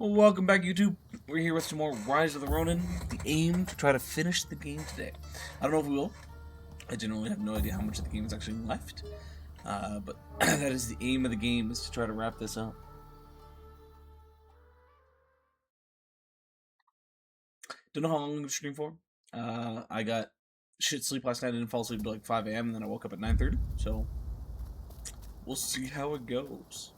Welcome back, YouTube. We're here with some more Rise of the Ronin. The aim to try to finish the game today. I don't know if we will. I genuinely have no idea how much of the game is actually left. But that is the aim of the game, is to try to wrap this up. Don't know how long I'm going to stream for. I got shit sleep last night. I didn't fall asleep until like 5 a.m. and then I woke up at 9:30. So we'll see how it goes.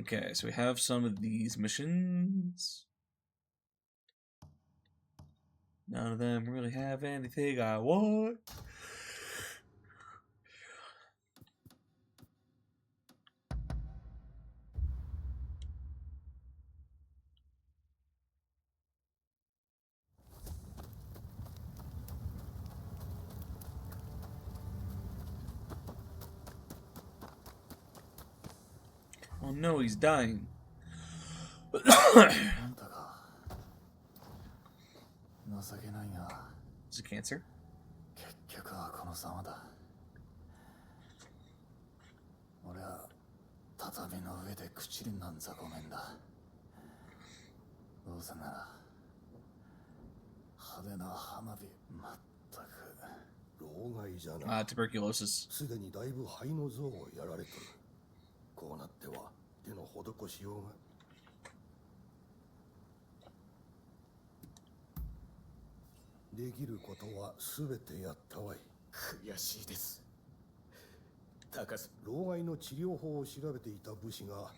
Okay, so we have some of these missions. None of them really have anything I want. Oh no, he's dying. Is it cancer? Tuberculosis. すでにだいぶ肺の像をやられとる。こうなっては手の施しようが。できることはすべてやったわい。悔しいです。高須、老害の治療法を調べていた武士が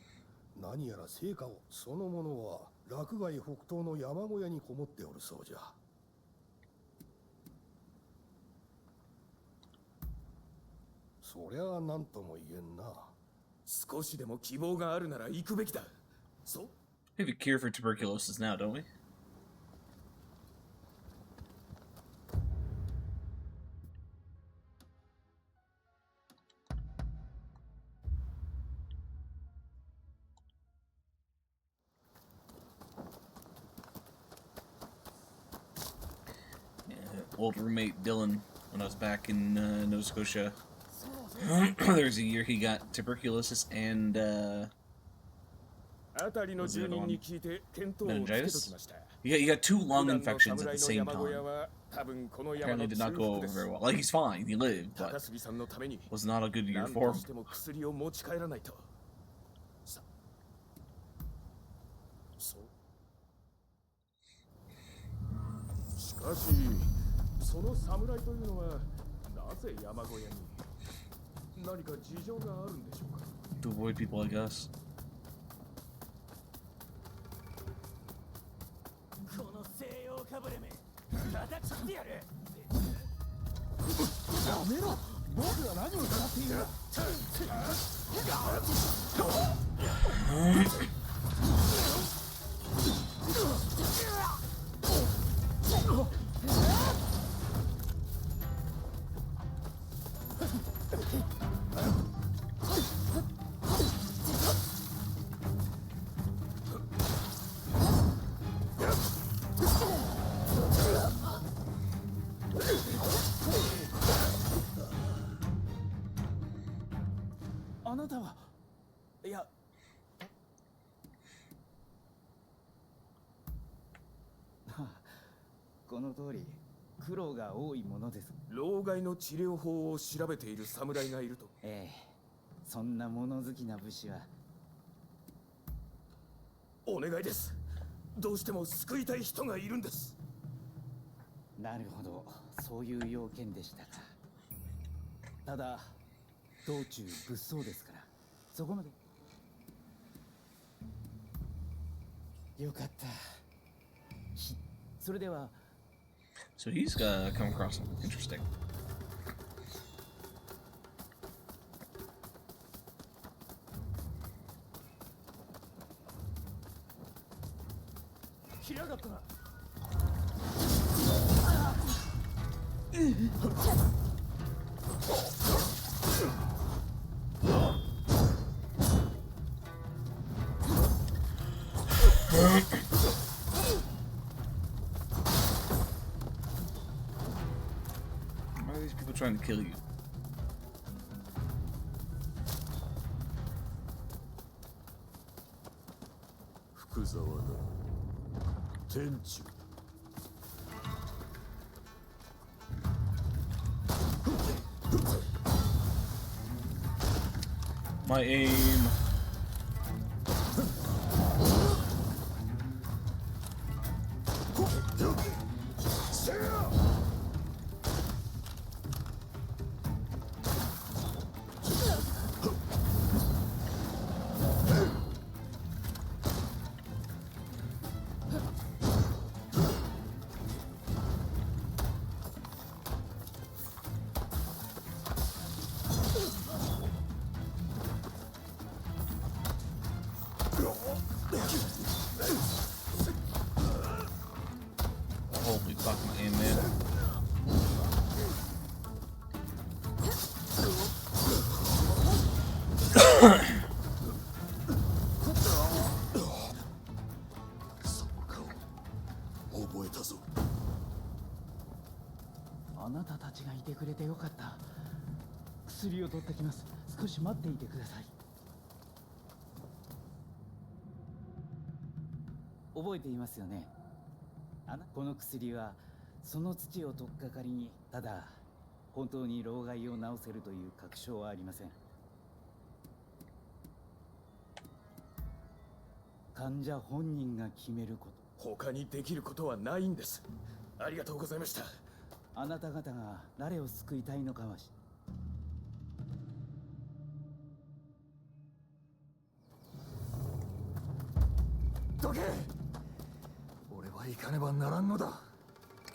何やら成果を、そのものは洛外北東の山小屋にこもっておるそうじゃ。そりゃあ何とも言えんな。少しでも希望があるなら行くべきだ。そう。We have a cure for tuberculosis now, don't we? Old roommate Dylan, when I was back in Nova Scotia, there was a year he got tuberculosis and meningitis. He got two lung infections at the same time. Apparently did not go over very well. Like, he's fine, he lived, but was not a good year for him. To avoid people like us. So he's come across something interesting. Why are these people trying to kill you? 福沢だ。天中。My aim. Holy fuck, my aim, man.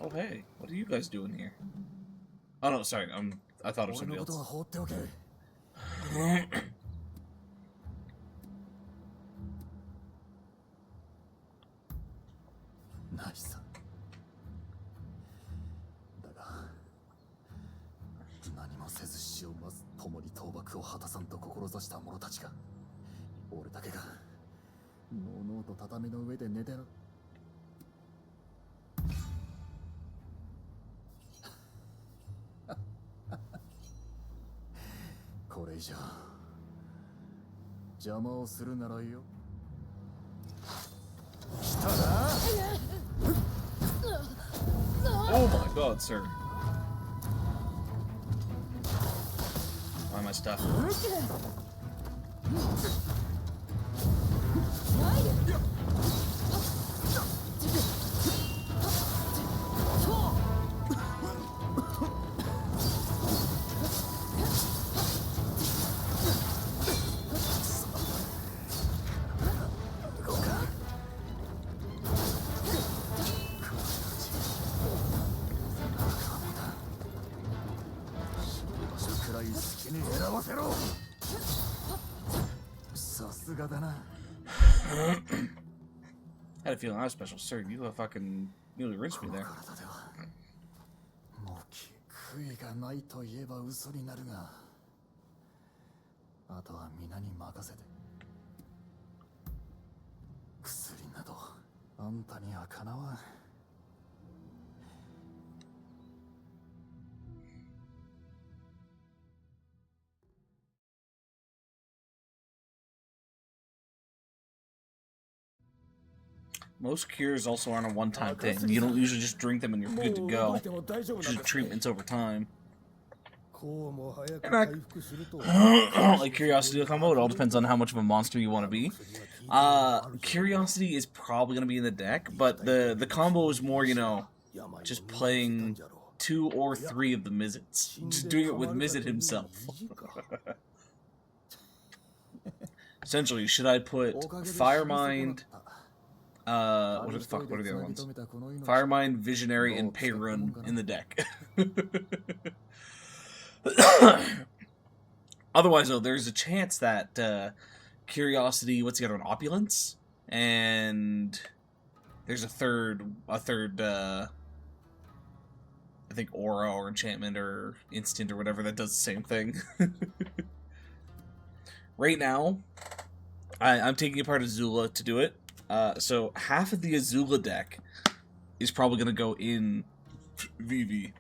Oh hey, what are you guys doing here? Oh no, sorry, I thought of somebody else. Nice. だが何もせず死を待つ共に倒幕を果たさんと志した者たちが俺だけがのうのうと畳の上で寝てる。これ以上邪魔をするならよ。来たな。Oh my god, sir. Why am I stuck? I had a feeling I was special, sir. You fucking nearly rinsed me there. もう悔いがないと言えば嘘になるが、あとは皆に任せて。薬などあんたにはかなわん。Most cures also aren't a one-time thing. You don't usually just drink them and you're good to go. Usually treatments over time. Like Curiosity combo, it all depends on how much of a monster you want to be. Curiosity is probably going to be in the deck, but the combo is more, you know, just playing 2 or 3 of the Mizzets. Just doing it with Mizzet himself. Essentially, should I put Firemind... what are the other ones? Firemind, Visionary, and Peyrun in the deck. Otherwise, though, there's a chance that Curiosity, what's the other one? Opulence? And there's a third, I think Aura or Enchantment or Instant or whatever that does the same thing. Right now, I'm taking apart Azula to do it. So half of the Azula deck is probably going to go in VV.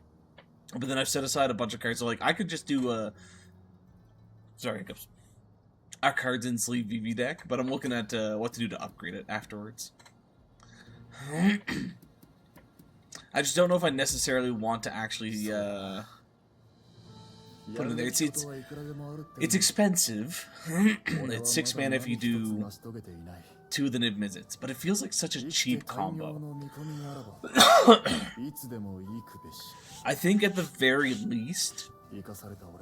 But then I've set aside a bunch of cards, so like I could just do sorry, hiccups. our cards in sleeve VV deck, but I'm looking at what to do to upgrade it afterwards. I just don't know if I necessarily want to actually put it in there. It's expensive. It's 6 mana if you do 2 of the Niv Mizzets, but it feels like such a cheap combo. I think at the very least,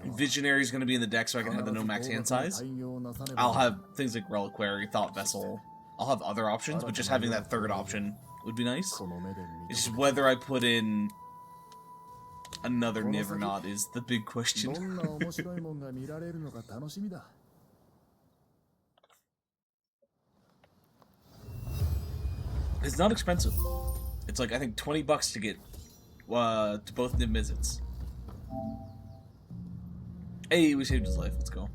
Visionary is going to be in the deck so I can have the no max hand size. I'll have things like Reliquary, Thought Vessel. I'll have other options, but just having that third option would be nice. It's just whether I put in another Niv or not is the big question. It's not expensive. It's like, I think, $20 to get to both Niv Mizzets. Hey, we saved his life. Let's go.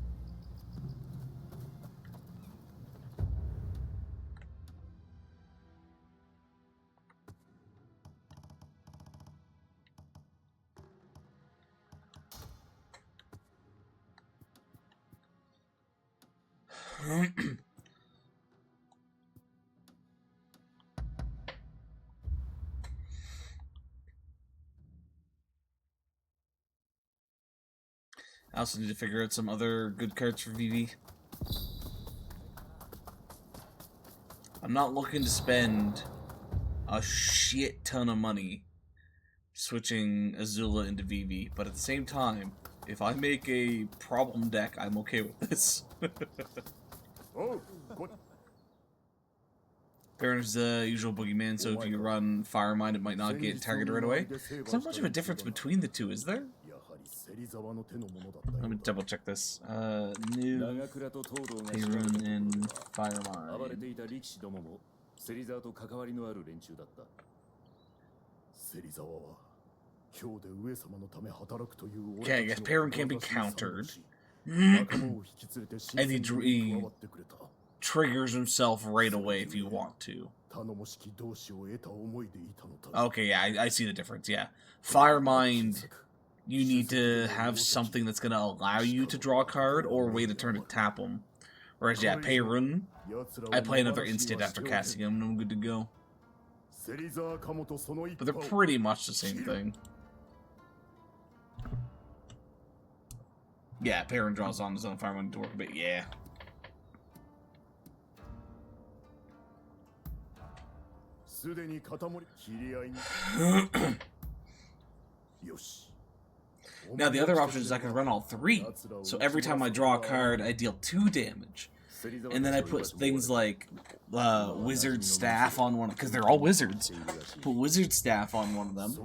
I also need to figure out some other good cards for VV. I'm not looking to spend a shit ton of money switching Azula into VV, but at the same time, if I make a problem deck, I'm okay with this. Baron's the usual boogeyman, so if you run Firemind, it might not get targeted right away. There's not much of a difference between the two, is there? Let me double check this. New Perun and Firemind. Okay, I guess Perun can't be countered. And he triggers himself right away if you want to. Okay, yeah, I see the difference, yeah. Firemind, you need to have something that's going to allow you to draw a card or wait a turn to tap them. Whereas, yeah, Perun, I play another instant after casting him and I'm good to go. But they're pretty much the same thing. Yeah, Perun draws on his own Firemind to work a bit, yeah. Now the other option is I can run all 3. So every time I draw a card, I deal 2 damage. And then I put things like Wizard Staff on one, because they're all wizards. Put Wizard Staff on one of them.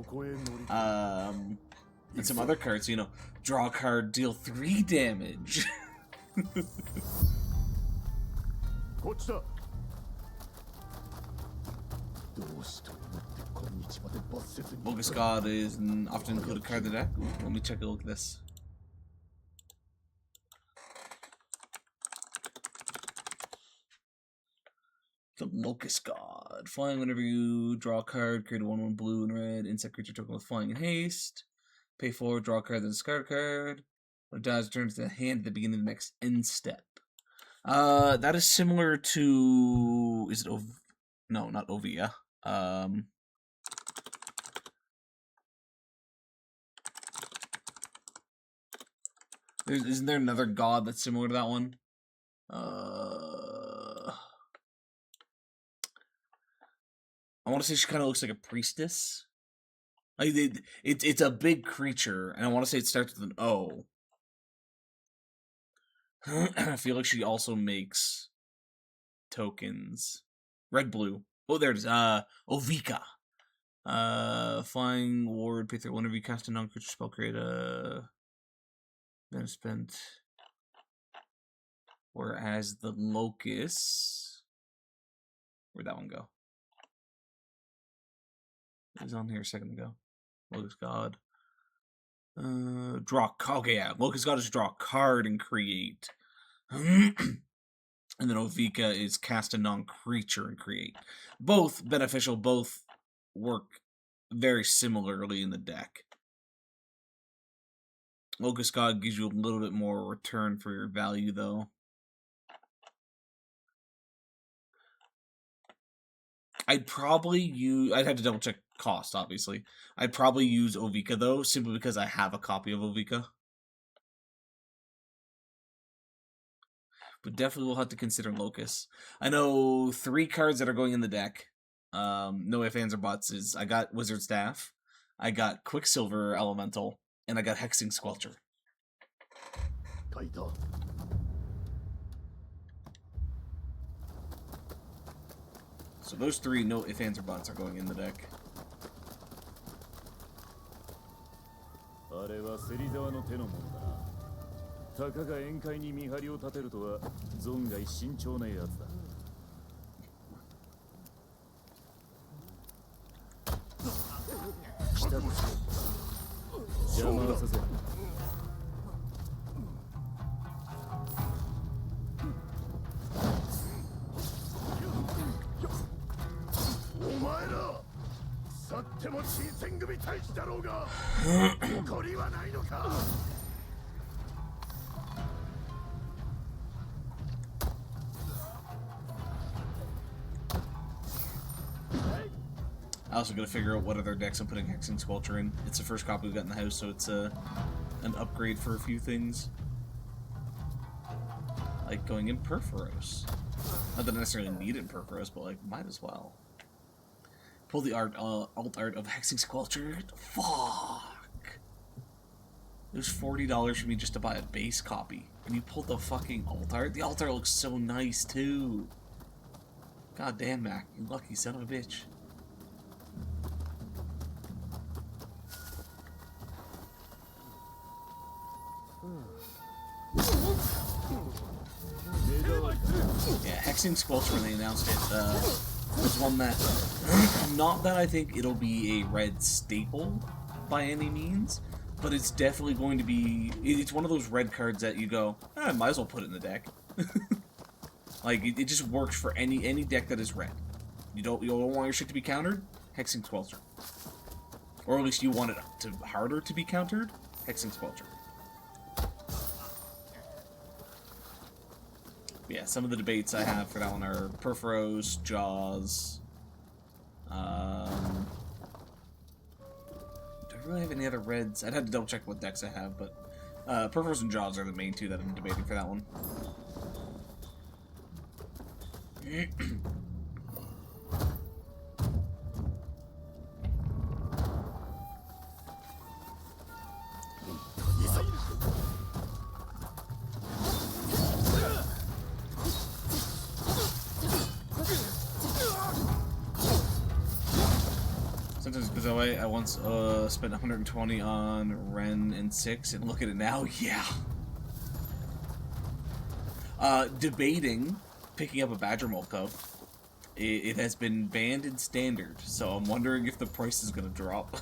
And some other cards, you know, draw a card, deal 3 damage. Bogus God is an often included card in the deck. Let me check a look at this. The Locust God. Flying whenever you draw a card, create a 1/1 blue and red insect creature token with flying and haste. Pay 4, draw a card, then discard a card. When it dies, it turns to the hand at the beginning of the next end step. That is similar to... Is it No, not Ovia. Isn't there another god that's similar to that one? I want to say she kind of looks like a priestess. Like it's a big creature, and I want to say it starts with an O. I feel like she also makes tokens. Red, blue. Oh, there it is. Ovika. Flying ward, pay 3. Whenever you cast a non-creature spell, create a... Then spent. Whereas the Locust... Where'd that one go? It was on here a second ago. Locust God. Draw. Okay, yeah. Locust God is draw a card and create. And then Ovika is cast a non-creature and create. Both beneficial, both work very similarly in the deck. Locust God gives you a little bit more return for your value, though. I'd probably use. I'd have to double check cost, obviously. I'd probably use Ovika though, simply because I have a copy of Ovika. But definitely we'll have to consider Locus. I know 3 cards that are going in the deck. No ifs, ands, or buts is I got Wizard Staff, I got Quicksilver Elemental, and I got Hexing Squelcher. So those 3 no ifs, ands, or buts are going in the deck. あれは芹沢の手のものだな。たかが宴会に見張りを立てるとは存外慎重なやつだ。来たぞ。邪魔はさせん。お前ら、去っても新選組大使だろうが、誇りはないのか。I also got to figure out what other decks I'm putting Hexing Squelcher in. It's the first copy we got in the house, so it's an upgrade for a few things. Like going in Perforos. Not that I necessarily need it in Perforos, but like, might as well. Pull the alt art of Hexing Squelcher. Fuck! It was $40 for me just to buy a base copy. And you pulled the fucking alt art? The alt art looks so nice, too. God damn, Mac. You lucky son of a bitch. Yeah, Hexing Squelcher, when they announced it, was one that, not that I think it'll be a red staple by any means, but it's definitely going to be, it's one of those red cards that you go, I might as well put it in the deck. Like, it just works for any deck that is red. You don't want your shit to be countered? Hexing Squelcher. Or at least you want it harder to be countered? Hexing Squelcher. Yeah, some of the debates I have for that one are Perforos, Jaws. Do I really have any other reds? I'd have to double check what decks I have, but Perforos and Jaws are the main 2 that I'm debating for that one. Sometimes because I once spent 120 on Ren and 6, and look at it now, yeah. Debating picking up a Badger Molko. It has been banned in Standard, so I'm wondering if the price is gonna drop.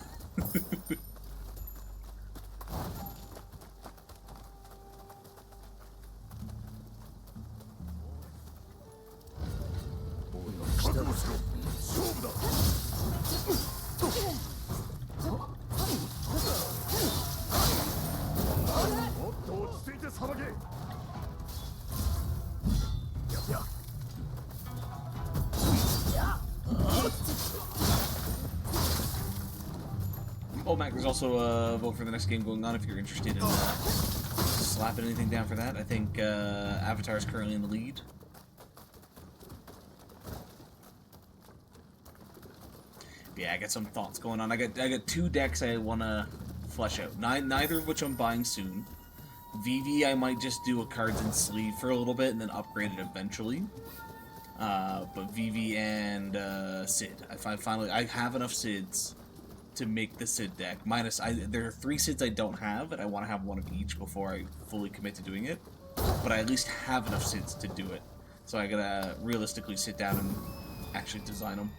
Oh, Mac, there's also a vote for the next game going on if you're interested in slapping anything down for that. I think Avatar is currently in the lead. Yeah, I got some thoughts going on. I got 2 decks I want to flesh out. Neither of which I'm buying soon. VV, I might just do a cards and sleeve for a little bit and then upgrade it eventually. But VV and Sid. I have enough Sids to make the Sid deck. There are 3 Sids I don't have, and I want to have one of each before I fully commit to doing it. But I at least have enough Sids to do it. So I gotta realistically sit down and actually design them.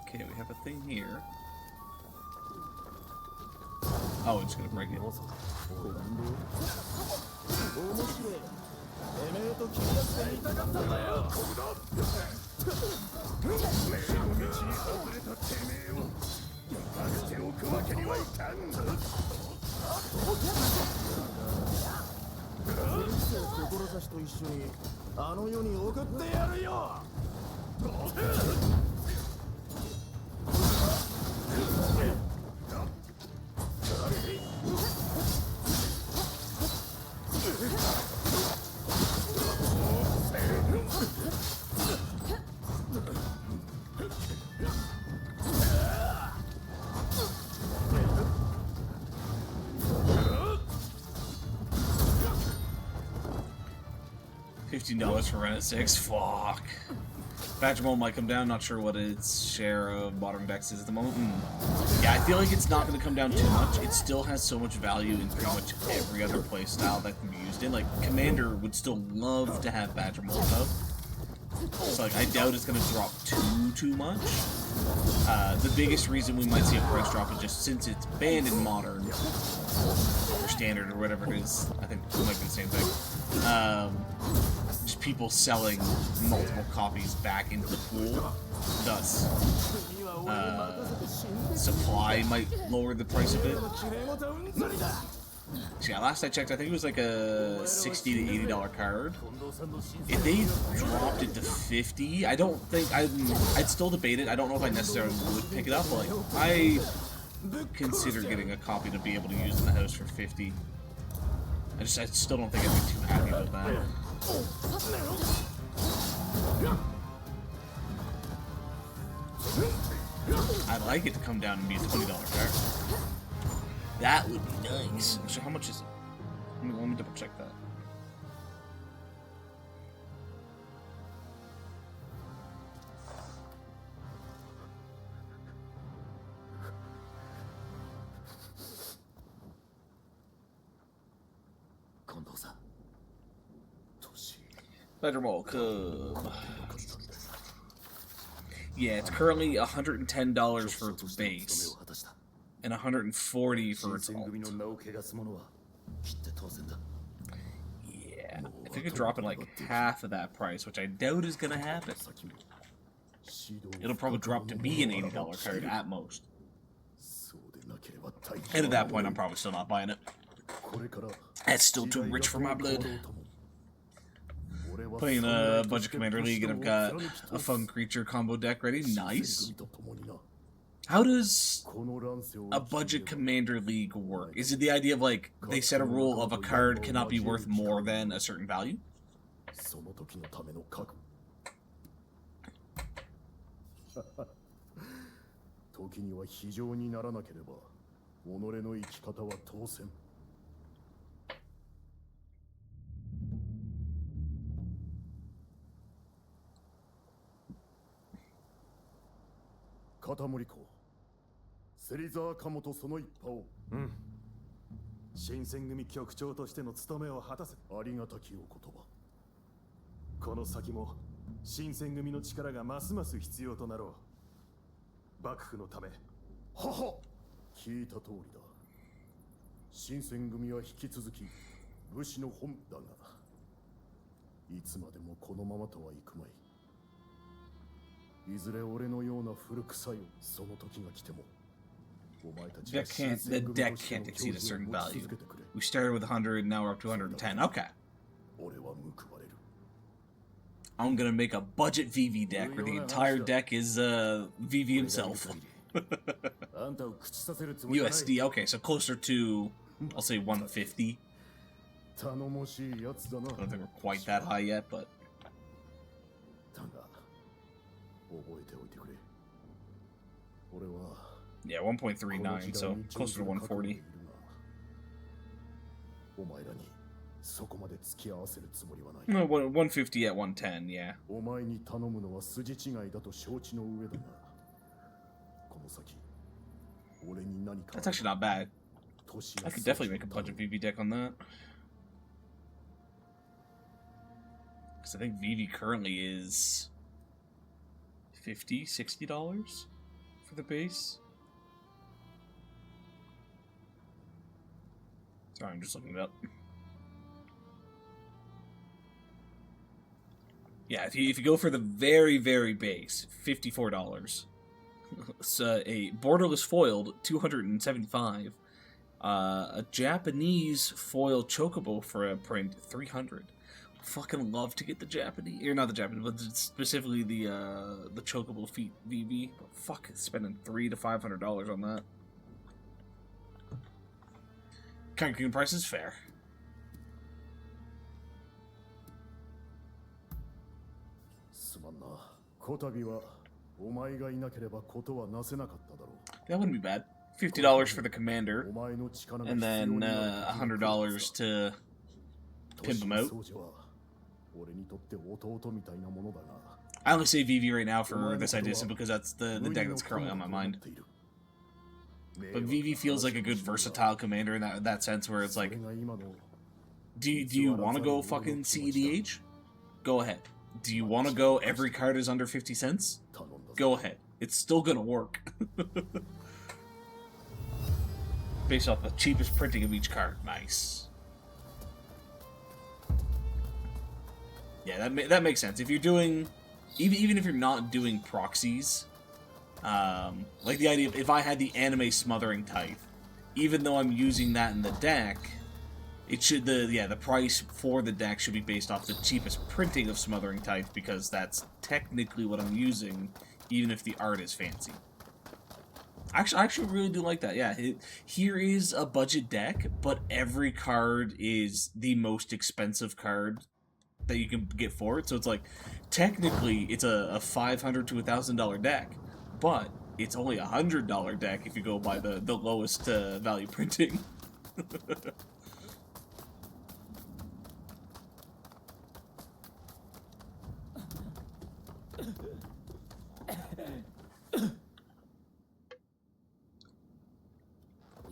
Okay, we have a thing here. Oh, it's gonna break it. 志と一緒にあの世に送ってやるよ。$15 for Renin 6. Fuck. Badger Mole might come down. Not sure what its share of modern decks is at the moment. Yeah, I feel like it's not going to come down too much. It still has so much value in pretty much every other playstyle that can be used in. Like, Commander would still love to have Badger Mole though. So, like, I doubt it's going to drop too much. The biggest reason we might see a price drop is just since it's banned in Modern, or Standard, or whatever it is. I think it might be the same thing. Just people selling multiple copies back into the pool. Thus, supply might lower the price a bit. So yeah, last I checked, I think it was like a $60 to $80 card. If they dropped it to $50, I don't think I'd still debate it. I don't know if I necessarily would pick it up. But like, I consider getting a copy to be able to use in the house for $50. I still don't think I'd be too happy about that. I'd like it to come down and be a $20 card. That would be nice. So how much is it? Let me double check that. Badger Mole Cub. Yeah, it's currently $110 for its base. And $140 for its alt. Yeah, if it could drop it like half of that price, which I doubt is gonna happen, it'll probably drop to be an $80 card at most. And at that point, I'm probably still not buying it. That's still too rich for my blood. Playing a budget commander league, and I've got a fun creature combo deck ready. Nice. How does a budget commander league work? Is it the idea of like they set a rule of a card cannot be worth more than a certain value?新選組局長としての務めを果たせ。ありがたきお言葉。この先も新選組の力がますます必要となろう。幕府のため。はは。聞いた通りだ。新選組は引き続き武士の本だが、いつまでもこのままとはいくまい。いずれ俺のような古臭いその時が来ても。The deck can't exceed a certain value. We started with 100, now we're up to 110. Okay. I'm gonna make a budget VV deck where the entire deck is VV himself. USD, okay, so closer to, I'll say 150. I don't think we're quite that high yet, but... Yeah, 1.39, so closer to 140. No, 150 at 110, yeah. That's actually not bad. I could definitely make a budget VV deck on that. Because I think VV currently is $50, $60 for the base. Sorry, I'm just looking it up. Yeah, if you go for the very, very base, $54. So a borderless foiled, $275. A Japanese foil chocobo for a print, 300. Fucking love to get the Japanese, or not the Japanese, but specifically the chocobo feet VV. But fuck, spending $300 to $500 on that. Cancun price is fair. すまんな。こたびはお前がいなければことはなせなかっただろう。 That wouldn't be bad. $50 for the commander, お前の力が and 必要 then になる時 $100 to pimp him out. 掃除は俺にとって弟みたいなものだが。 I only say VV right now for this idea simply because that's the deck that's currently on my mind. But VV feels like a good versatile commander in that sense where it's like, do you want to go fucking CEDH? Go ahead. Do you want to go every card is under 50 cents? Go ahead. It's still gonna work. Based off the cheapest printing of each card. Nice. Yeah, that makes sense. If you're doing, even if you're not doing proxies, like the idea of if I had the anime smothering type, even though I'm using that in the deck, it should the price for the deck should be based off the cheapest printing of smothering type because that's technically what I'm using, even if the art is fancy. Actually, I actually really do like that. Yeah, here is a budget deck, but every card is the most expensive card that you can get for it. So it's like, technically, it's a $500 to $1,000 deck, but it's only a $100 deck if you go by the lowest value printing.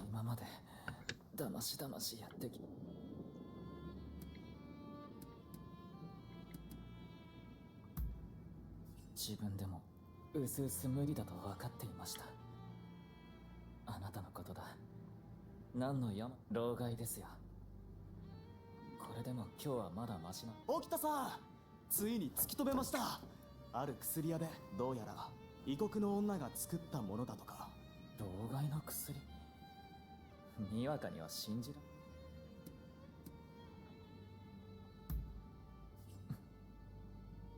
今までだましだましやってき自分でもうすうす無理だと分かっていました。あなたのことだ。何の山老害ですよ。これでも今日はまだマシな。起きたさ。ついに突き止めました。ある薬屋でどうやら異国の女が作ったものだとか。老害の薬にわかには信じら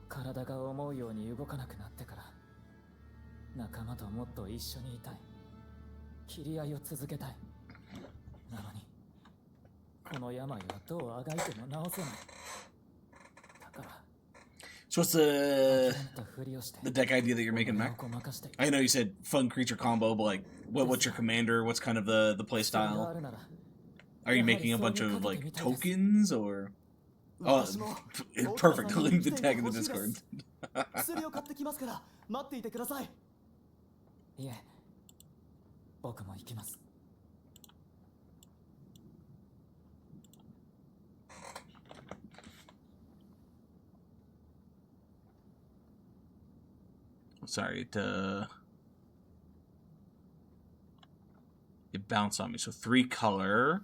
体が思うように動かなくなってから仲間ともっと一緒にいたい。切り合いを続けたい。なのにこの病はどうあがいても治せない。だから So what's the deck idea that you're making, Mac? I know you said fun creature combo, but like, what's your commander? What's kind of the play style? Are you making a bunch of like tokens or? Oh, perfect. Link the deck in the Discord. 薬を買ってきますから待っていてください。いえ、僕も行きます。Sorry, it bounced on me. So 3 color.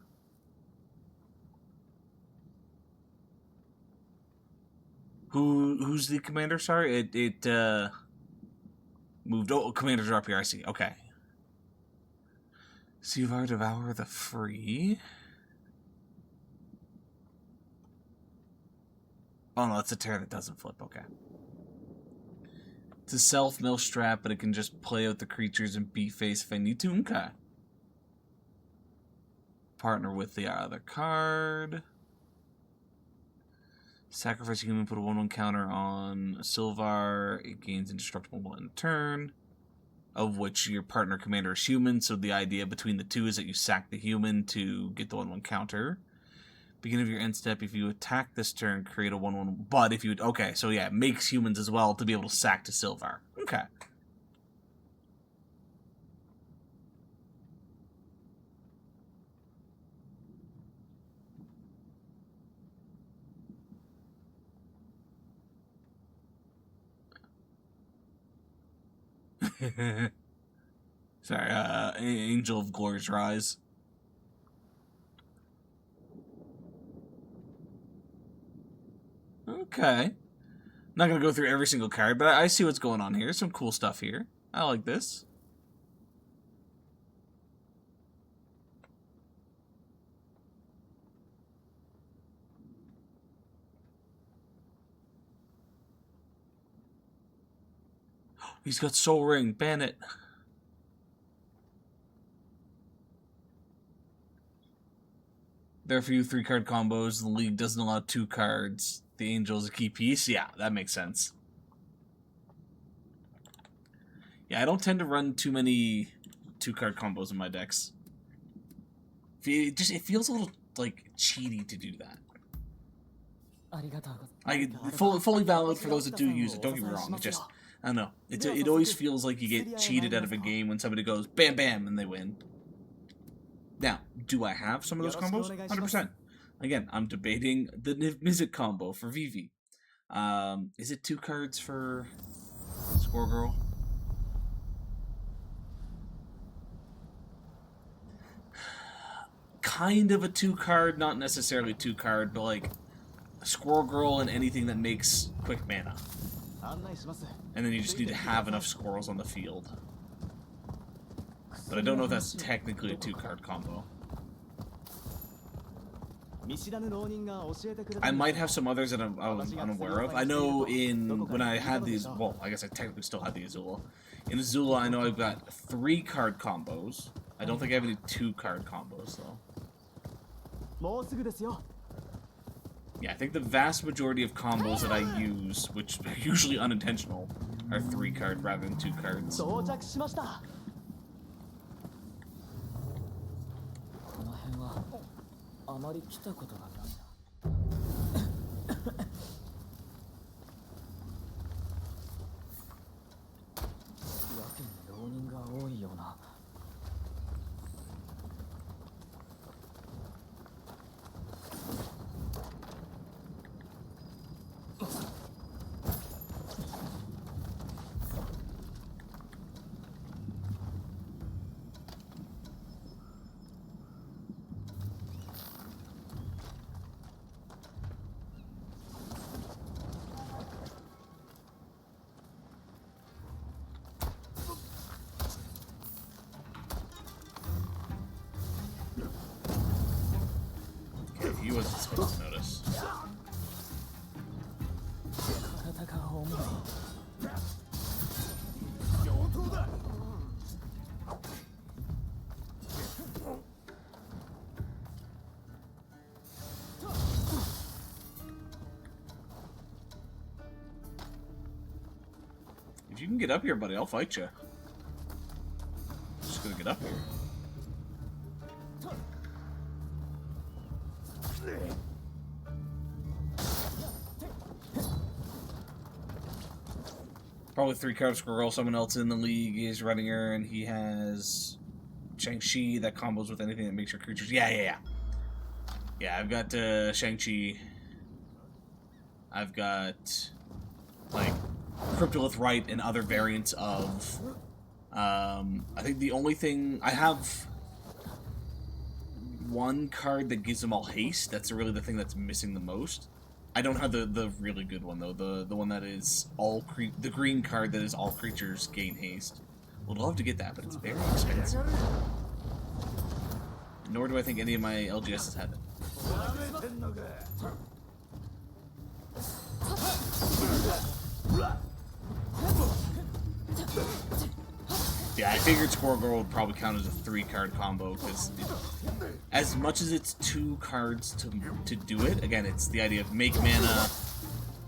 Who's the commander? Sorry, it moved. Oh, commanders are up here. I see. Okay. Seavar, Devour the Free. Oh no, that's a tear that doesn't flip. Okay. It's a self-mill strap, but it can just play out the creatures and B-face if I need to. Okay. Partner with the other card. Sacrifice a human, put a 1/1 counter on a Sylvar. It gains indestructible in turn, of which your partner commander is human, so the idea between the two is that you sack the human to get the 1/1 counter. Beginning of your end step, if you attack this turn, create a 1/1. But if you... Okay, so yeah, it makes humans as well to be able to sack to Sylvar. Okay. Sorry, Angel of Glory's Rise. Okay. Not gonna go through every single card, but I see what's going on here. Some cool stuff here. I like this. He's got Soul Ring. Ban it. There are a few 3-card combos. The league doesn't allow 2 cards. The Angel is a key piece. Yeah, that makes sense. Yeah, I don't tend to run too many 2-card combos in my decks. It feels a little like cheaty to do that. Fully valid for those that do use it. Don't get me wrong. It just, I don't know. It always feels like you get cheated out of a game when somebody goes bam bam and they win. Now, do I have some of those combos? 100%. Again, I'm debating the Mizzet combo for Vivi. Is it 2 cards for Squirrel Girl? Kind of a 2-card, not necessarily 2-card, but like Squirrel Girl and anything that makes quick mana. And then you just need to have enough squirrels on the field. But I don't know if that's technically a 2-card combo. I might have some others that I'm unaware of. I know when I had these, well, I guess I technically still had the Azula. In Azula, I know I've got 3-card combos. I don't think I have any 2-card combos, though. Yeah, I think the vast majority of combos that I use, which are usually unintentional, are 3-card rather than 2 cards. He wasn't supposed to notice. If you can get up here, buddy, I'll fight you. I'm just gonna get up here. Probably 3-card Squirrel. Someone else in the league is running her, and he has Shang-Chi that combos with anything that makes your creatures. Yeah, I've got Shang-Chi. I've got like Cryptolith Rite and other variants of. I think the only thing I have 1 card that gives them all haste. That's really the thing that's missing the most. I don't have the really good one though. The one that is the green card that is all creatures gain haste. Would love to get that, but it's very expensive. Nor do I think any of my LGSs have it. Yeah, I figured Squirrel Girl would probably count as a 3-card combo, because as much as it's 2 cards to do it, again, it's the idea of make mana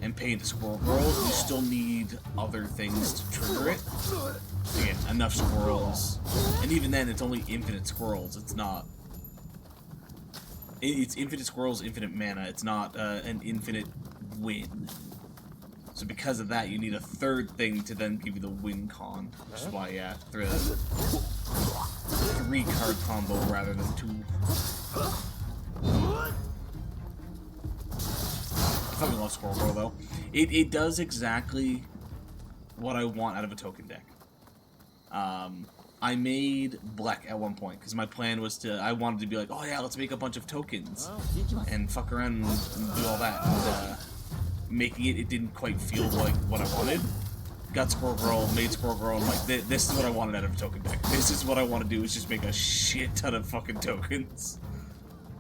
and pay into Squirrel Girl, you still need other things to trigger it. Again, enough squirrels. And even then, it's only infinite squirrels, it's not... It's infinite squirrels, infinite mana, it's not an infinite win. So because of that, you need a 3rd thing to then give you the win con. Which is why, yeah, 3-card combo rather than 2. I fucking love Squirrel Girl, though. It does exactly what I want out of a token deck. I made Black at one point, because my plan was I wanted to be like, oh yeah, let's make a bunch of tokens. And fuck around and do all that. And, making it didn't quite feel like what I wanted. Got Squirrel Girl, made Squirrel Girl, I'm like, this is what I wanted out of a token deck. This is what I want to do, is just make a shit ton of fucking tokens.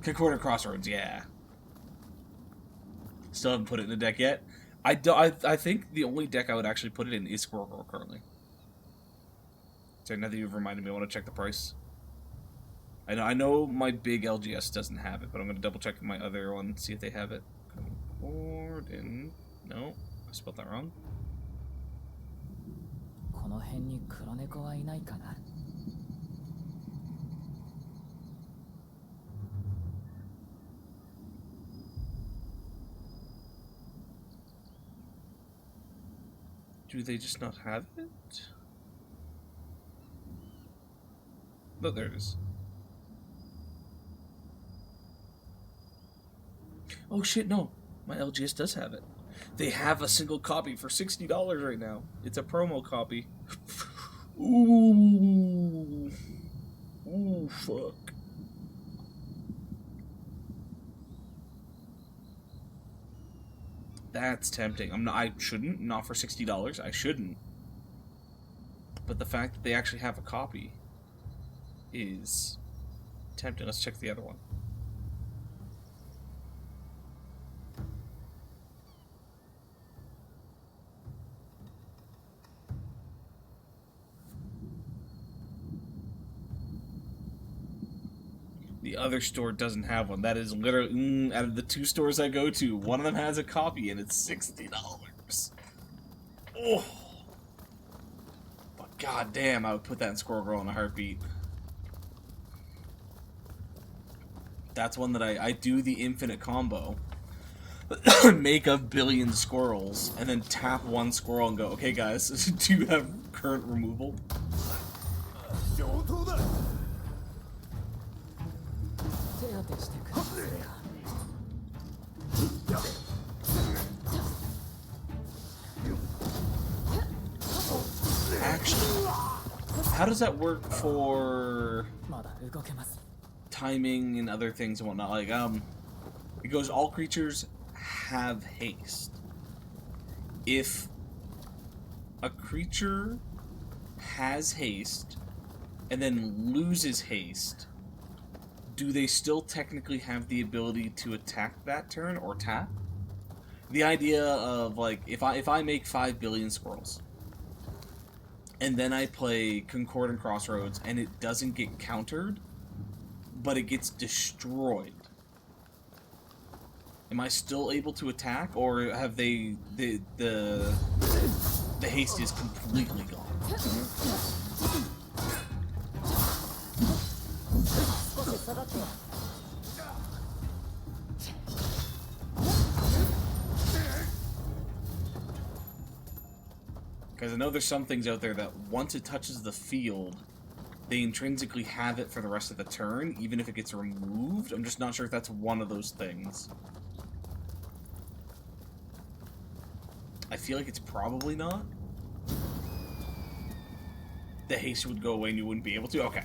Concorder Crossroads, yeah. Still haven't put it in the deck yet. I think the only deck I would actually put it in is Squirrel Girl currently. Sorry, now that you've reminded me, I want to check the price. I know my big LGS doesn't have it, but I'm going to double check my other one, see if they have it. Concordant. No, I spelled that wrong. この辺に黒猫はいないかな。 Do they just not have it? Oh, there it is. Oh shit, no. My LGS does have it. They have a single copy for $60 right now. It's a promo copy. Ooh. Ooh, fuck. That's tempting. I shouldn't. Not for $60. I shouldn't. But the fact that they actually have a copy is tempting. Let's check the other one. The other store doesn't have one. That is literally, out of the 2 stores I go to, one of them has a copy and it's $60. Oh. But goddamn, I would put that in Squirrel Girl in a heartbeat. That's one that I do the infinite combo. Make a billion squirrels, and then tap one squirrel and go, okay guys, do you have current removal? 手当てしてくれますか。 Actually, how does that work for まだ動けます。 timing and other things and whatnot? Like, it goes, all creatures have haste. If a creature has haste and then loses haste, do they still technically have the ability to attack that turn or tap? The idea of, like, if I make 5 billion squirrels and then I play Concordant Crossroads and it doesn't get countered, but it gets destroyed, am I still able to attack, or have they the haste is completely gone? Because I know there's some things out there that once it touches the field, they intrinsically have it for the rest of the turn, even if it gets removed. I'm just not sure if that's one of those things. I feel like it's probably not. The haste would go away and you wouldn't be able to? Okay.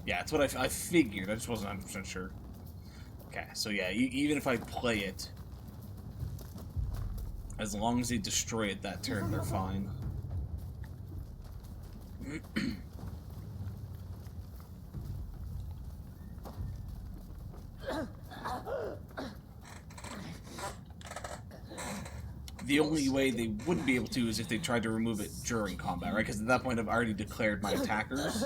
Yeah, that's what I figured. I just wasn't 100% sure. Okay, so yeah, even if I play it, as long as they destroy it that turn, they're fine. The only way they wouldn't be able to is if they tried to remove it during combat, right? Because at that point I've already declared my attackers,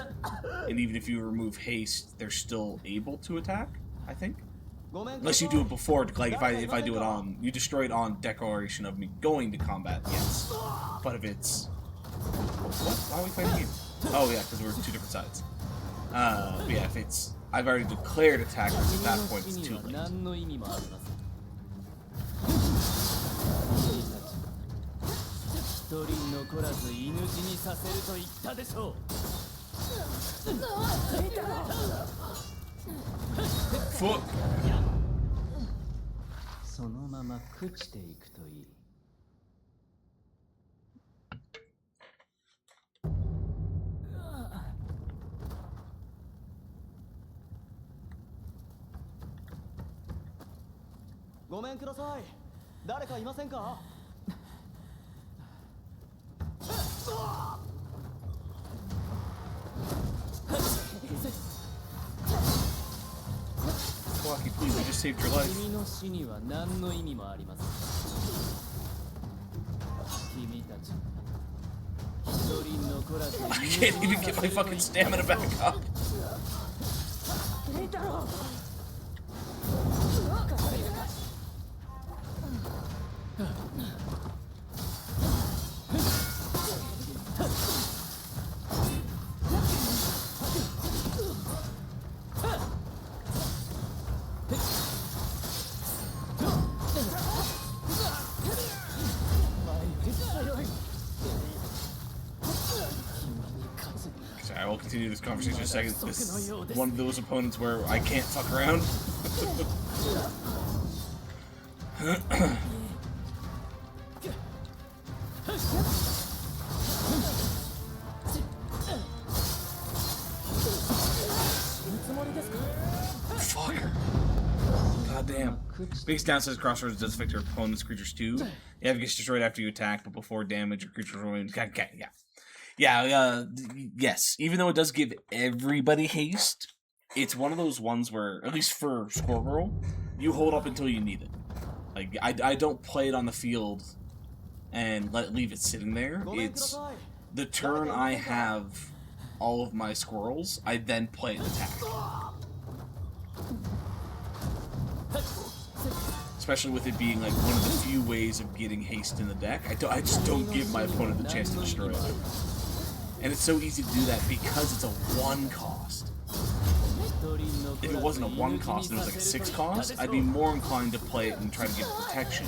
and even if you remove haste, they're still able to attack, I think. Unless you do it before, like if I do it on, you destroy it on declaration of me going to combat, yes. But if it's, what? Why are we fighting you? Oh yeah, because we're 2 different sides. But yeah, if it's, I've already declared attackers, at that point it's too late. 一人残らず犬死にさせると言ったでしょう。 Fuck. そのまま朽ちていくといい。ごめんください。誰かいませんか？ Flocky, please, we just saved your life. 君の死には何の意味もありません。君たち一人 I can't even get my fucking stamina back up. Sorry, I will continue this conversation in a second. This is one of those opponents where I can't fuck around. Fucker. God damn. Biggest downside is Crossroads does affect your opponent's creatures too. You have gets destroyed after you attack, but before damage, your creatures will remain. Okay, yeah. Yeah, yes. Even though it does give everybody haste, it's one of those ones where, at least for Squirrel, you hold up until you need it. Like, I don't play it on the field and leave it sitting there. It's the turn I have all of my squirrels, I then play an attack. Especially with it being like one of the few ways of getting haste in the deck. I just don't give my opponent the chance to destroy it. And it's so easy to do that because it's a 1 cost. If it wasn't a 1 cost and it was like a 6 cost, I'd be more inclined to play it and try to get protection.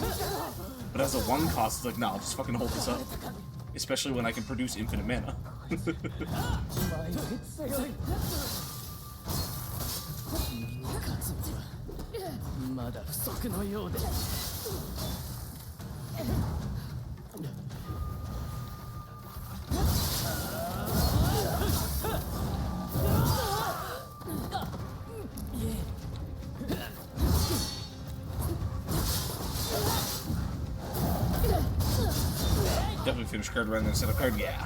But as a 1 cost, it's like, no, I'll just fucking hold this up. Especially when I can produce infinite mana. Definitely finish card rather than set a card, yeah.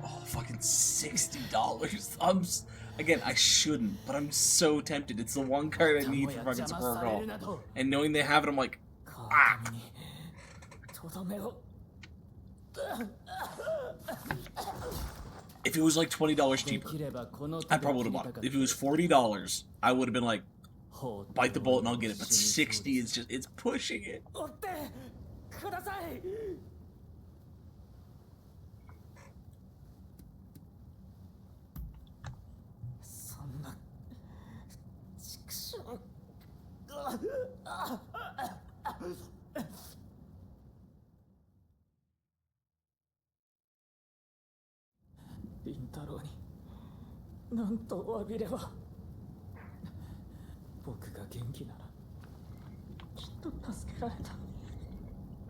Oh, fucking $60. Again, I shouldn't, but I'm so tempted. It's the one card I need for fucking Squirrel. And knowing they have it, I'm like, ah! If it was like $20 cheaper, I probably would have bought it. If it was $40, I would have been like, bite the bullet and I'll get it. But 60 is just, it's pushing it.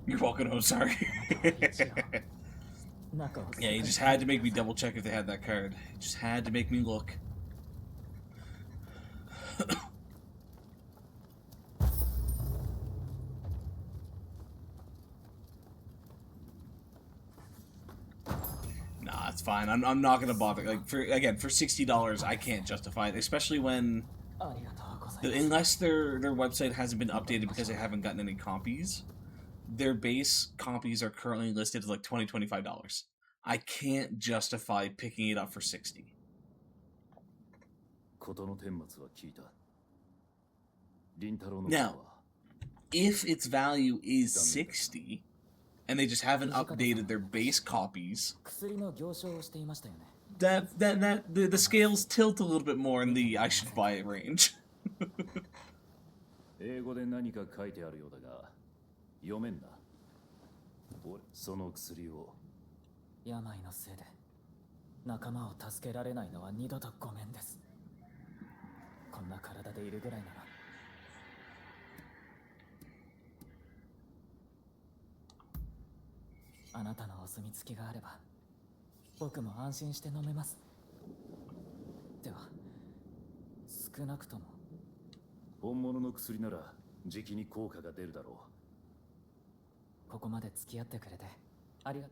You're welcome, I'm sorry. Yeah, you just had to make me double check if they had that card. You just had to make me look. Nah, it's fine. I'm not gonna bother. Like for $60, I can't justify it, especially when unless their website hasn't been updated because they haven't gotten any copies. Their base copies are currently listed as like $25. I can't justify picking it up for $60. Now, if its value is $60, and they just haven't updated their base copies, the scales tilt a little bit more in the I should buy it range. 英語で何か書いてあるようだが、読めんな。俺、その薬を。病のせいで仲間を助けられないのは二度とごめんです。こんな体でいるぐらいなら。あなたのお墨付きがあれば、僕も安心して飲めます。では、少なくとも。本物の薬ならじきに効果が出るだろう。ここまで付き合ってくれてありが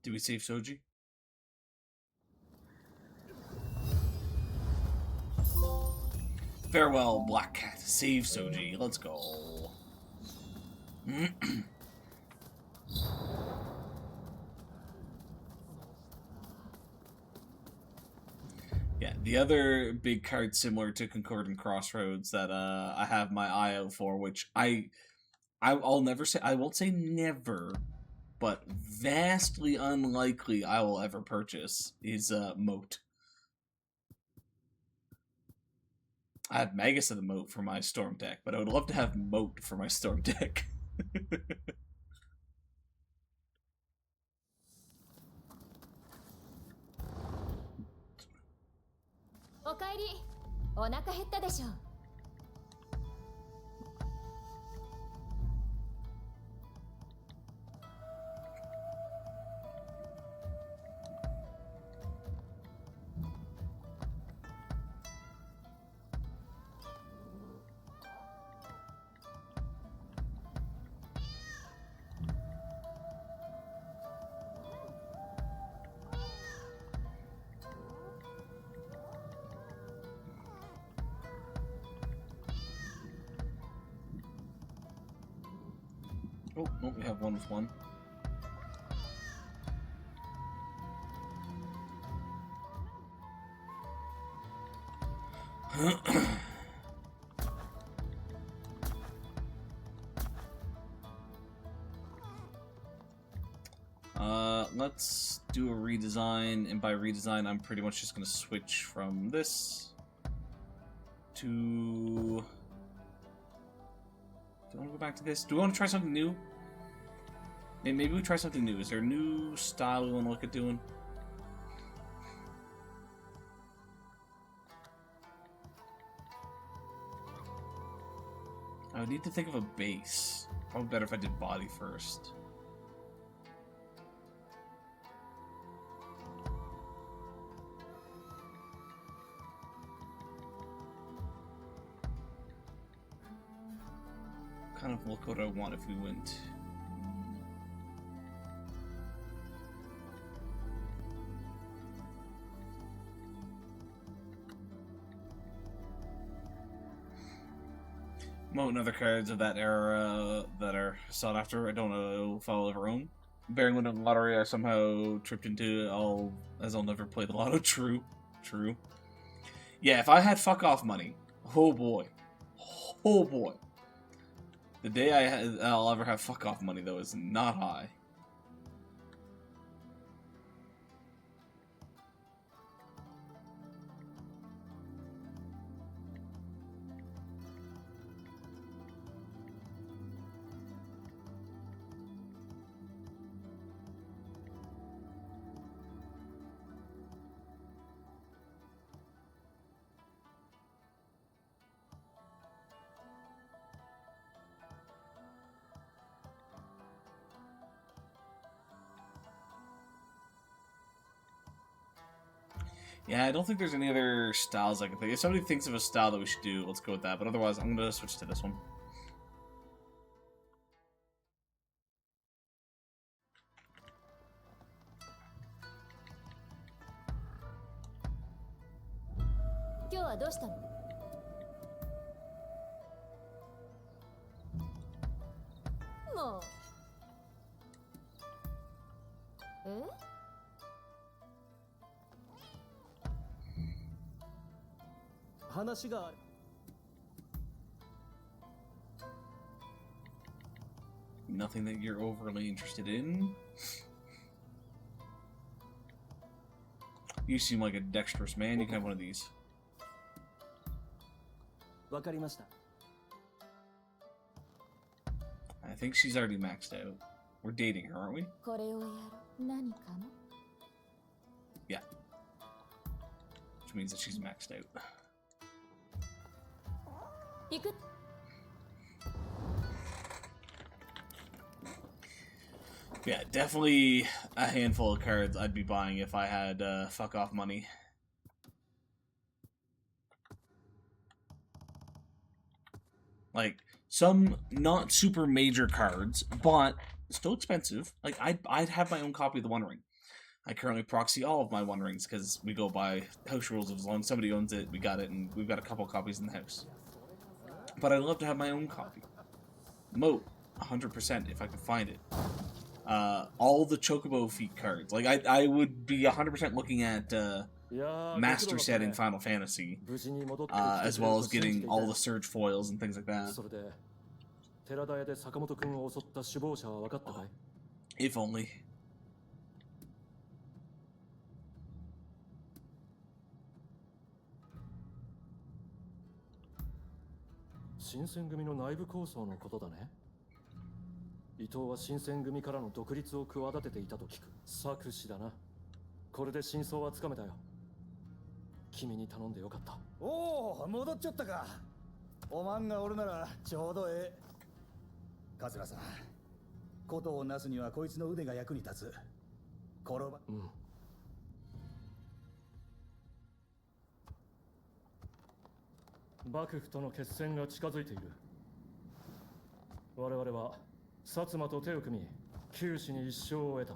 Do we save Soji? Farewell, Black Cat. Save Soji. Let's go. Yeah, the other big card similar to Concordant Crossroads that I have my eye out for, which I'll never say, I won't say never, but vastly unlikely I will ever purchase, is Moat. I have Magus of the Moat for my Storm deck, but I would love to have Moat for my Storm deck. おかえり。お腹減ったでしょ。Oh, no, we have one with one. Let's do a redesign, and by redesign, I'm pretty much just gonna switch from this to... Do I want to go back to this? Do we want to try something new? Maybe we try something new. Is there a new style we want to look at doing? I would need to think of a base. Probably better if I did body first. Kind of look what I want if we went. Moat and other cards of that era that are sought after. I don't know if I'll ever own. Bearing Window Lottery, I somehow tripped into I'll never play the lotto. True. Yeah, if I had fuck off money, oh boy. The day I'll ever have fuck off money though is not high. Yeah, I don't think there's any other styles I can think. If somebody thinks of a style that we should do, let's go with that. But otherwise, I'm going to switch to this one. Mo. 話がある。 Nothing that you're overly interested in. You seem like a dexterous man. You can have one of these. わかりました。 I think she's already maxed out. We're dating her, aren't we? これをやる。何かの？ Yeah. Which means that she's maxed out. 行く。 Yeah, definitely a handful of cards I'd be buying if I had fuck off money. Like, some not super major cards, but still expensive. Like, I'd have my own copy of the One Ring. I currently proxy all of my One Rings because we go by house rules. As long as somebody owns it, we got it, and we've got a couple copies in the house. But I'd love to have my own copy. Moat, 100% if I could find it. All the Chocobo feat cards. Like, I would be 100% looking at master setting Final Fantasy, as well as getting all the Surge foils and things like that. If only.おお、戻っちゃったか。おまんがおるならちょうどええ。桂さん、ことをなすにはこいつの腕が役に立つ。転ば。幕府との決戦が近づいている。我々は薩摩と手を組み、九死に一生を得た。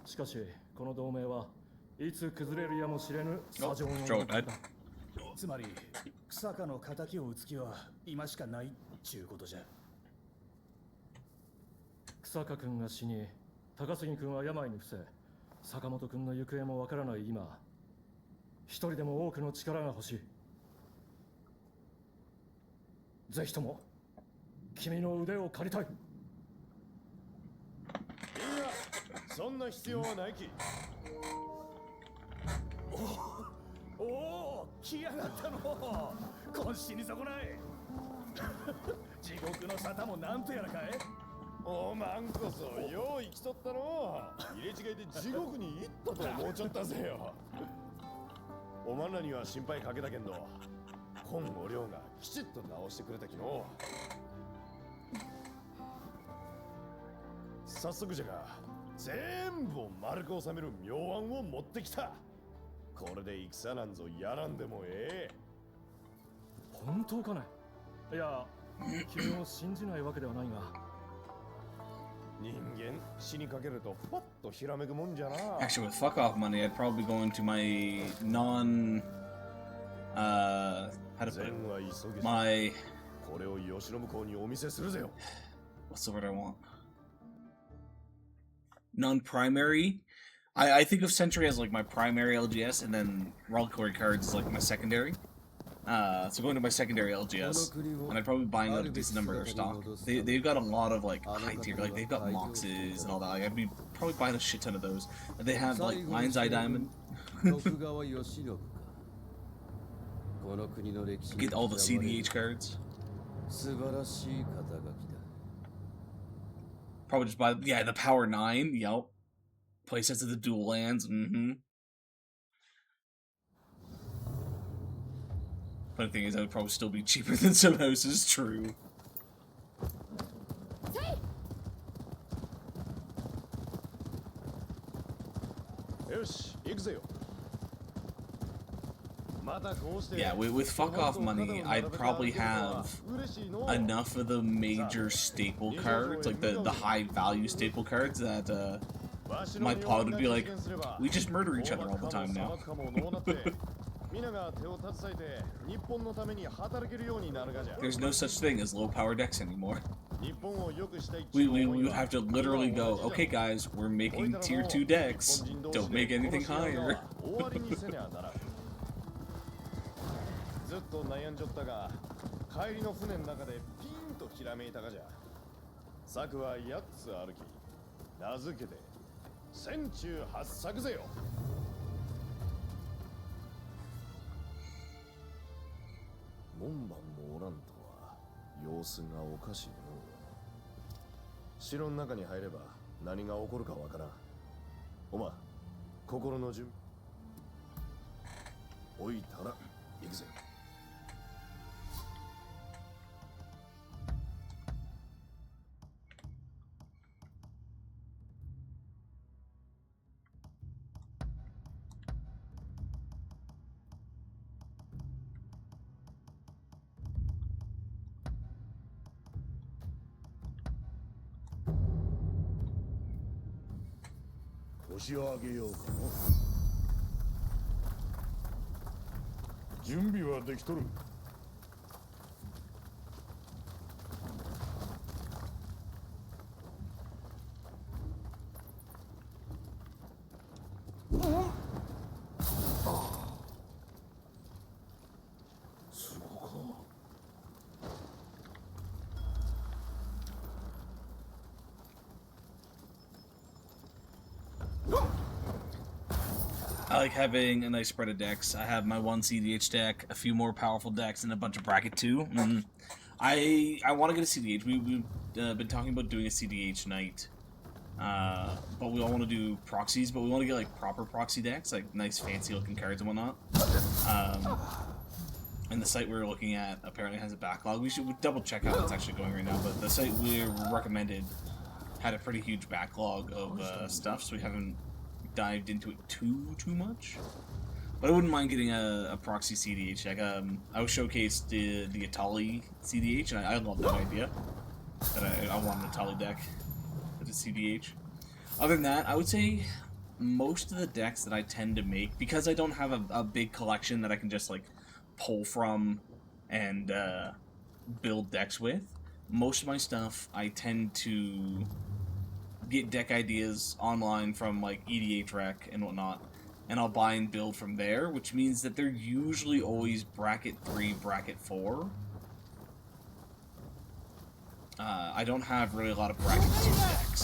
しかし、この同盟はいつ崩れるやもしれぬ砂上の中だ。つまり、草加の敵を討つ気は今しかないっちゅうことじゃ。草加君が死に、高杉君は病に伏せ、坂本君の行方もわからない今、一人でも多くの力が欲しい。ぜひとも君の腕を借りたい。いや、そんな必要はないき。おお、来やがったの。今死に損ない。地獄の沙汰もなんとやらかい。おまんこそよう生きとったの。入れ違いで地獄に行ったと思うちょったぜよ。おまんらには心配かけたけんど、本お寮がきちっと直してくれたきの。早速じゃが、全部を丸く収める妙案を持ってきた。これで戦なんぞやらんでもええ。本当かね。いや、君を信じないわけではないが。人間死にかけるとパッとひらめくもんじゃな。 Actually, with fuck off money, I'd probably go into my how to put it? My これを吉野向こうにお見せするぜよ。 what's the word I want? Non-primary. I think of Sentry as like my primary LGS, and then Reliquary cards is like my secondary. So going to my secondary LGS, and I'd probably buying out a decent number of their stock. They've got a lot of like high tier, like they've got Moxes and all that. Like, I'd be probably buying a shit ton of those. And they have like Lion's Eye Diamond. Get all the CDH cards. Probably just buy the Power 9. Yep. Playsets of the dual lands. Funny thing is, that would probably still be cheaper than some houses. True. Yeah, with fuck off money, I'd probably have enough of the major staple cards, like the high value staple cards, that my pod would be like, we just murder each other all the time now. There's no such thing as low power decks anymore. We would have to literally go, okay guys, we're making tier 2 decks, don't make anything higher. ずっと悩んじゃったが、帰りの船の中でピンとひらめいたがじゃ。策は8つあるき、名付けて千中八策ぜよ。門番もおらんとは様子がおかしいの。城の中に入れば何が起こるかわからん。おま、心の準備。置いたら行くぜ。星をあげようかの。準備はできとる。すごか。I like having a nice spread of decks. I have my one CDH deck, a few more powerful decks, and a bunch of bracket 2. I want to get a CDH. We've been talking about doing a CDH night. But we all want to do proxies, but we want to get like proper proxy decks, like nice fancy looking cards and whatnot. And the site we were looking at apparently has a backlog. We should double check how it's actually going right now, but the site we recommended had a pretty huge backlog of stuff, so we haven't dived into it too much. But I wouldn't mind getting a proxy CDH deck. I was showcased the Atali CDH, and I love that idea. That I want an Atali deck with a CDH. Other than that, I would say most of the decks that I tend to make, because I don't have a big collection that I can just like pull from and build decks with, most of my stuff I tend to get deck ideas online from like EDH Rec and whatnot, and I'll buy and build from there, which means that they're usually always bracket 3, bracket 4. I don't have really a lot of bracket 2 decks.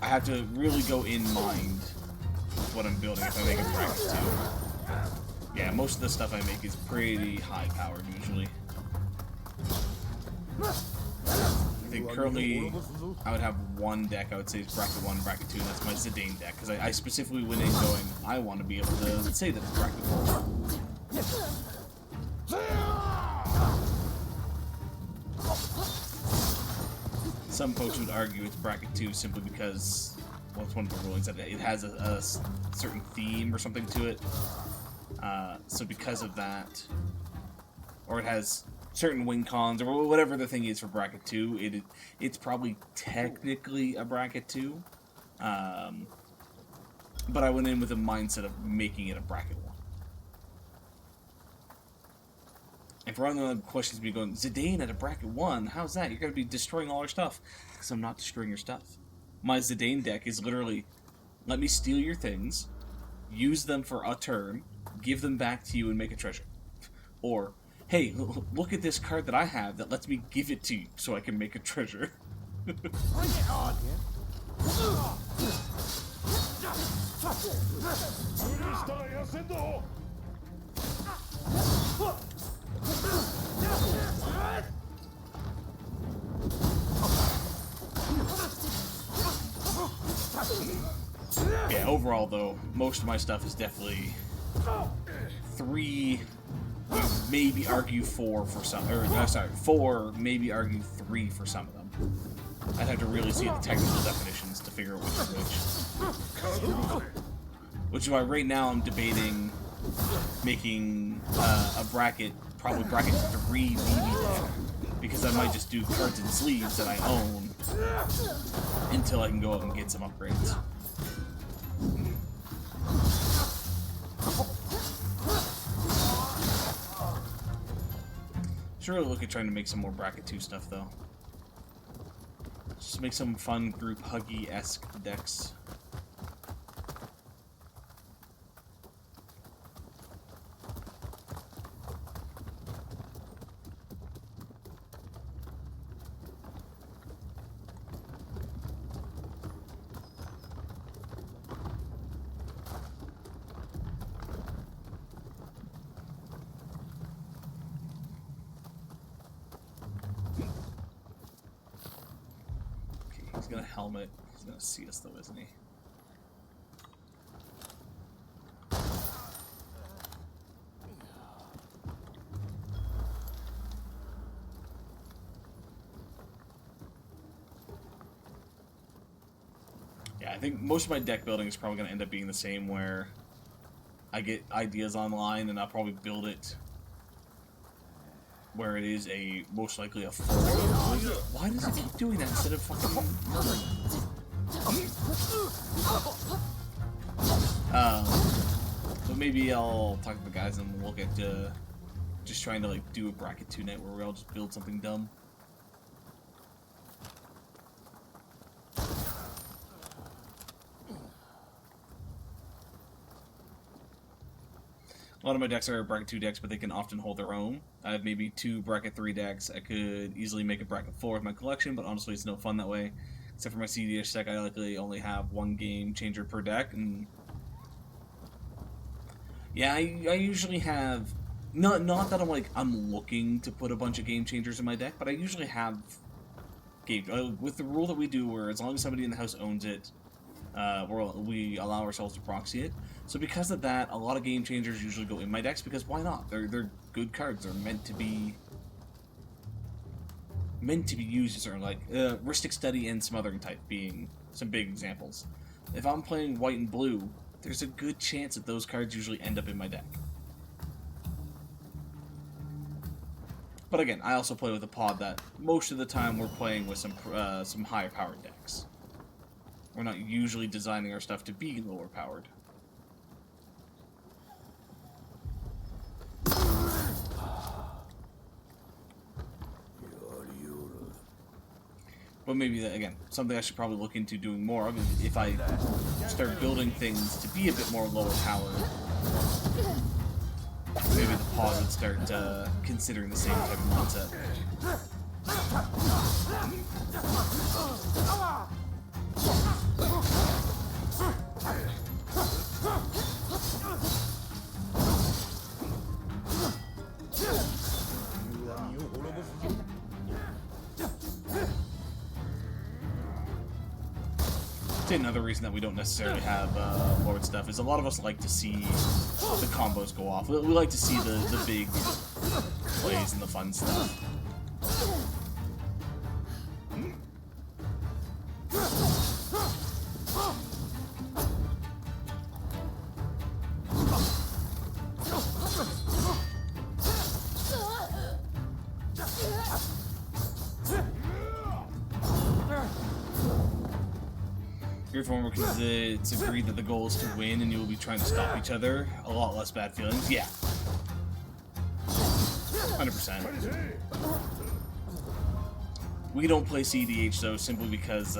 I have to really go in mind with what I'm building if I make a bracket 2. Yeah, most of the stuff I make is pretty high powered usually. I think currently I would have one deck I would say is bracket 1, bracket 2, and that's my Zidane deck, because I specifically went in going, I want to be able to say that it's bracket 4. Some folks would argue it's bracket 2 simply because, well, it's one of the rulings that it has a certain theme or something to it. So because of that, or it has certain win cons, or whatever the thing is for bracket 2, it's probably technically a bracket 2. But I went in with a mindset of making it a bracket 1. And for other questions, me going, Zidane at a bracket 1, how's that? You're going to be destroying all our stuff. Because I'm not destroying your stuff. My Zidane deck is literally, let me steal your things, use them for a turn, give them back to you and make a treasure. Or, hey, look at this card that I have that lets me give it to you so I can make a treasure. Yeah, overall though, most of my stuff is definitely 3, maybe argue 4 for some, or sorry, 4, maybe argue 3 for some of them. I'd have to really see the technical definitions to figure out which is which. Which is why right now I'm debating making a bracket, probably bracket 3 BB deck, because I might just do cards and sleeves that I own until I can go out and get some upgrades. Should really look at trying to make some more bracket 2 stuff though. Just make some fun group huggy-esque decks. He's gonna helmet. He's gonna see us though, isn't he? Yeah, I think most of my deck building is probably gonna end up being the same, where I get ideas online and I'll probably build it where it is a most likely a 4. Why does it keep doing that instead of fucking murdering? But maybe I'll talk to the guys and we'll look at just trying to like do a bracket 2 night where we all just build something dumb. A lot of my decks are bracket 2 decks, but they can often hold their own. I have maybe 2 bracket 3 decks. I could easily make a bracket 4 with my collection, but honestly it's no fun that way. Except for my CDH deck, I likely only have 1 game changer per deck, and yeah, I usually have not that I'm looking to put a bunch of game changers in my deck, but I usually have game with the rule that we do where as long as somebody in the house owns it, we allow ourselves to proxy it. So because of that, a lot of game changers usually go in my decks because why not? They're good cards. They're meant to be used as certain, like Rhystic Study and Smothering Type being some big examples. If I'm playing white and blue, there's a good chance that those cards usually end up in my deck. But again, I also play with a pod that most of the time we're playing with some higher powered decks. We're not usually designing our stuff to be lower powered. But maybe that, again, something I should probably look into doing more of is if I start building things to be a bit more lower powered, maybe the pod would start considering the same type of mindset. Another reason that we don't necessarily have Lord stuff is a lot of us like to see the combos go off. We like to see the big plays and the fun stuff. Because it's agreed that the goal is to win and you will be trying to stop each other. A lot less bad feelings. Yeah. 100%. We don't play CDH though simply because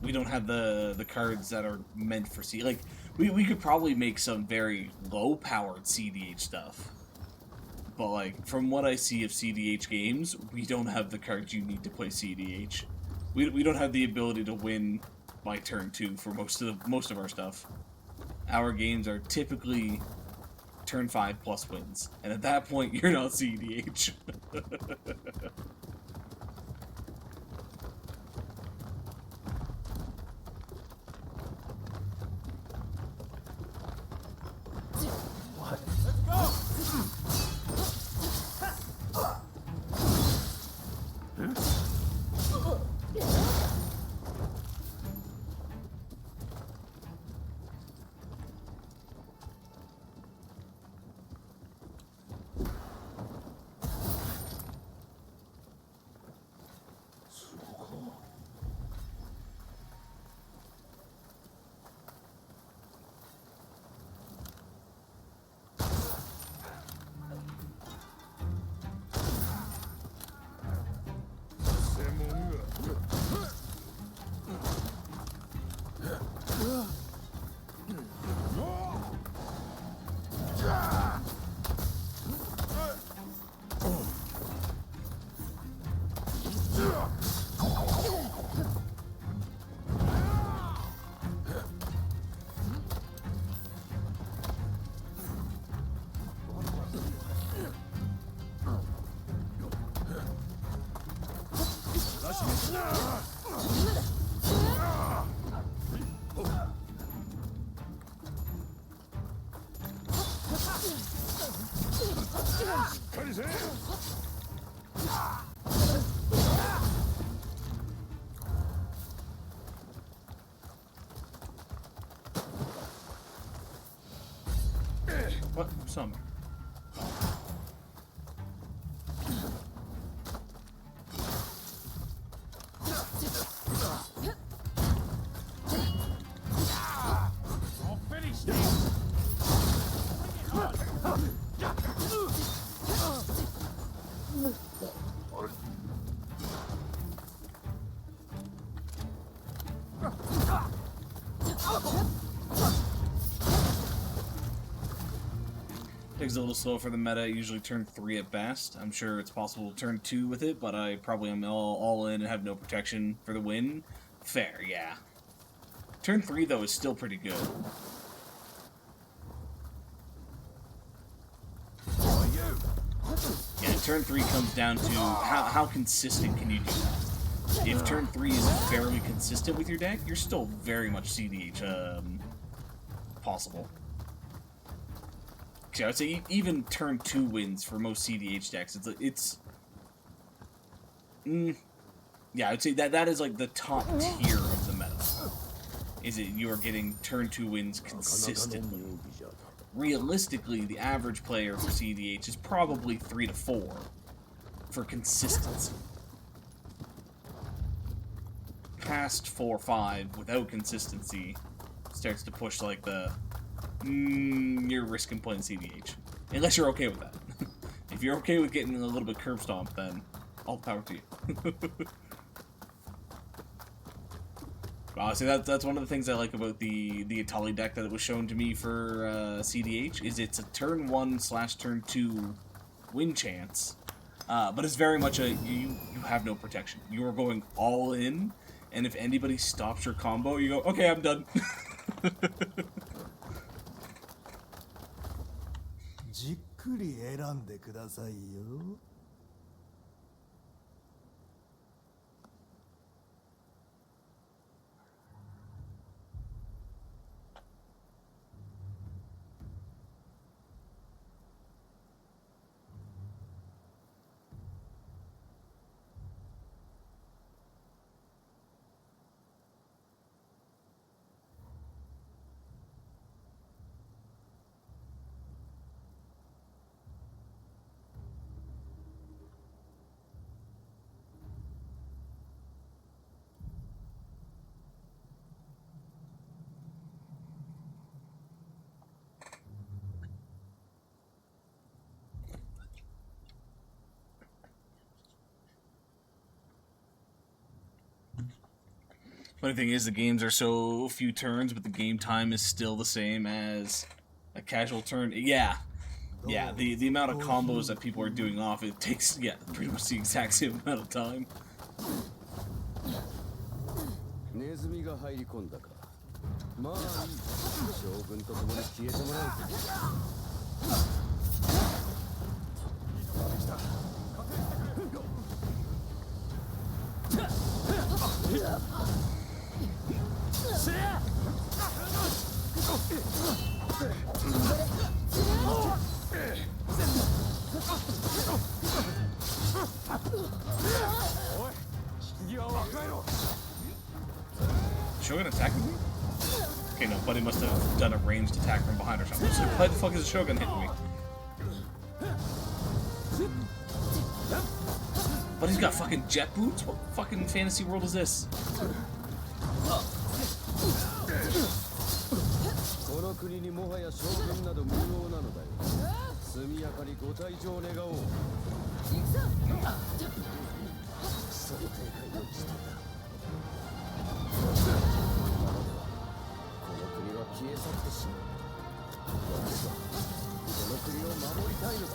we don't have the cards that are meant for C. Like, we could probably make some very low-powered CDH stuff. But like, from what I see of CDH games, we don't have the cards you need to play CDH. We don't have the ability to win by turn 2 for most of our stuff. Our games are typically turn 5 plus wins, and at that point you're not CDH. What? Some. is a little slow for the meta. Usually turn 3 at best. I'm sure it's possible to turn 2 with it, but I probably am all in and have no protection for the win. Fair, yeah. Turn 3, though, is still pretty good. Yeah, turn 3 comes down to how consistent can you do that. If turn 3 is fairly consistent with your deck, you're still very much CDH possible. So I would say even turn 2 wins for most CDH decks. Yeah, I would say that is like the top tier of the meta. Is it you are getting turn 2 wins consistently. Realistically, the average player for CDH is probably 3 to 4 for consistency. Past 4 or 5 without consistency starts to push like the you're risking playing CDH. Unless you're okay with that. If you're okay with getting a little bit curb stomped, then all the power to you. See, that's one of the things I like about the Atali deck that was shown to me for CDH, is it's a turn 1/turn 2 win chance, but it's very much a you have no protection. You are going all in, and if anybody stops your combo, you go, okay, I'm done. じっくり選んでくださいよ。Funny thing is, the games are so few turns, but the game time is still the same as a casual turn. Yeah. Yeah, the amount of combos that people are doing off, it takes, yeah, pretty much the exact same amount of time. ネズミが入り込んだか。まあいい。将軍と共に消えてもらう。Shogun attacking me? Okay, no, Buddy must have done a ranged attack from behind or something. So why the fuck is Shogun hitting me? Buddy's got fucking jet boots? What fucking fantasy world is this? この国にもはや将軍など無用なのだよ。速やかにご退場願おう。その警戒をしていた。この国は消え去ってしまう。私はこの国を守りたいのだ。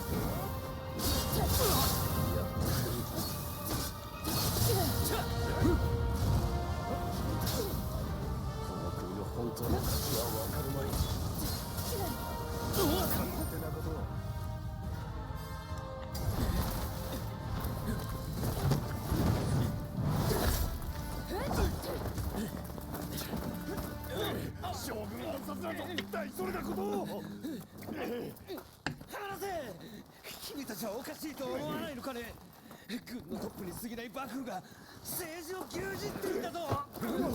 やっぱり。この国の本当の価値は分かるまい。勝手なことを。将軍暗殺など大それたことを。離せ！君たちはおかしいと思わないのかね？軍のトップに過ぎない幕府が政治を牛耳っていたと。この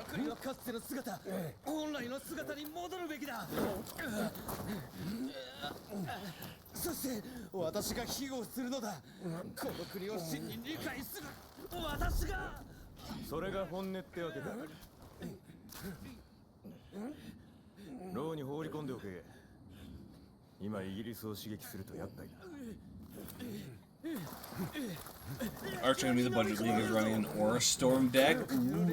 国はかつての姿、本来の姿に戻るべきだ。そして私が庇護するのだ。この国を真に理解する私が。それが本音ってわけだ。牢に放り込んでおけ。今イギリスを刺激すると厄介だ。Arch Enemy the Budget League is running an Aura Storm deck. Ooh.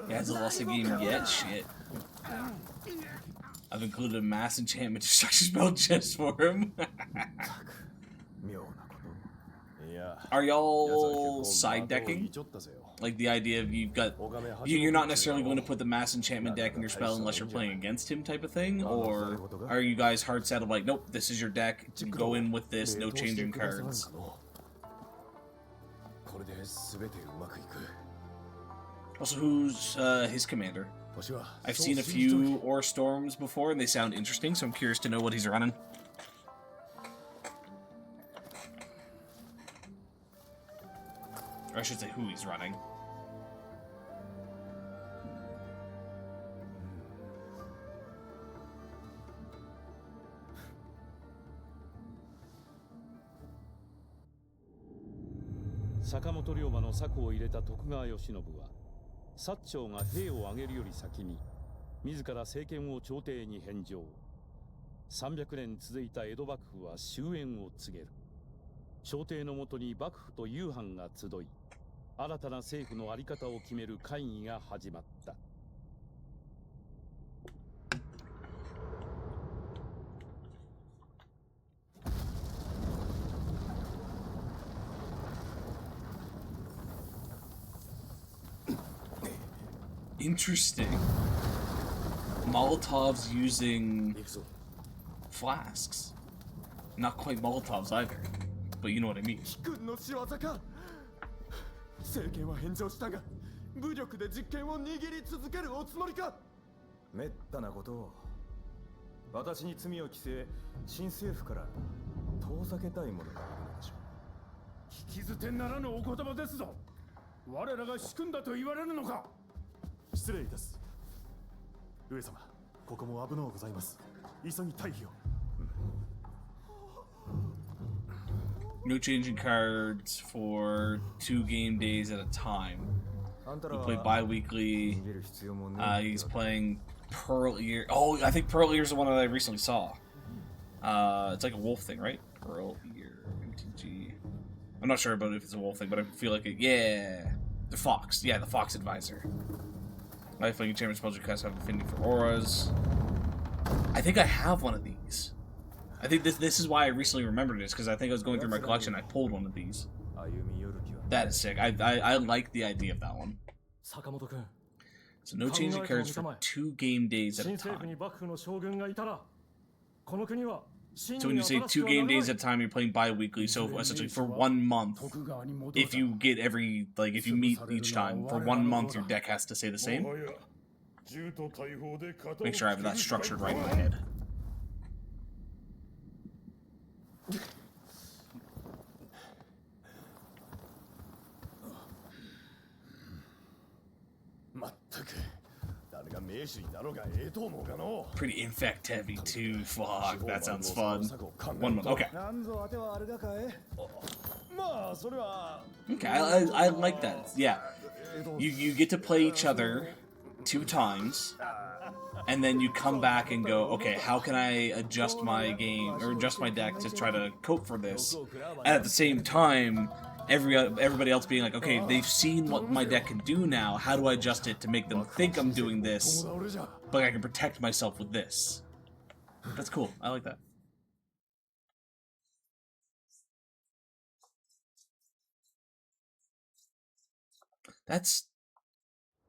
He hasn't lost a game yet. Shit. I've included a mass enchantment destruction spell just for him. 妙なこと。いや、 Are 奴は y'all 結構 side 的を decking? いちょったぜよ。 Like the idea of you've got you're not necessarily going to put the mass enchantment deck in your spell unless you're playing against him type of thing, or are you guys hard set of like, nope, this is your deck, you go in with this, no changing cards? これで全てうまくいく。 Also, who's his commander? わしは I've seen a few Ore Storms before, and they sound interesting, so I'm curious to know what he's running. Or I should say who he's running. "坂本龍馬の策を入れた徳川慶喜は、薩長が兵を挙げるより先に自ら政権を朝廷に返上。300年続いた江戸幕府は終焉を告げる。朝廷のもとに幕府と夕飯が集い、新たな政府の在り方を決める会議が始まった。Interesting. Molotovs using flasks. Not quite Molotovs either, but you know what I mean. 君の仕業か。政権は返上したが、武力で実権を握り続けるおつもりか。めったなことを。私に罪を着せ、新政府から遠ざけたいものがいるのでしょう。聞き捨てならぬお言葉ですぞ。我らが仕組んだと言われるのか。失礼いたす。上様、ここも危のうございます。急ぎ退避を。No changing cards for 2 game days at a time. We play bi-weekly. He's playing Pearl Ear. Oh, I think Pearl Ear is the one that I recently saw. It's like a wolf thing, right? Pearl Ear, MTG. I'm not sure about if it's a wolf thing, but I feel like it. Yeah, the fox. Yeah, the fox advisor. Lifelink enchantment spells you cast have affinity for auras. I think I have one of these. I think this is why I recently remembered this, because I think I was going through my collection and I pulled one of these. That is sick. I like the idea of that one. So no changing cards for 2 game days at a time. So when you say 2 game days at a time, you're playing bi-weekly, so essentially for 1 month, if you get if you meet each time, for 1 month your deck has to say the same. Make sure I have that structured right in my head. Pretty infect heavy too. Fuck, that sounds fun. 1 month. Okay. Okay, I like that. Yeah, you get to play each other 2 times, and then you come back and go, okay, how can I adjust my game or adjust my deck to try to cope for this? And at the same time, everybody else being like, okay, they've seen what my deck can do now. How do I adjust it to make them think I'm doing this, but I can protect myself with this? That's cool. I like that. That's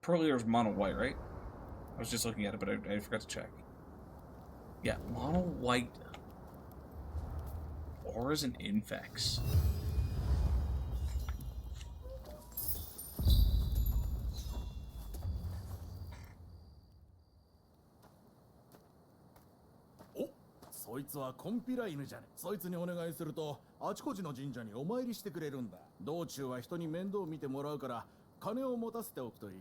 Pearl Ear's mono white, right? I was just looking at it, but I forgot to check. Yeah, mono white auras and infects. Oh, そいつはコンピラ犬じゃね。そいつにお願いするとあちこちの神社にお参りしてくれるんだ。道中は人に面倒見てもらうから金を持たせておくといい。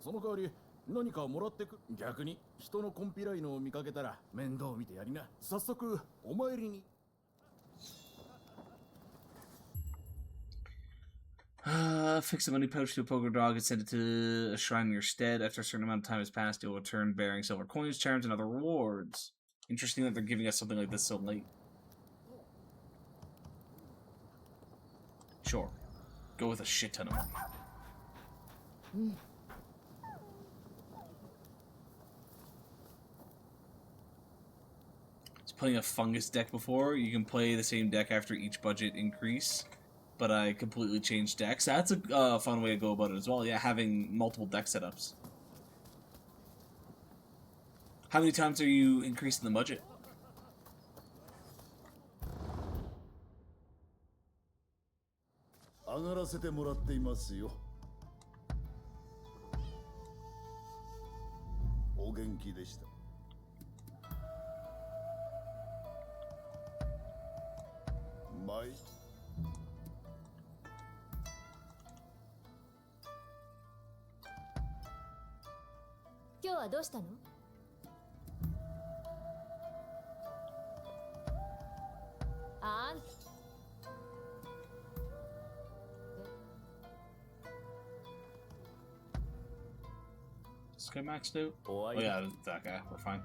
その代わり何かもらってく。逆に人のコンピラ犬を見かけたら面倒見てやりな。早速お参りに。Fix a money pouch to a poker dog and send it to a shrine in your stead. After a certain amount of time has passed, it will return bearing silver coins, charms, and other rewards. Interesting that they're giving us something like this so late. Sure. Go with a shit ton of money. playing a fungus deck before. You can play the same deck after each budget increase, but I completely changed decks. That's a fun way to go about it as well. Yeah, having multiple deck setups. How many times are you increasing the budget?今日はどうしたの？あん This guy maxed out? Oh yeah, that guy. We're fine.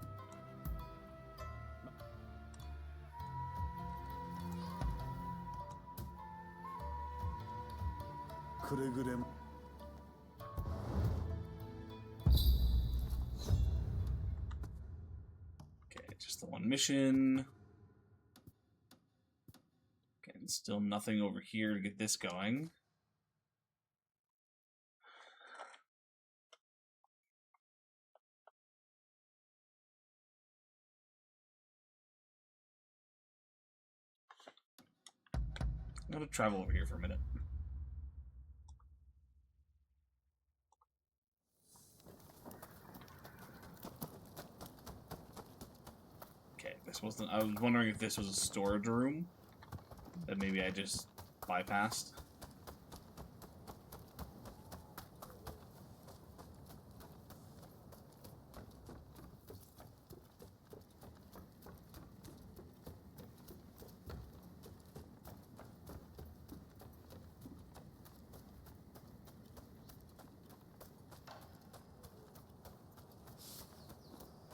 Okay, just the one mission. Okay, and still nothing over here to get this going. I'm gonna travel over here for a minute. Okay, this wasn't. I was wondering if this was a storage room that maybe I just bypassed.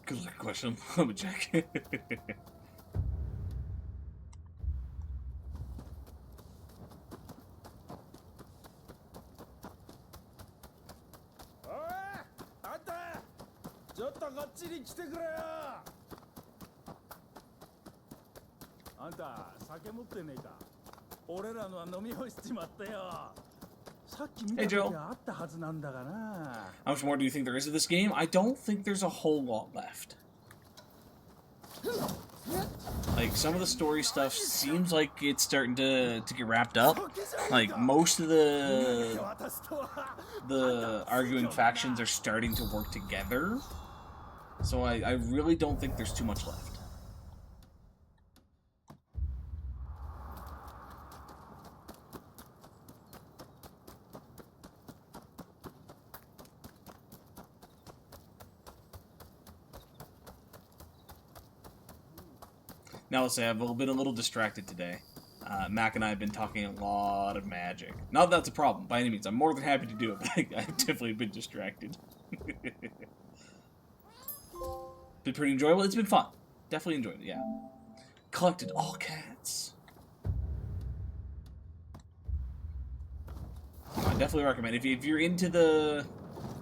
Good luck question. Let me check. Hey Joe. How much more do you think there is of this game? I don't think there's a whole lot left. Like, some of the story stuff seems like it's starting to get wrapped up. Like, most of the arguing factions are starting to work together. So I really don't think there's too much left. Now, let's say I've been a little distracted today. Mac and I have been talking a lot of Magic. Not that that's a problem, by any means. I'm more than happy to do it, but I've definitely been distracted. Been pretty enjoyable. It's been fun. Definitely enjoyed it, yeah. Collected all cats. I definitely recommend if you're into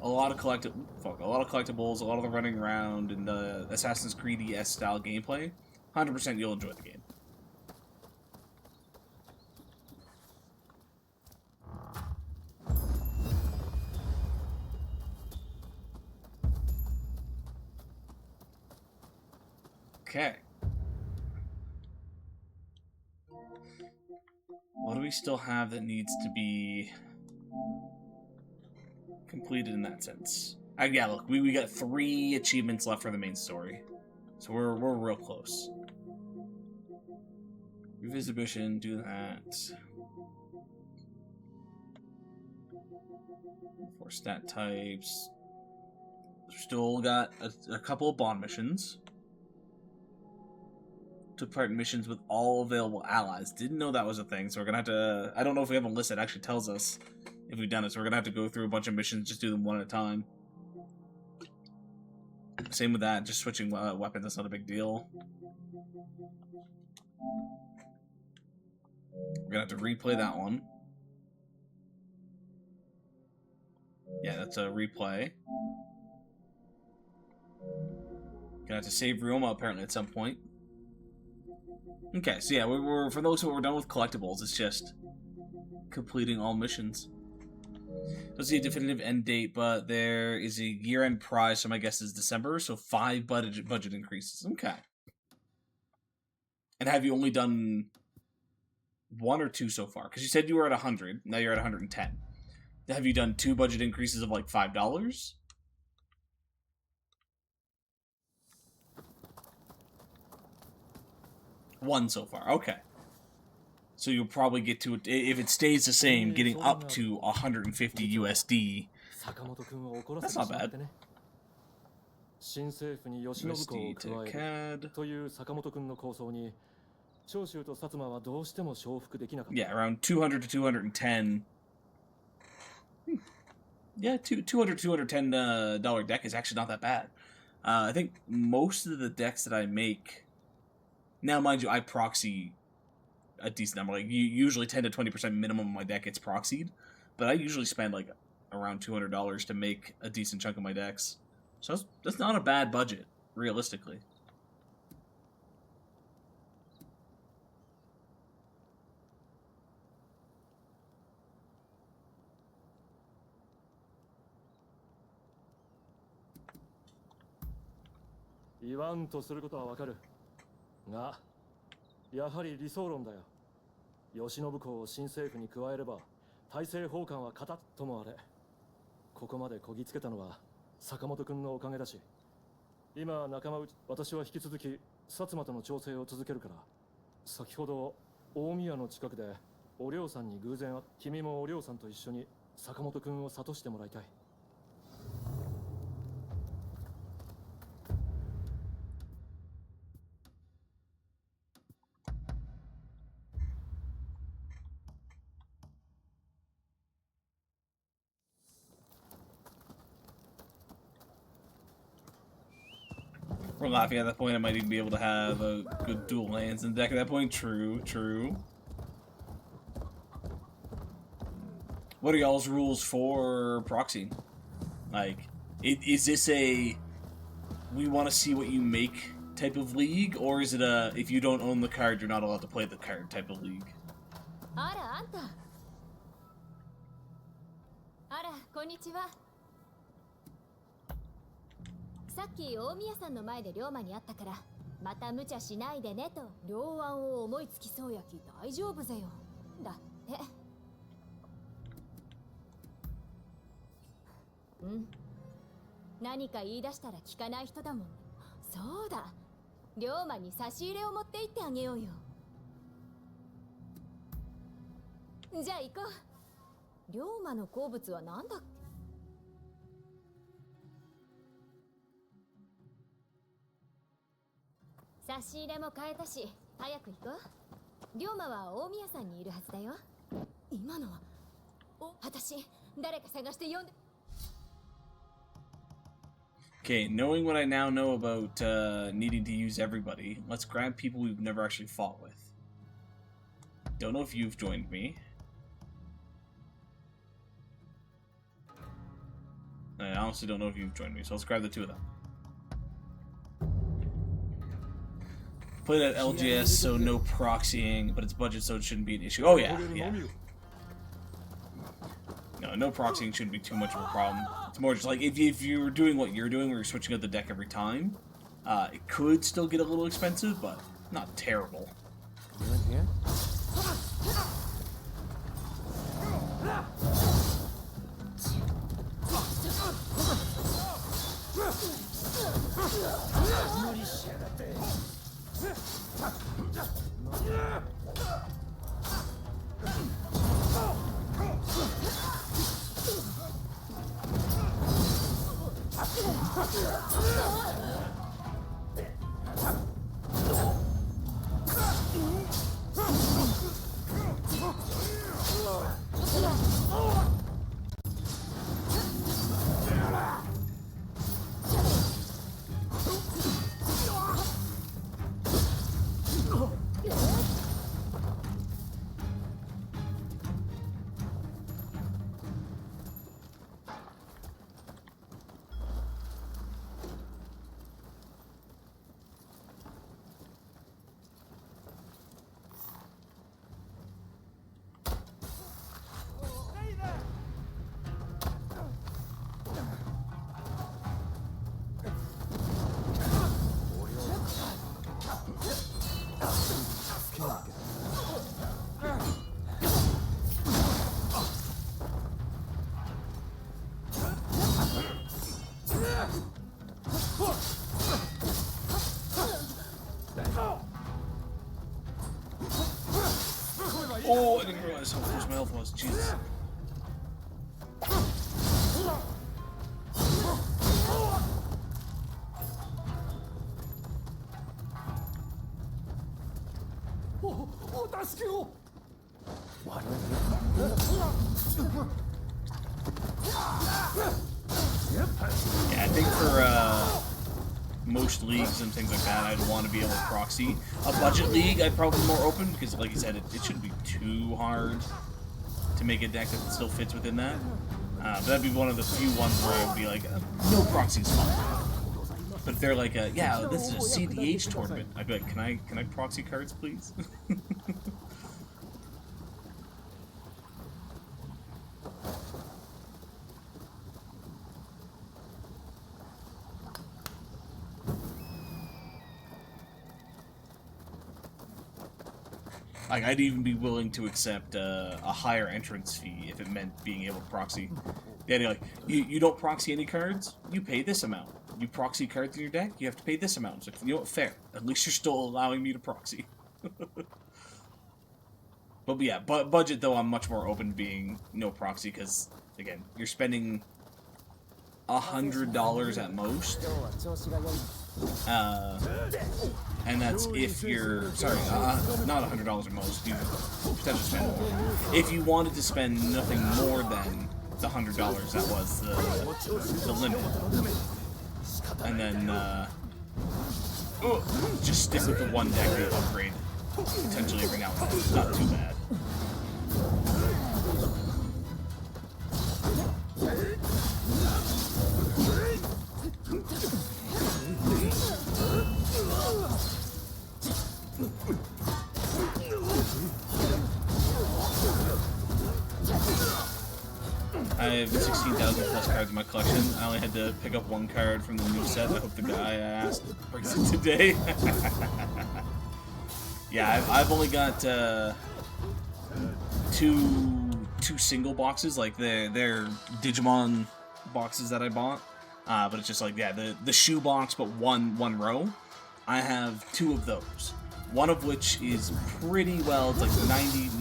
a lot of collectibles, a lot of the running around, and the Assassin's Creed-esque style gameplay. 100% you'll enjoy the game. Okay. What do we still have that needs to be completed in that sense? Yeah, look, we got 3 achievements left for the main story. So we're real close. Revisit mission, do that. 4 stat types. Still got a couple of bond missions. Took part in missions with all available allies. Didn't know that was a thing, so we're gonna have to... I don't know if we have a list that actually tells us if we've done it, so we're gonna have to go through a bunch of missions, just do them one at a time. Same with that, just switching weapons, that's not a big deal. We're gonna have to replay that one. Yeah, that's a replay. Gonna have to save Roma apparently at some point. Okay, so yeah, we're for those who are done with collectibles, it's just completing all missions. Don't see a definitive end date, but there is a year-end prize, so my guess is December, so 5 budget increases. Okay. And have you only done 1 or 2 so far? Because you said you were at 100, now you're at 110. Have you done 2 budget increases of like $5? One so far, okay. So you'll probably get to it, if it stays the same, getting up to 150 USD. That's not bad. USD to CAD. Yeah, around 200 to 210. Yeah, $200 to $210 deck is actually not that bad. I think most of the decks that I make now, mind you, I proxy a decent number. Like usually 10 to 20% minimum of my deck gets proxied, but I usually spend like around $200 to make a decent chunk of my decks. So that's not a bad budget, realistically.言わんとすることはわかるが、やはり理想論だよ。慶喜公を新政府に加えれば大政奉還はカタッともあれ。ここまでこぎつけたのは坂本君のおかげだし、今仲間内、私は引き続き薩摩との調整を続けるから。先ほど大宮の近くでお涼さんに偶然会って、君もお涼さんと一緒に坂本君を諭してもらいたい。We're laughing at that point. I might even be able to have a good dual lands in the deck at that point. True, true. What are y'all's rules for proxy? Like, is this a we want to see what you make type of league, or is it a if you don't own the card, you're not allowed to play the card type of league? あら、あんた。あら、こんにちは。さっき大宮さんの前で龍馬に会ったからまた無茶しないでねと両案を思いつきそうやき大丈夫ぜよだって何か言い出したら聞かない人だもんそうだ龍馬に差し入れを持って行ってあげようよじゃあ行こう龍馬の好物は何だっけ差し入れも変えたし、早く行こう。龍馬は大宮さんにいるはずだよ。今のは、私、誰か探して呼んで。Okay, knowing what I now know about needing to use everybody, let's grab people we've never actually fought with. Don't know if you've joined me. I honestly don't know if you've joined me, so let's grab the two of them. Play that LGS, so no proxying, but it's budget, so it shouldn't be an issue. Oh yeah, yeah. No proxying shouldn't be too much of a problem. It's more just like, if you're doing what you're doing, where you're switching out the deck every time, it could still get a little expensive, but not terrible. You in here? Oh, I didn't realize how close my health was. Jesus. Yeah, I think for most leagues and things like that, I'd want to be able to proxy. A budget league, I'd probably be more open because, like you said, it shouldn't be too hard to make a deck that still fits within that. But that'd be one of the few ones where I would be like, no proxy is fine. But if they're like, yeah, this is a CDH tournament, I'd be like, can I proxy cards, please? Like, I'd even be willing to accept a higher entrance fee if it meant being able to proxy. The idea, like, you don't proxy any cards, you pay this amount. You proxy cards in your deck, you have to pay this amount. It's like, you know what, fair. At least you're still allowing me to proxy. But yeah, budget, though, I'm much more open to being no proxy, because, again, you're spending $100 at most. And that's if you're, sorry, not $100 at most, you potentially spend more. If you wanted to spend nothing more than the $100, that was the limit. And then, just stick with the one deck that you upgrade potentially every now and then. It's not too bad. I have 16,000 plus cards in my collection. I only had to pick up one card from the new set. I hope the guy I asked brings it today. Yeah, I've only got two single boxes, like they're Digimon boxes that I bought. But it's just like, yeah, the shoe box, but one row. I have two of those. One of which is pretty well, it's like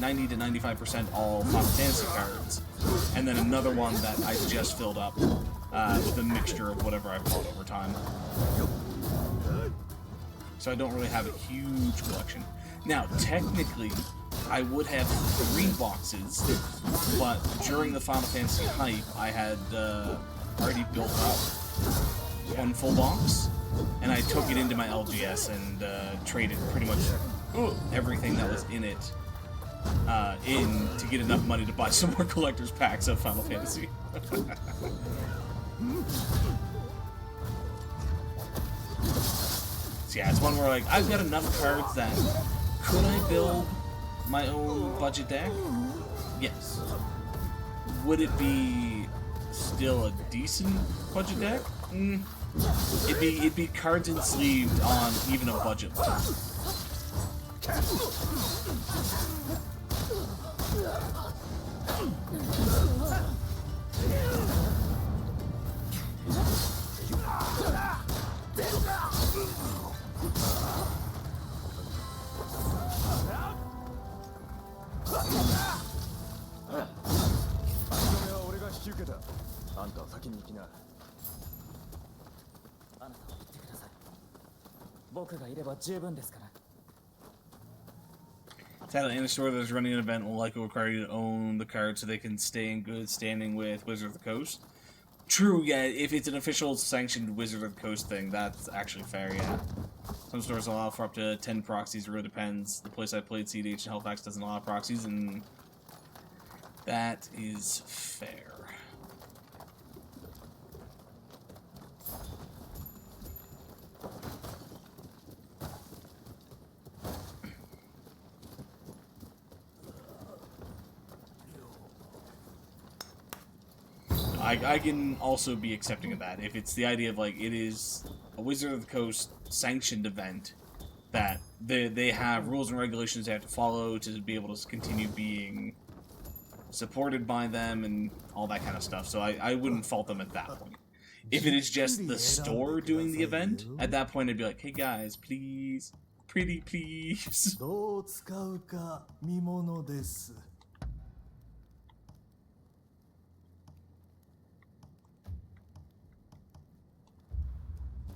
90 to 95% all Final Fantasy cards. And then another one that I just filled up with a mixture of whatever I've bought over time. So I don't really have a huge collection. Now, technically, I would have 3 boxes, but during the Final Fantasy hype, I had already built up one full box. And I took it into my LGS and traded pretty much everything that was in it in to get enough money to buy some more collector's packs of Final Fantasy. So yeah, it's one where like I've got enough cards that could I build my own budget deck? Yes. Would it be still a decent budget deck? It'd be cards and sleeved on even a budget level. Sadly, any store that is running an event will likely require you to own the card so they can stay in good standing with Wizard of the Coast. True, yeah, if it's an official sanctioned Wizard of the Coast thing, that's actually fair, yeah. Some stores allow for up to 10 proxies, it really depends. The place I played, CDH and Halifax, doesn't allow proxies, and that is fair. I can also be accepting of that. If it's the idea of, like, it is a Wizard of the Coast sanctioned event that they have rules and regulations they have to follow to be able to continue being supported by them and all that kind of stuff. So I wouldn't fault them at that point. If it is just the store doing the event, at that point I'd be like, hey guys, please pretty, please. どう使うか見ものです。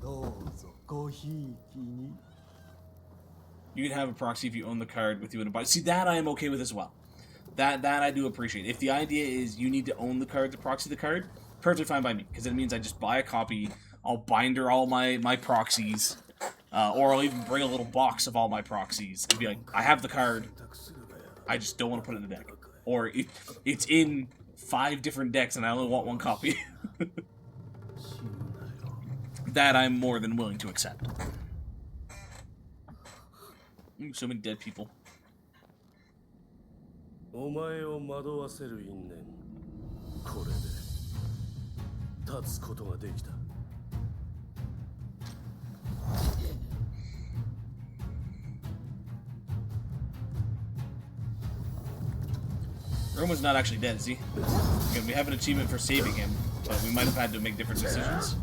どうぞごひいきに。 You can have a proxy if you own the card with you in a bind. See, that I am okay with as well. That I do appreciate. If the idea is you need to own the card to proxy the card, perfectly fine by me, because it means I just buy a copy, I'll binder all my proxies, or I'll even bring a little box of all my proxies and be like, I have the card, I just don't want to put it in the deck. Or it's in 5 different decks and I only want 1 copy. That I'm more than willing to accept. Ooh, so many dead people. お前を惑わせる因縁、これで立つことができた。Roman's not actually dead, is he? Again, we have an achievement for saving him, but we might have had to make different decisions.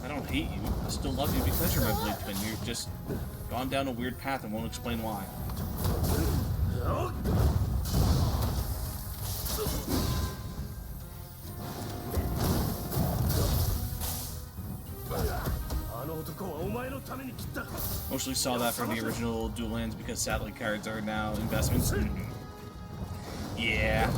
I don't hate you. I still love you because you're my blade twin. You've just gone down a weird path and won't explain why. Mostly saw that from the original Dual Lands because satellite cards are now investments. Yeah.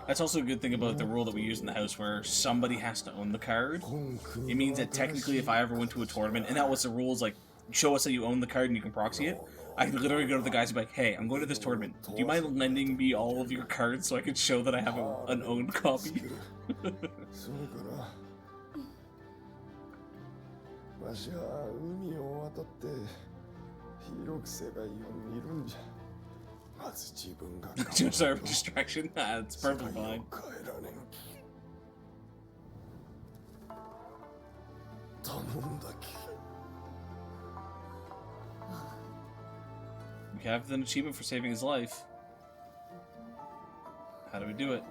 That's also a good thing about the rule that we use in the house where somebody has to own the card. It means that technically if I ever went to a tournament, and that was the rules, like, show us that you own the card and you can proxy it, I could literally go to the guys and be like, hey, I'm going to this tournament. Do you mind lending me all of your cards so I can show that I have an owned copy? Sorry for distraction. It's perfectly fine. We have an achievement for saving his life. How do we do it?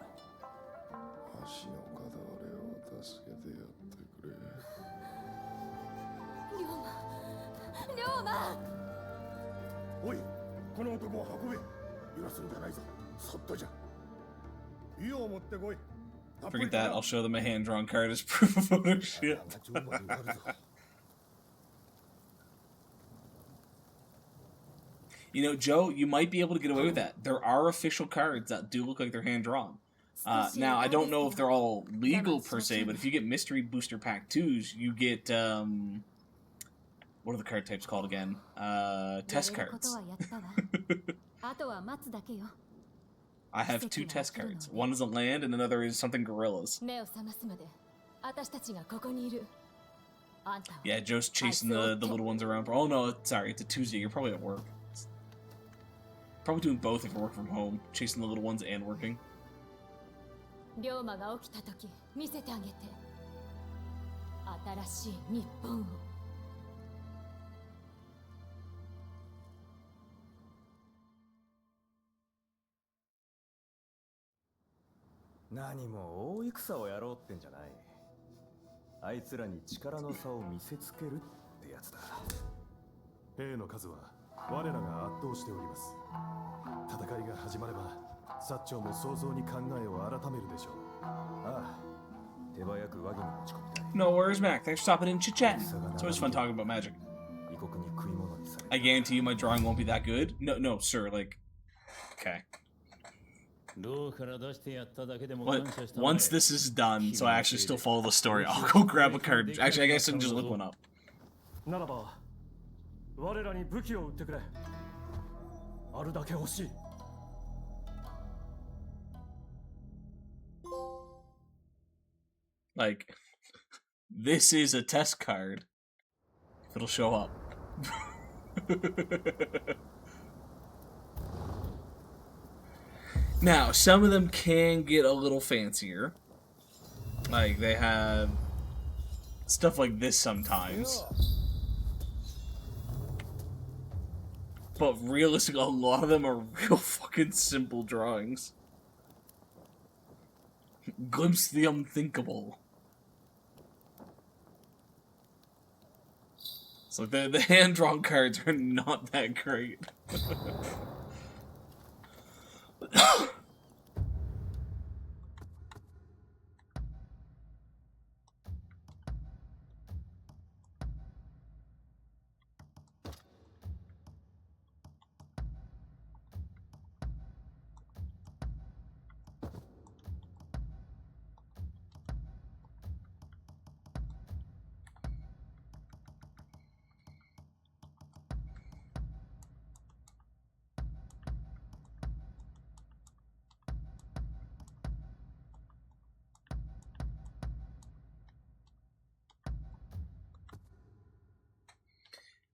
Forget that, I'll show them a hand-drawn card as proof of ownership. You know, Joe, you might be able to get away with that. There are official cards that do look like they're hand-drawn. Now, I don't know if they're all legal per se, but if you get Mystery Booster Pack 2s, you get, what are the card types called again? Test cards. I have 2 test cards. One is a land and another is something gorillas. Yeah, Joe's chasing the little ones around. Oh no, sorry, it's a Tuesday. You're probably at work. Probably doing both if you work from home. Chasing the little ones and working. 何も大戦をやろうってんじゃない。あいつらに力の差を見せつけるってやつだ。兵の数は我らが圧倒しております。戦いが始まれば薩長も早々に考えを改めるでしょう。ああ、手早く和議に持ち込みたい。 No worries, Mac. Thanks for stopping in and chit-chatting. It's always fun talking about magic. 異国に食い物にされ I guarantee you my drawing won't be that good. No, sir, like... Okay. Once this is done, so I actually still follow the story, I'll go grab a card. Actually, I guess I can just look one up. ならば我らに武器を売ってくれ。あるだけ欲しい。Like, this is a test card. If it'll show up. Now, some of them can get a little fancier. Like, they have stuff like this sometimes. But realistically, a lot of them are real fucking simple drawings. Glimpse the unthinkable. So the hand-drawn cards are not that great.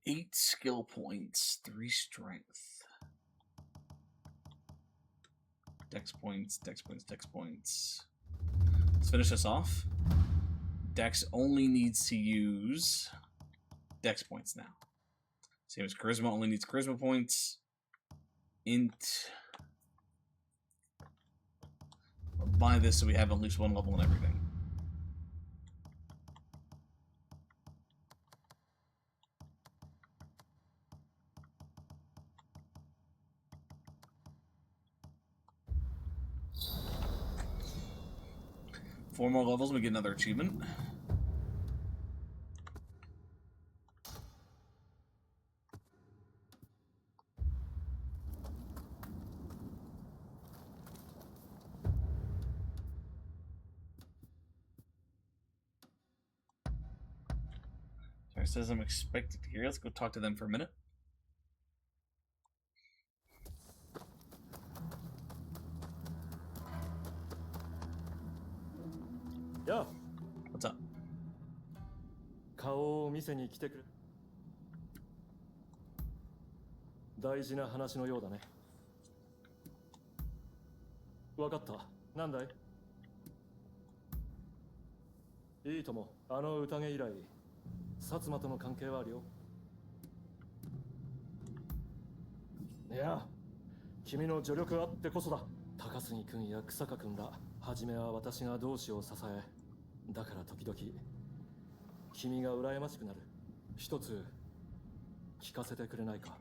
Eight skill points, 3 strength. Dex points, dex points, dex points. Let's finish this off. Dex only needs to use dex points now. Same as charisma, only needs charisma points. Int. I'll buy this so we have at least 1 level in everything. Four more levels, we get another achievement. So it says I'm expected to hear. Let's go talk to them for a minute. Yeah. What's up? 顔を見せに来てくれ。大事な話のようだね。わかった。なんだい？いいとも。あの宴以来、薩摩との関係はあるよ。いや、君の助力あってこそだ。高杉君や草加君ら、はじめは私が同志を支え、だから時々君が羨ましくなる。一つ聞かせてくれないか。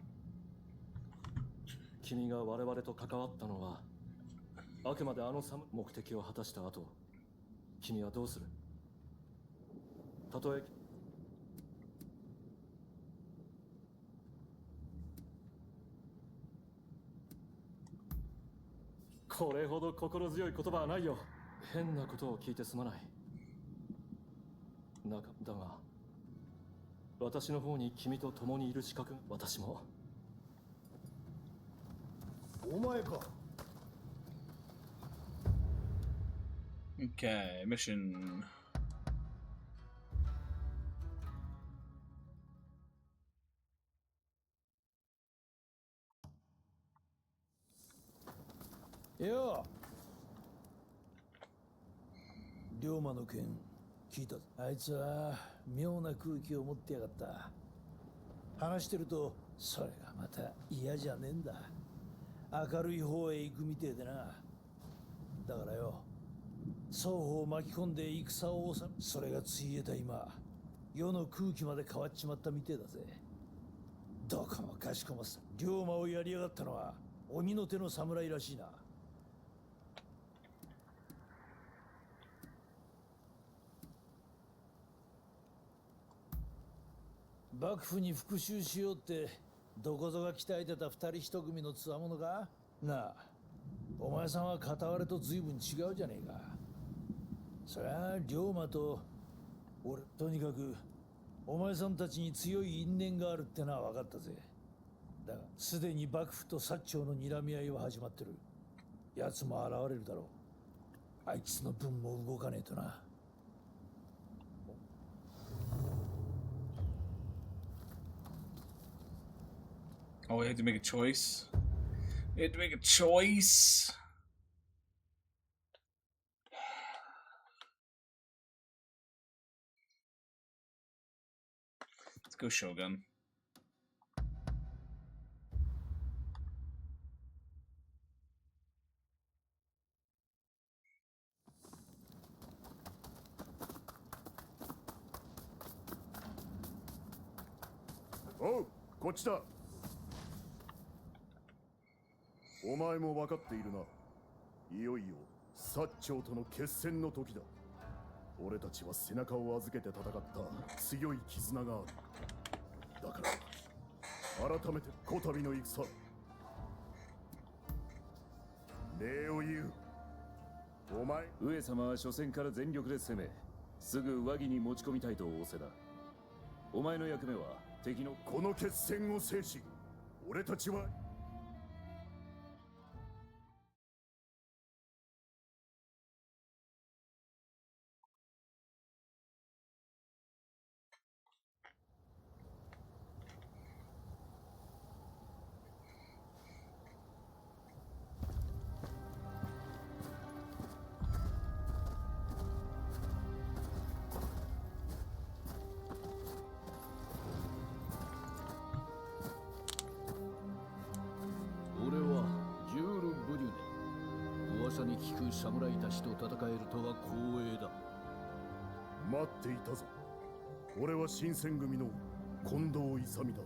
君が我々と関わったのはあくまであの目的を果たした後、君はどうする？たとえこれほど心強い言葉はないよ。変なことを聞いてすまない。だが私の方に君と共にいる資格、私も。お前か。Okay, mission. Yo. 龍馬の件聞いた。あいつは妙な空気を持ってやがった。話してるとそれがまた嫌じゃねえんだ。明るい方へ行くみてえでな。だからよ、双方を巻き込んで戦を収め、それがついえた今、世の空気まで変わっちまったみてえだぜ。どこもかしこもさ、龍馬をやりやがったのは鬼の手の侍らしいな。幕府に復讐しようってどこぞが鍛えてた二人一組のつわものかなあ。お前さんは片割れと随分違うじゃねえか。そりゃ龍馬と俺、とにかくお前さんたちに強い因縁があるってのは分かったぜ。だがすでに幕府と薩長の睨み合いは始まってる。奴も現れるだろう。あいつの分も動かねえとな。Oh, we had to make a choice. We had to make a choice. Let's go Shogun. Oh, こっちだ。お前も分かっているな。いよいよ薩長との決戦の時だ。俺たちは背中を預けて戦った強い絆がある。だから改めてこたびの戦、礼を言う。お前、上様は初戦から全力で攻め、すぐ上着に持ち込みたいと仰せだ。お前の役目は敵のこの決戦を制し、俺たちはに聞く侍たちと戦えるとは光栄だ。待っていたぞ。俺は新選組の近藤勇だ。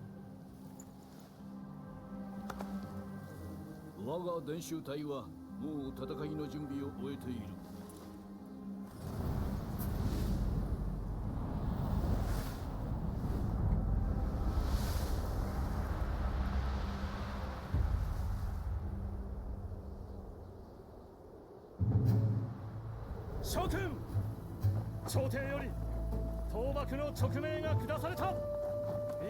我が伝習隊はもう戦いの準備を終えている。諸君、朝廷より倒幕の勅命が下された。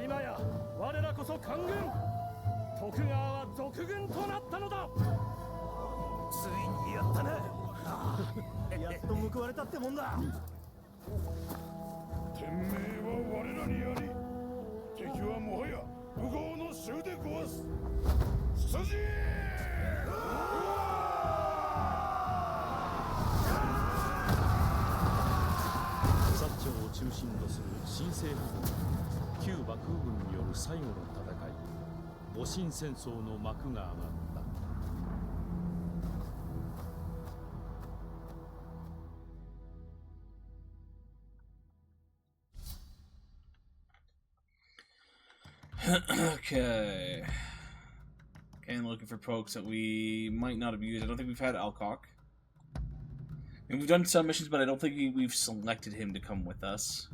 今や我らこそ官軍、徳川は賊軍となったのだ。ついにやったね。やっと報われたってもんだ。天命は我らにあり、敵はもはや武豪の衆でごわす。出陣！を中心とする新政府軍、旧幕府軍による最後の戦い、戊辰戦争の幕が上がった。Okay. And looking for pokes that we might not have used. I don't think we've had Alcock. And we've done some missions, but I don't think we've selected him to come with us.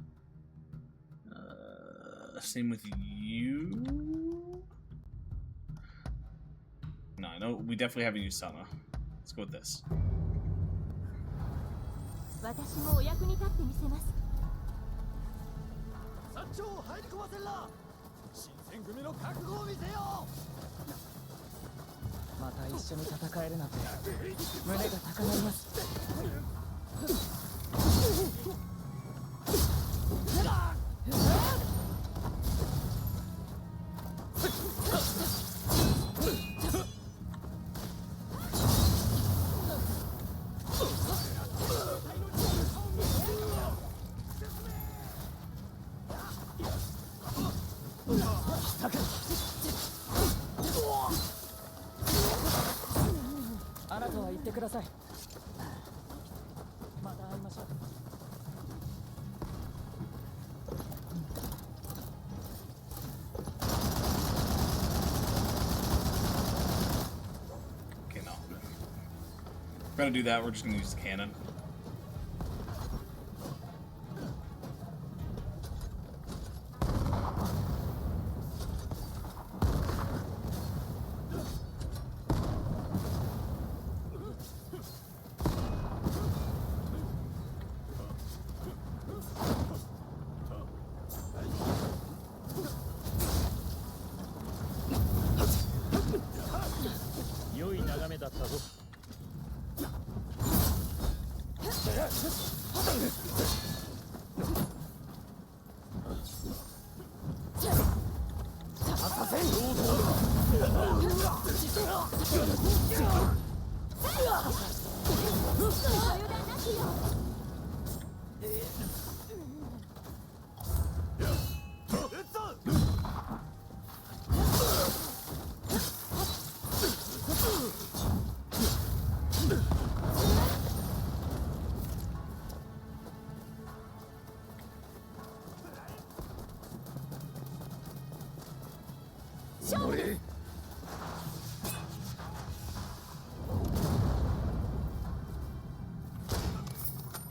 Same with you. No, I know we definitely haven't used Sana. Let's go with this. 私もお役に立ってみせます。山頂を入り込ませんな。新選組の覚悟を見せよまた一緒に戦えるなんて胸が高鳴ります。あなたは言ってください。We're gonna do that. We're just gonna use the cannon.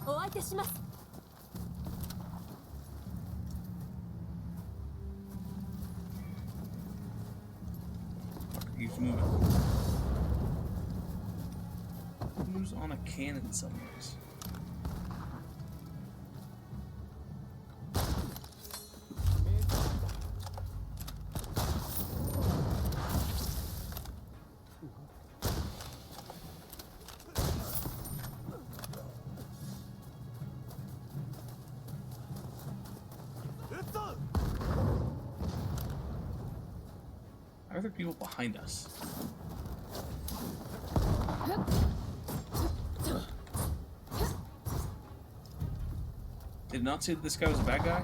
お相手します。 Keeps moving. Who's on a cannon somewhere? Are there people behind us? Did not say that this guy was a bad guy?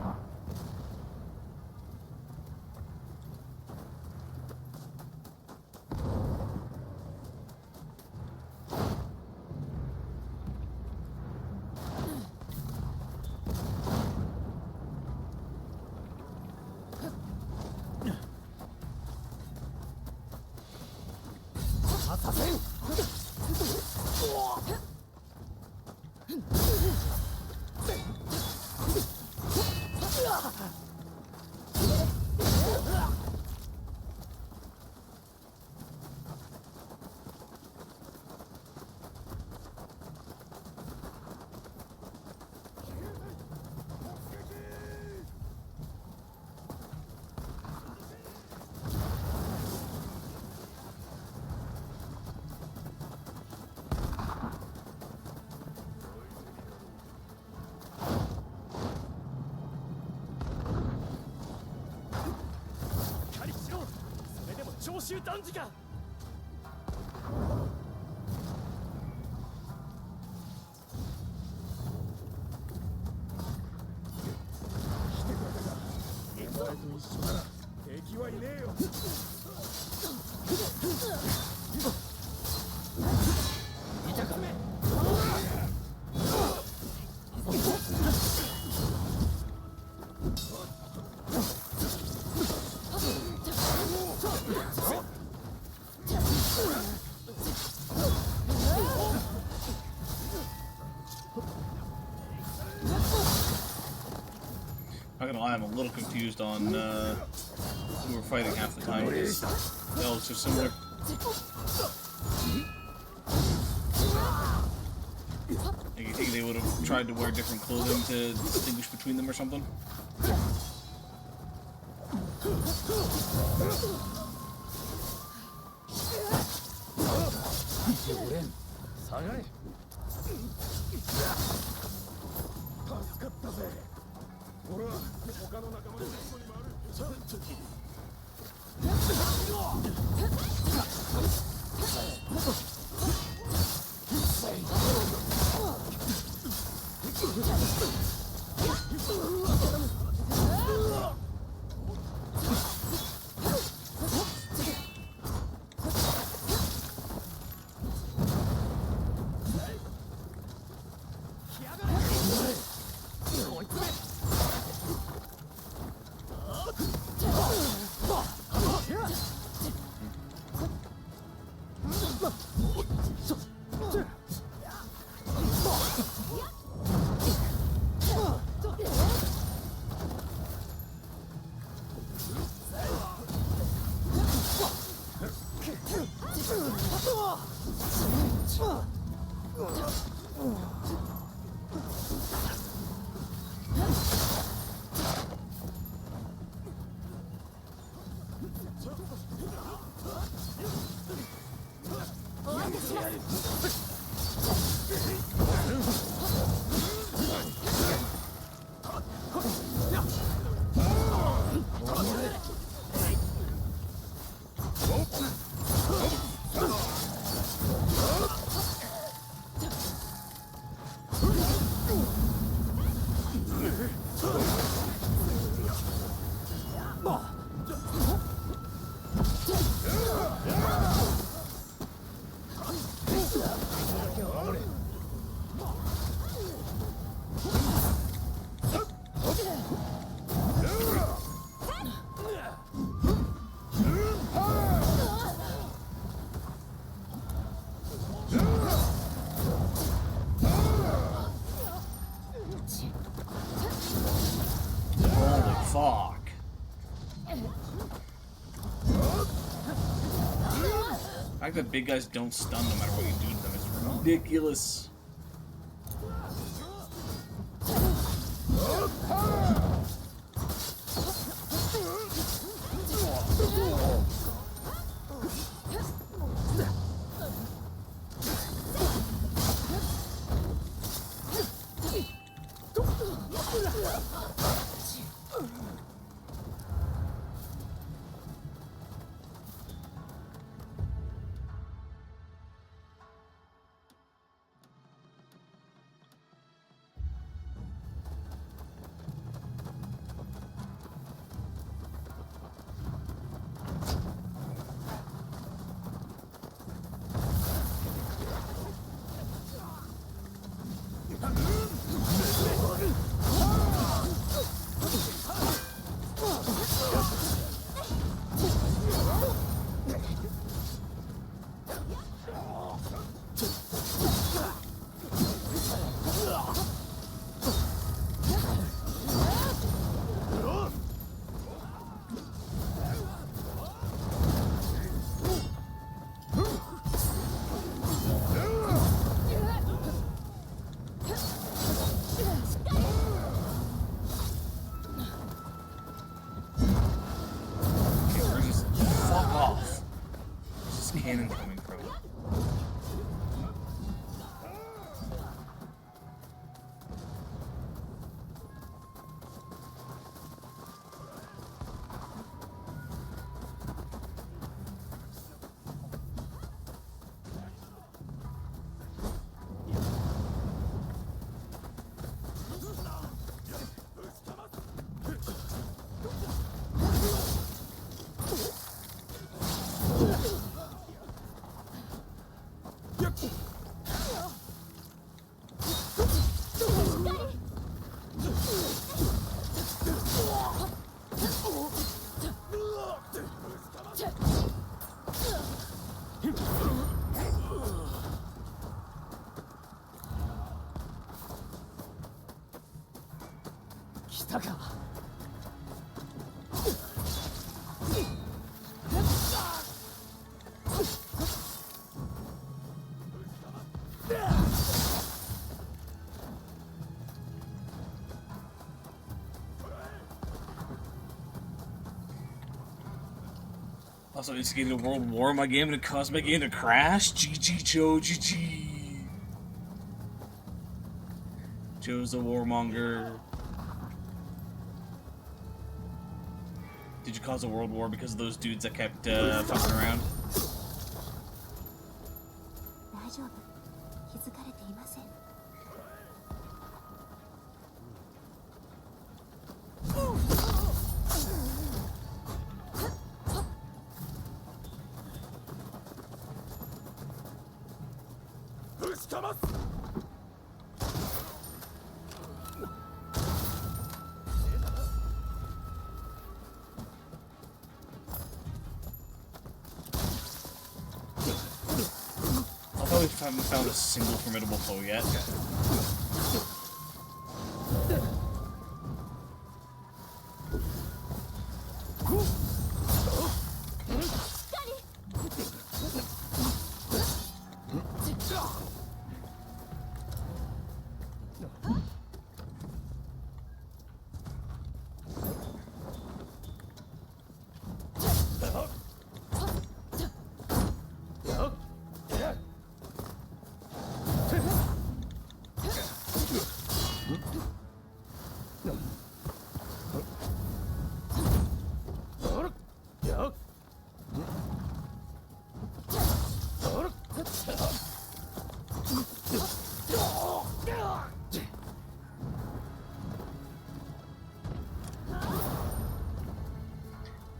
Not gonna lie, I'm a little confused on who we're fighting half the time. They all look so similar. Like, you think they would have tried to wear different clothing to distinguish between them or something? Fuck. The fact that big guys don't stun no matter what you do to them is ridiculous. Cannon coming from. Also instigated a world war in my game and it caused my game to crash? GG Joe, GG. Joe's a warmonger. Did you cause a world war because of those dudes that kept fucking around? Although we haven't found a single formidable foe yet.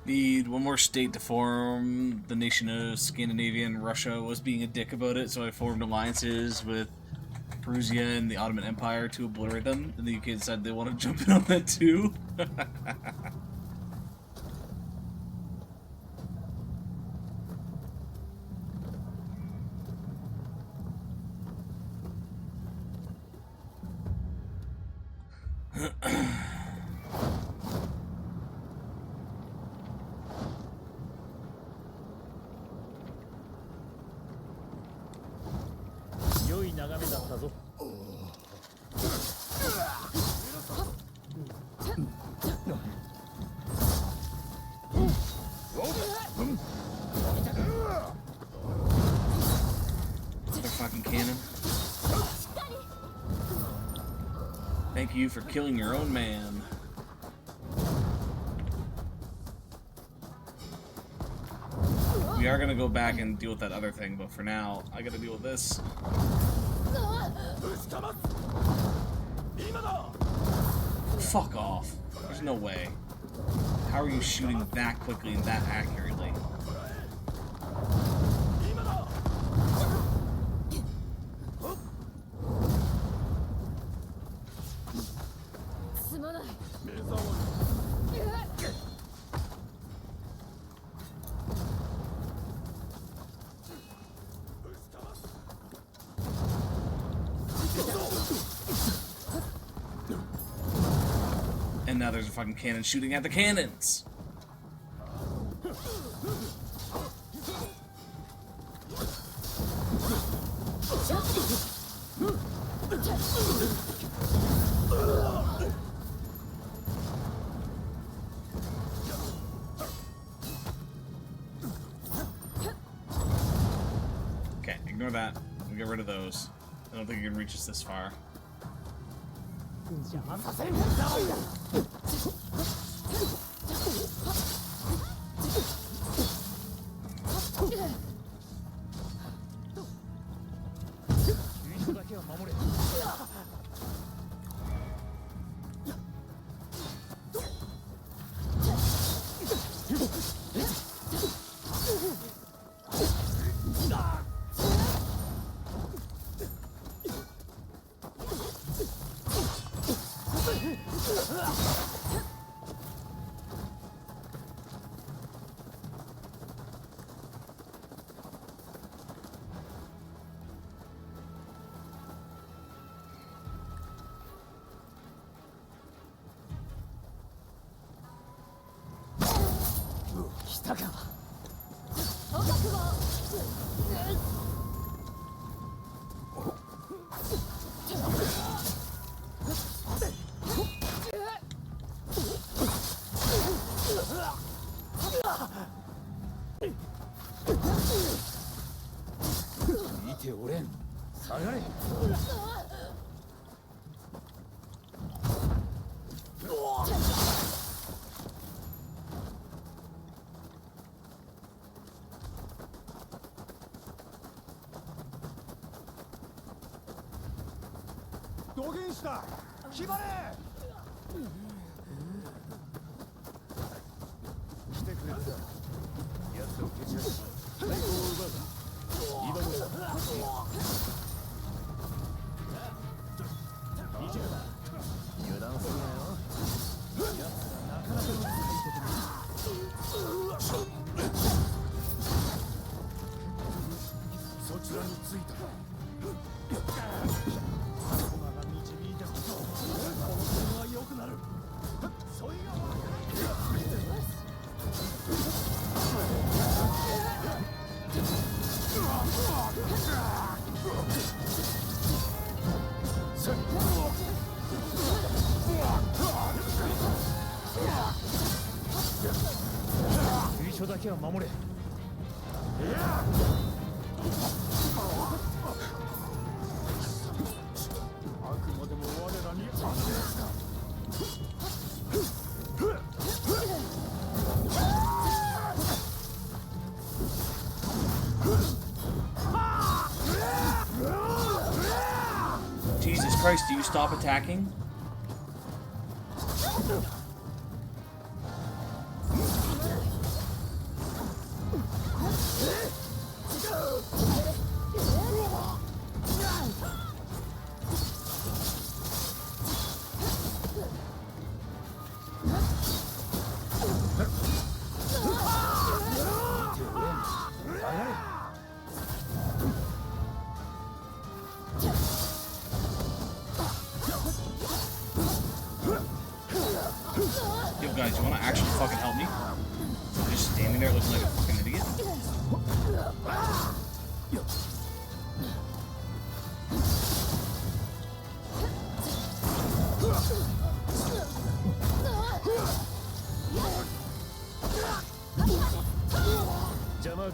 Need one more state to form. The nation of Scandinavia and Russia was being a dick about it, so I formed alliances with Prussia and the Ottoman Empire to obliterate them, and the UK decided they want to jump in on that too. 良い眺めだったぞ。Another fucking cannon. Thank you for killing your own man. We are gonna go back and deal with that other thing, but for now, I gotta deal with this. Fuck off. There's no way. How are you shooting that quickly and that accurately? And now there's a fucking cannon shooting at the cannons. Okay, ignore that. We'll get rid of those. I don't think you can reach us this far. Jesus Christ, do you stop attacking? Yo guys, you wanna actually fucking help me? I'm just standing there looking like a fucking idiot.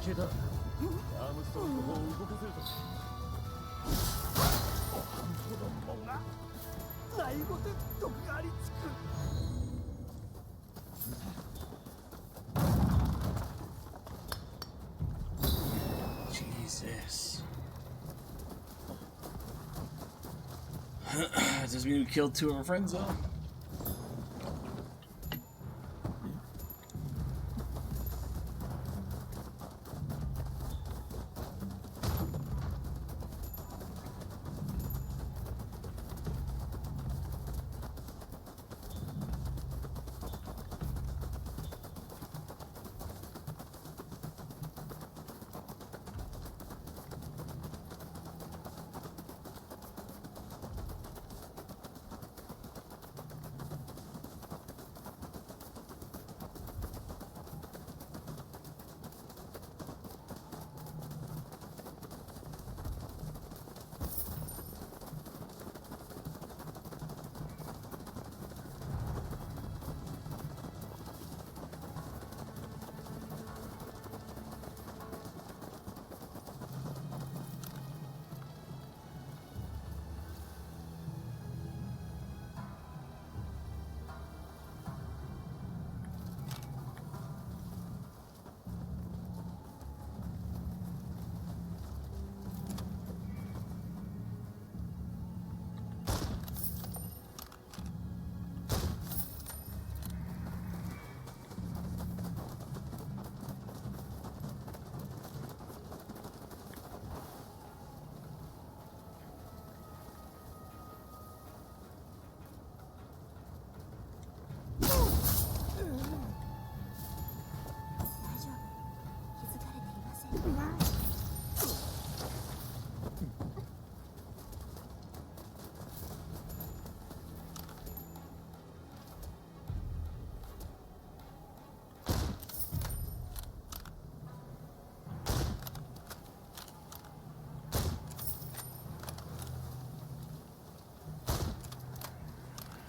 消えた。アームストロング砲を動かせると。子供が内語で毒がありつく。Jesus. Does mean we killed 2 of our friends though?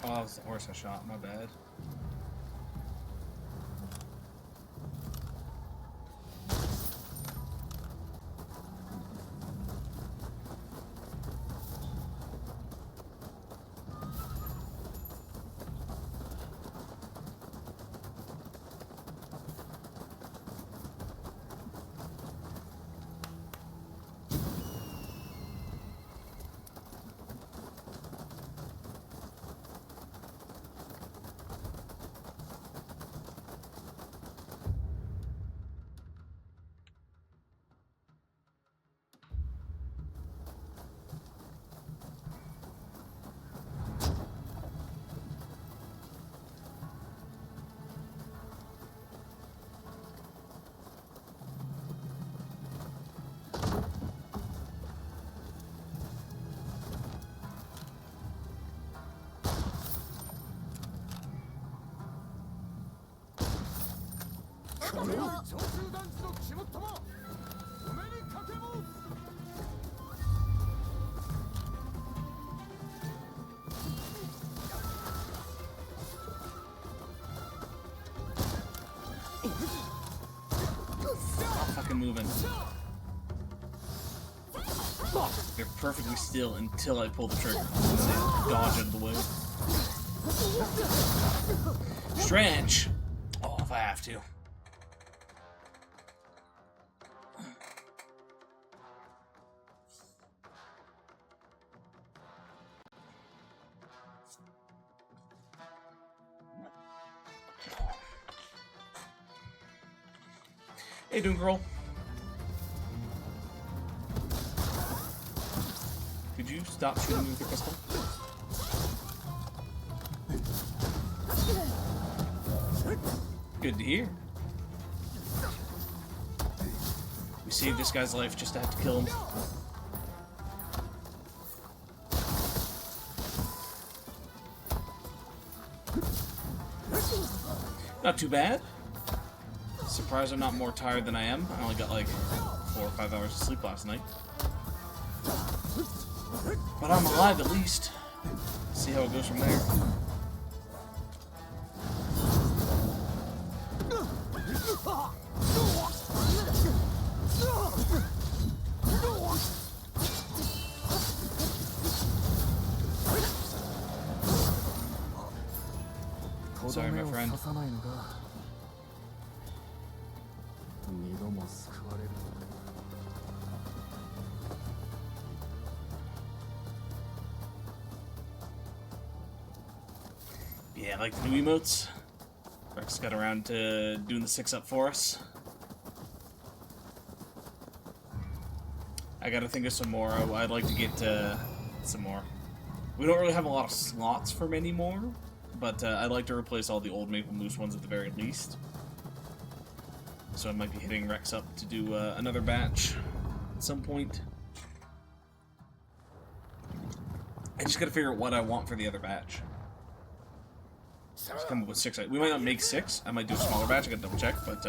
Oh, that was the horse I shot. My bad. Stop fucking moving. They're perfectly still until I pull the trigger. Dodge out of the way. Strange. Oh, if I have to. Hey, doing, girl? Could you stop shooting me with your pistol? Good to hear. We saved this guy's life just to have to kill him. Not too bad. Surprised I'm not more tired than I am. I only got like 4 or 5 hours of sleep last night. But I'm alive at least. See how it goes from there. Sorry, my friend. 刺さないのが二度も救われる。 Yeah, I like the new emotes. Rex got around to doing the 6-up for us. I gotta think of some more. I'd like to get some more. We don't really have a lot of slots for many more, but I'd like to replace all the old Maple Moose ones at the very least. So I might be hitting Rex up to do another batch at some point. I just gotta figure out what I want for the other batch. Just come up with 6. We might not make 6. I might do a smaller batch. I gotta double check, but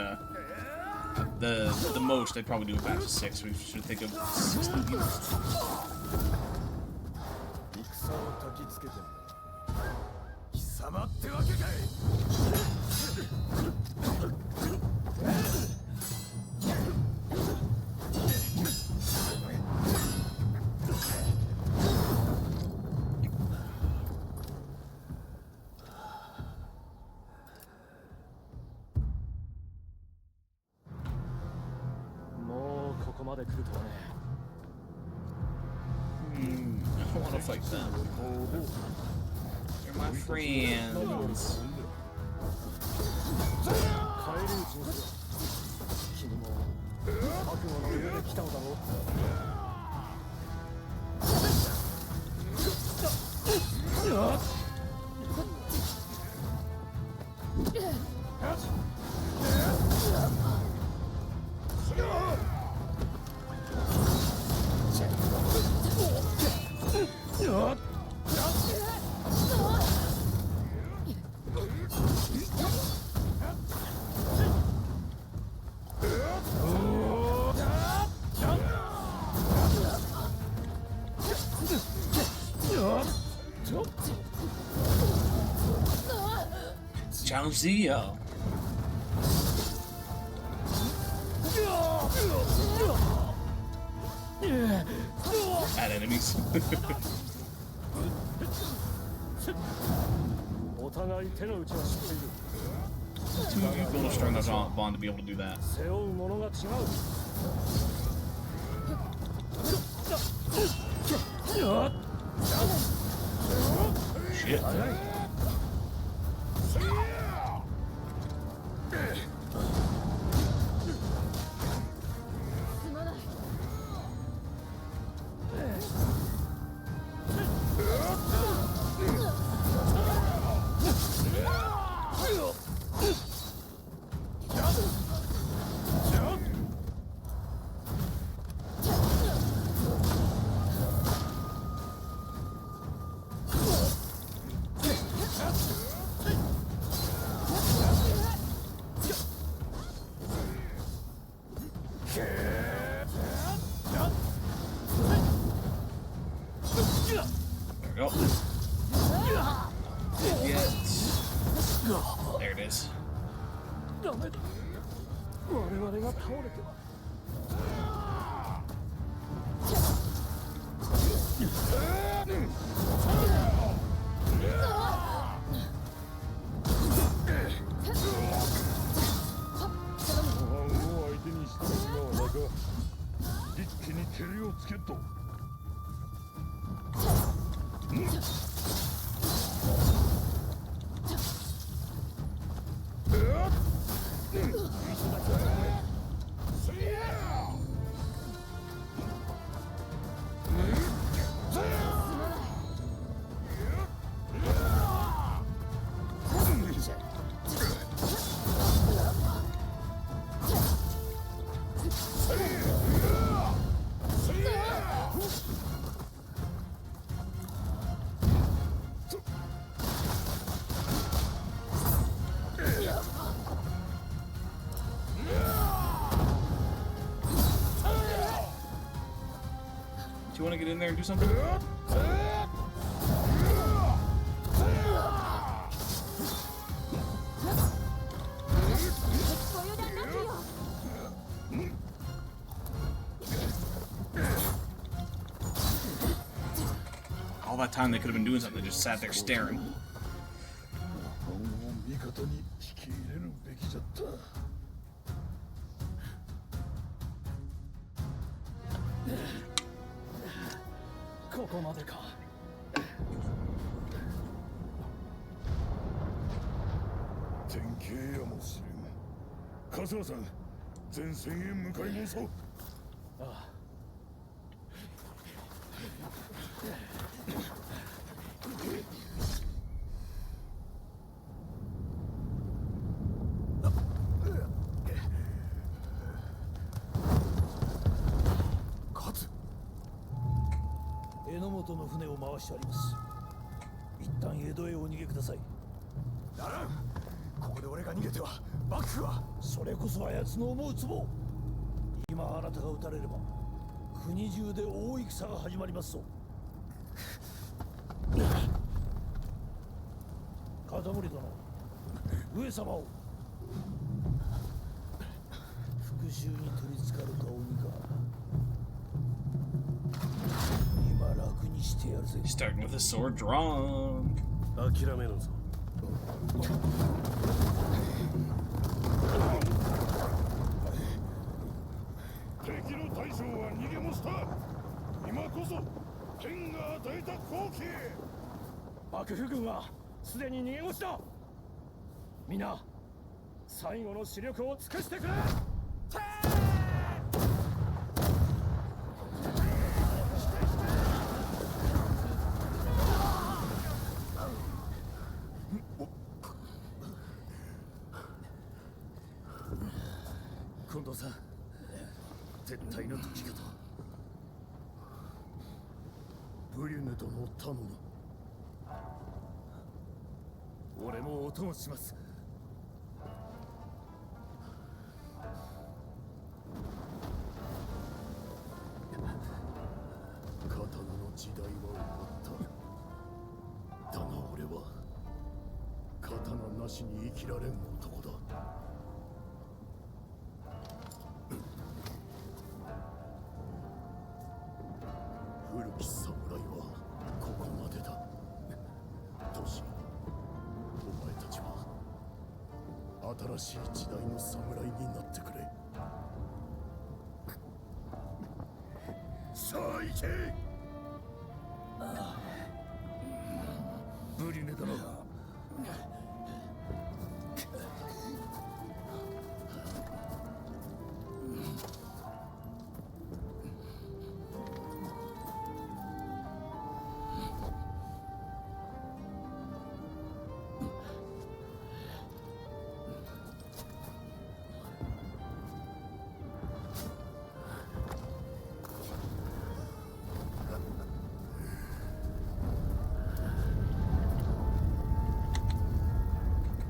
the most I'd probably do a batch of 6. We should think of 16 units. 戦を焚きつけても貴様ってわけかい。もうここまで来るとはね。 I don't want to fight them. They're my friends. 帰り討ちにしろ。君も覚悟の上で来たのだろう。 Challenge CEO. Bad enemies. お互い手の内は知っている。 Two of you build a strong enough bond to be able to do that. 背負うものが違う。 Shit. There we go. There it is. ダメだ。我々が倒れては。 一気に蹴りをつけっと。 Do you want to get in there and do something? All that time they could have been doing something. They just sat there staring. 味方に引き入れるべきじゃった。ここまでか。典型やもしれん。桂さん、前線へ向かい申そう。ああ。榎本の船を回してあります。一旦江戸へお逃げください。ならん。ここで俺が逃げては幕府は。それこそは奴の思うツボ。今あなたが撃たれれば国中で大戦が始まりますぞ。片森殿、上様を。復讐に取りつかるか鬼か。Starting with a sword drawn. 諦めるぞ。敵の大将は逃げもした。今こそ天が与えた好機。幕府軍はすでに逃げ腰だ。皆、最後の視力を尽くしてくれ。近藤さん、絶対の時かと。ブリュネ殿を頼む。俺もお供します。刀の時代は終わった。だが俺は刀なしに生きられん男だ。古き侍はここまでだ。トシ、お前たちは新しい時代の侍になってくれ。さあ行け。ブリュネ殿。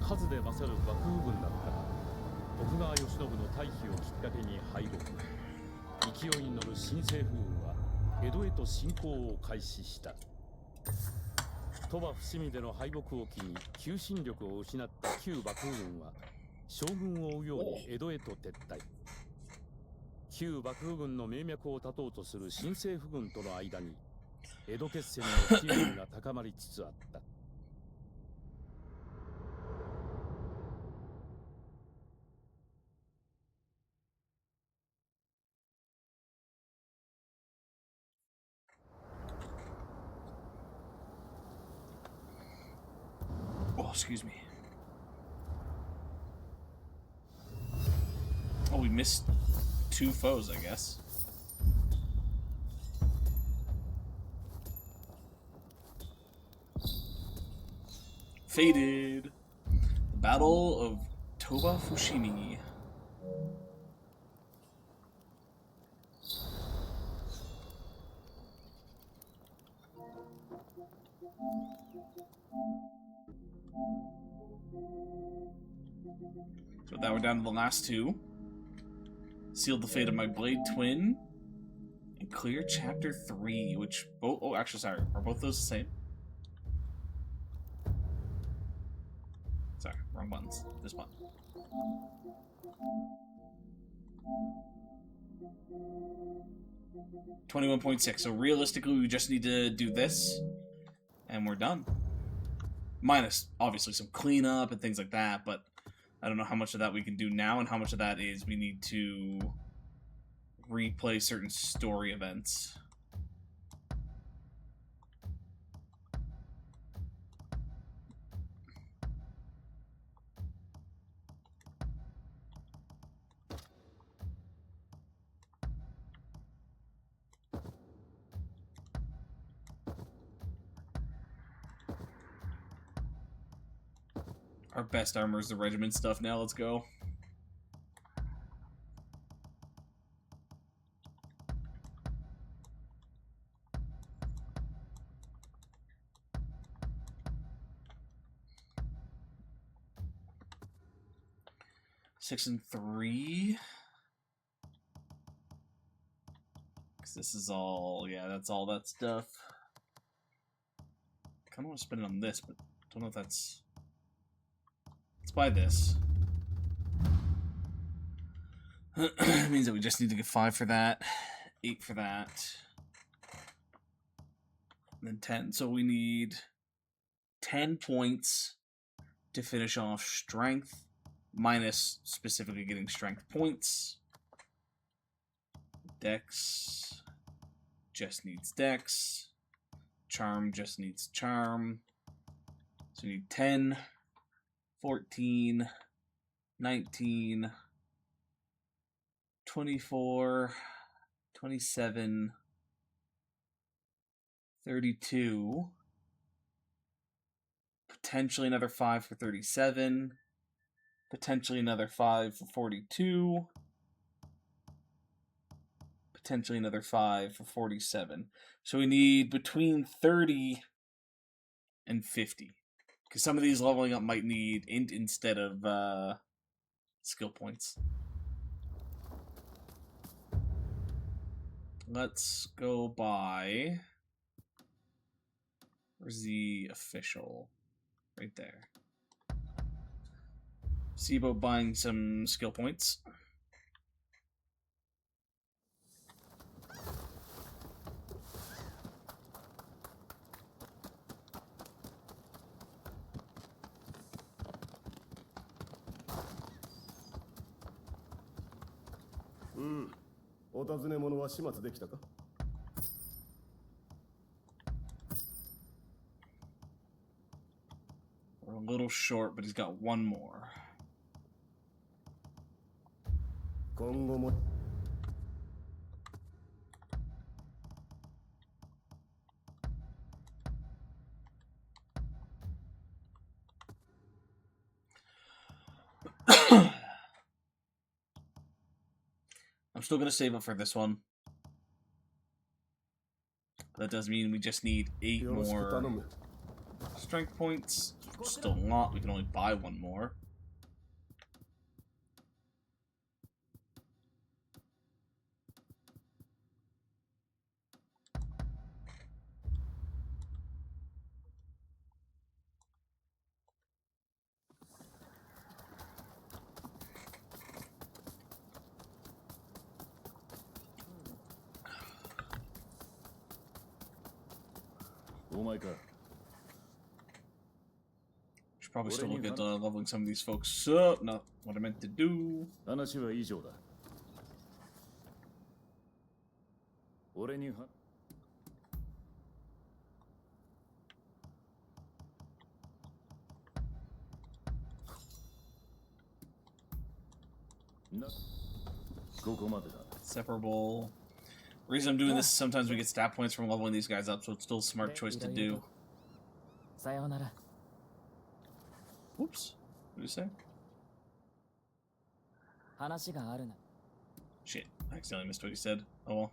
数で勝る幕府軍だったが、徳川慶喜の退避をきっかけに敗北。勢いに乗る新政府軍は江戸へと侵攻を開始した。鳥羽伏見での敗北を機に求心力を失った旧幕府軍は将軍を追うように江戸へと撤退。旧幕府軍の命脈を断とうとする新政府軍との間に江戸決戦の機運が高まりつつあった。Oh, excuse me. Oh, we missed two foes, I guess. Fated. The Battle of Toba Fushimi. So now we're down to the last two. Sealed the fate of my blade twin. And clear chapter 3, which both... Oh, actually, sorry. Are both those the same? Sorry, wrong buttons. This one. $21.6. So realistically, we just need to do this. And we're done. Minus, obviously, some cleanup and things like that, but I don't know how much of that we can do now and how much of that is we need to replay certain story events. Our best armor is the regiment stuff now. Let's go. Six and 3. Because this is all, yeah, that's all that stuff. I kind of want to spend it on this, but don't know if that's... Let's buy this. It means that we just need to get 5 for that, 8 for that, and then 10. So we need 10 points to finish off strength, minus specifically getting strength points. Dex just needs dex. Charm just needs charm. So we need 10, 14, 19, 24, 27, 32, potentially another 5 for 37, potentially another 5 for 42, potentially another 5 for 47. So we need between 30 and 50. Because some of these leveling up might need int instead of skill points. Let's go by... Where's the official? Right there. Sibo buying some skill points. Mm. お尋ね者は始末できたか? We're a little short, but he's got one more. 今後も I'm still going to save up for this one. That does mean we just need 8 more strength points. Still a lot. We can only buy one more. Should probably still look at leveling some of these folks up. Not what I meant to do. 話は以上だ。俺にはなここまでだ。Separable. The reason I'm doing this is sometimes we get stat points from leveling these guys up, so it's still a smart choice to do. Sayonara. Whoops. What did you say? 話があるな。 Shit. I accidentally missed what he said. Oh well.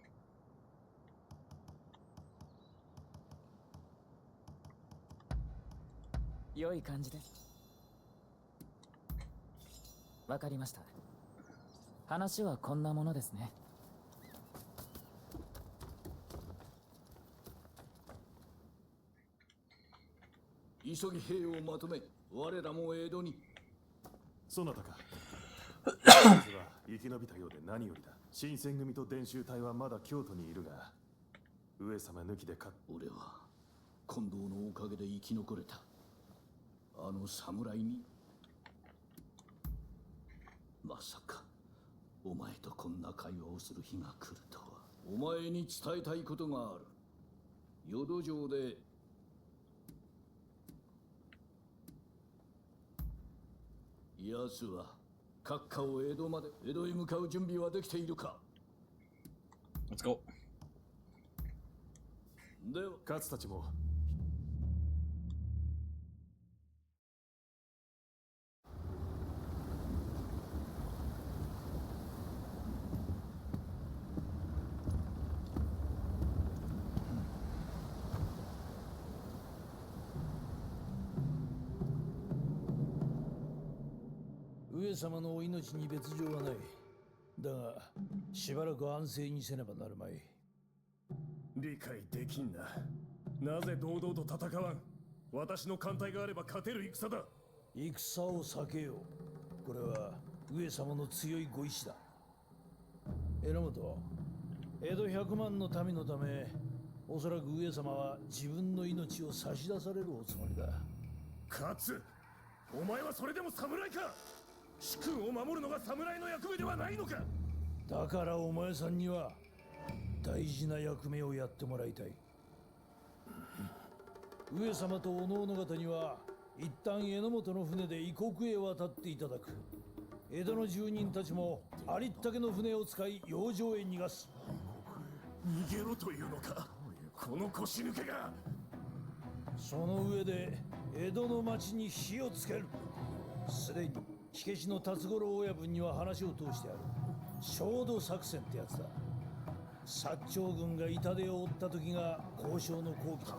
良い感じです。わかりました。話はこんなものですね。急ぎ兵をまとめ、我らも江戸に。そなたか。実は生き延びたようで何よりだ。新選組と伝習隊はまだ京都にいるが、上様抜きでか。俺は近藤のおかげで生き残れた。あの侍にまさかお前とこんな会話をする日が来るとは。お前に伝えたいことがある。淀城で奴は閣下を江戸へ向かう準備はできているか。 Let's go. では勝たちも上様のお命に別状はない。だがしばらく安静にせねばなるまい。理解できんな。なぜ堂々と戦わん。私の艦隊があれば勝てる戦だ。戦を避けよう。これは上様の強いご意志だ。榎本、江戸100万の民のため、おそらく上様は自分の命を差し出されるおつもりだ。勝つ。お前はそれでも侍か。主君を守るのが侍の役目ではないのか。だからお前さんには大事な役目をやってもらいたい。上様とおのおの方には一旦榎本の船で異国へ渡っていただく。江戸の住人たちもありったけの船を使い洋上へ逃がす。逃げろというのか、この腰抜けが。その上で江戸の町に火をつける。すでに火消しの辰五郎親分には話を通してある。焦土作戦ってやつだ。薩長軍が痛手を負った時が交渉の好機だ。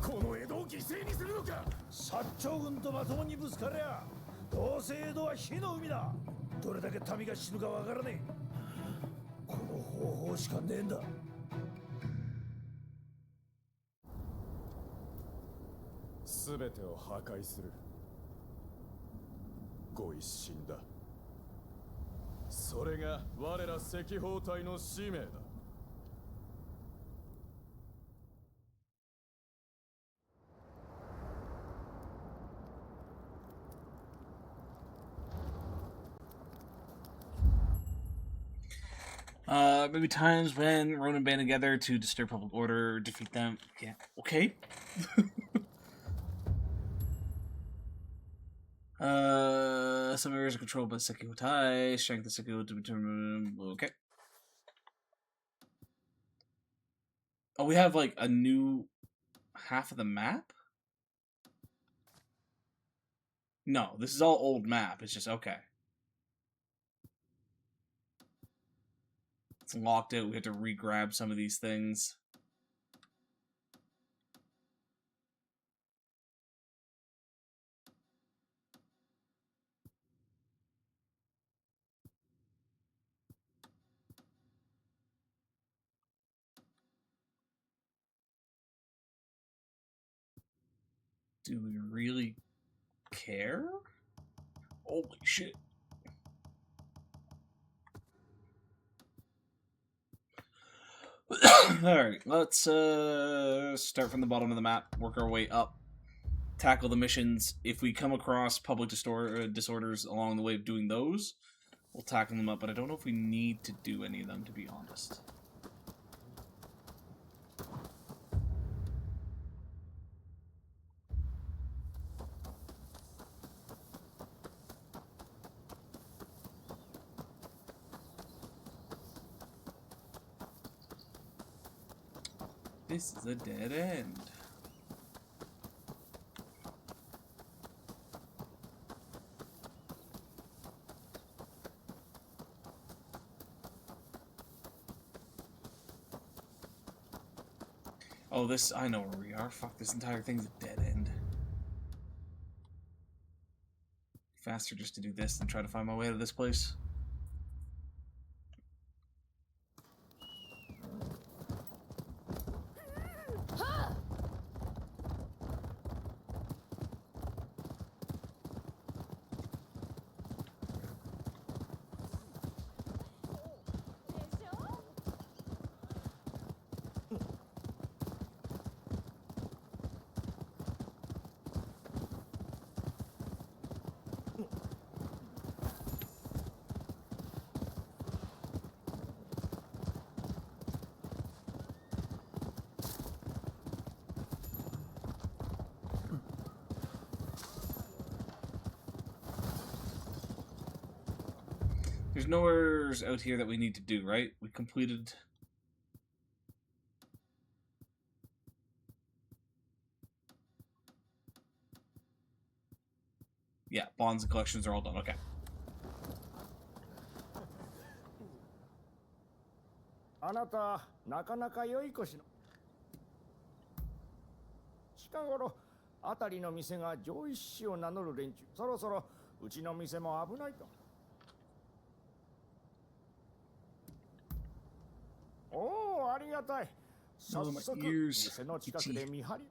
この江戸を犠牲にするのか。薩長軍とまともにぶつかりゃ、どうせ江戸は火の海だ。どれだけ民が死ぬかわからねえ。この方法しかねえんだ。全てを破壊する。ご一心だ。それが我ら赤報隊の使命だ。Maybe times when Ronin band together to disturb public order, defeat them. Yeah, okay. Some areas are controlled by Sekiro Tai. Strength of Sekiro to determine. Okay. Oh, we have like a new half of the map? No, this is all old map. It's just okay. It's locked out. We have to re-grab some of these things. Do we really care? Holy shit. Alright, let's start from the bottom of the map, work our way up, tackle the missions. If we come across public disorders along the way of doing those, we'll tackle them up, but I don't know if we need to do any of them, to be honest. This is a dead end. Oh, this, I know where we are. Fuck, this entire thing's a dead end. Faster just to do this than try to find my way out of this place. There's nowhere out here that we need to do, right? We completed... Yeah, bonds and collections are all done. Okay. あなたなかなか良い腰の近頃あたりの店が上一氏を名乗る連中そろそろうちの店も危ないとおおありがたい早速店の近くで見張り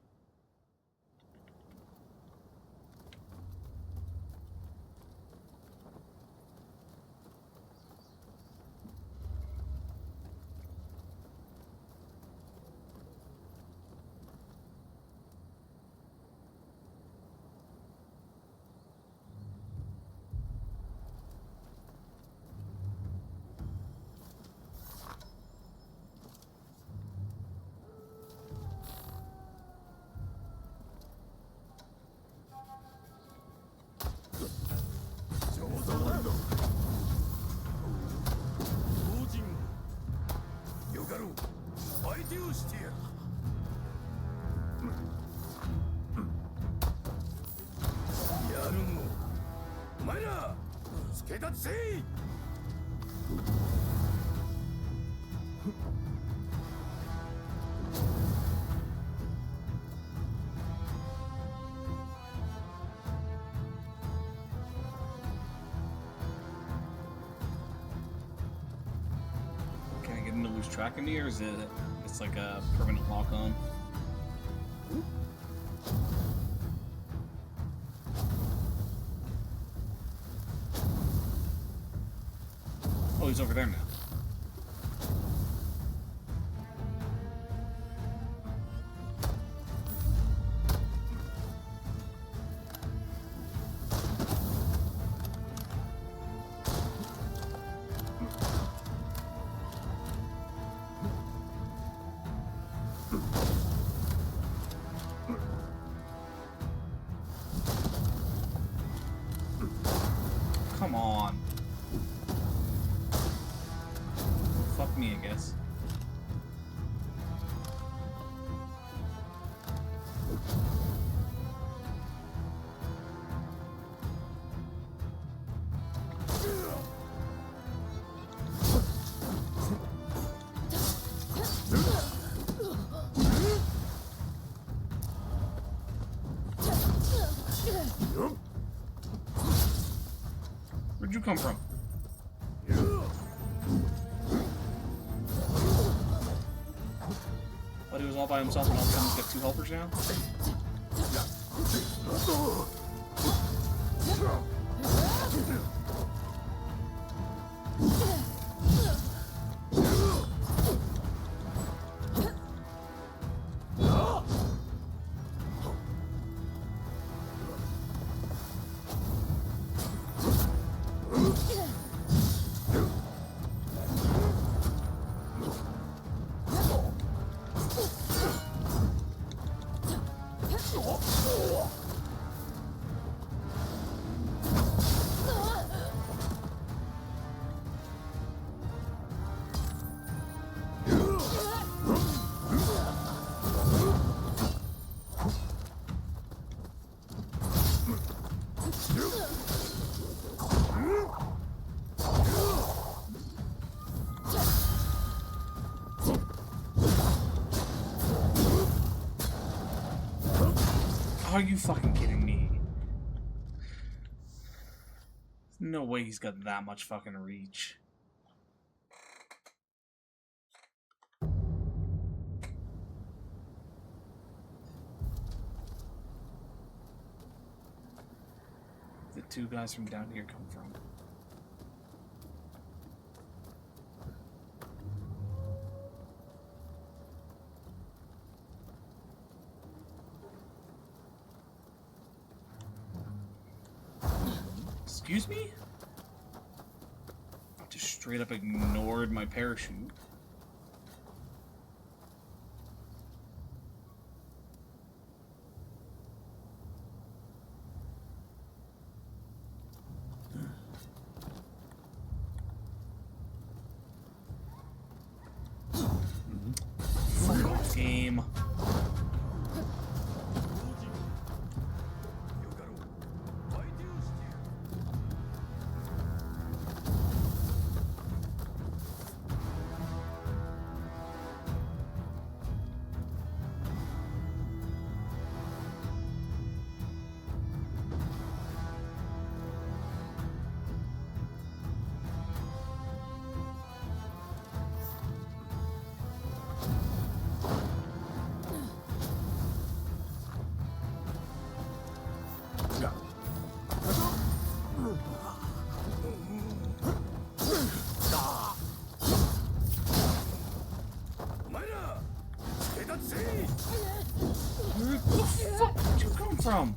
Can I get him to lose track of me, or is it's like a permanent lock on? Oh, he's over there now. Come on. Fuck me, I guess. Where'd you come from? But he was all by himself and all of a sudden he's got 2 helpers now? Are you fucking kidding me? No way he's got that much fucking reach. The 2 guys from down here come from. Excuse me? Just straight up ignored my parachute. from?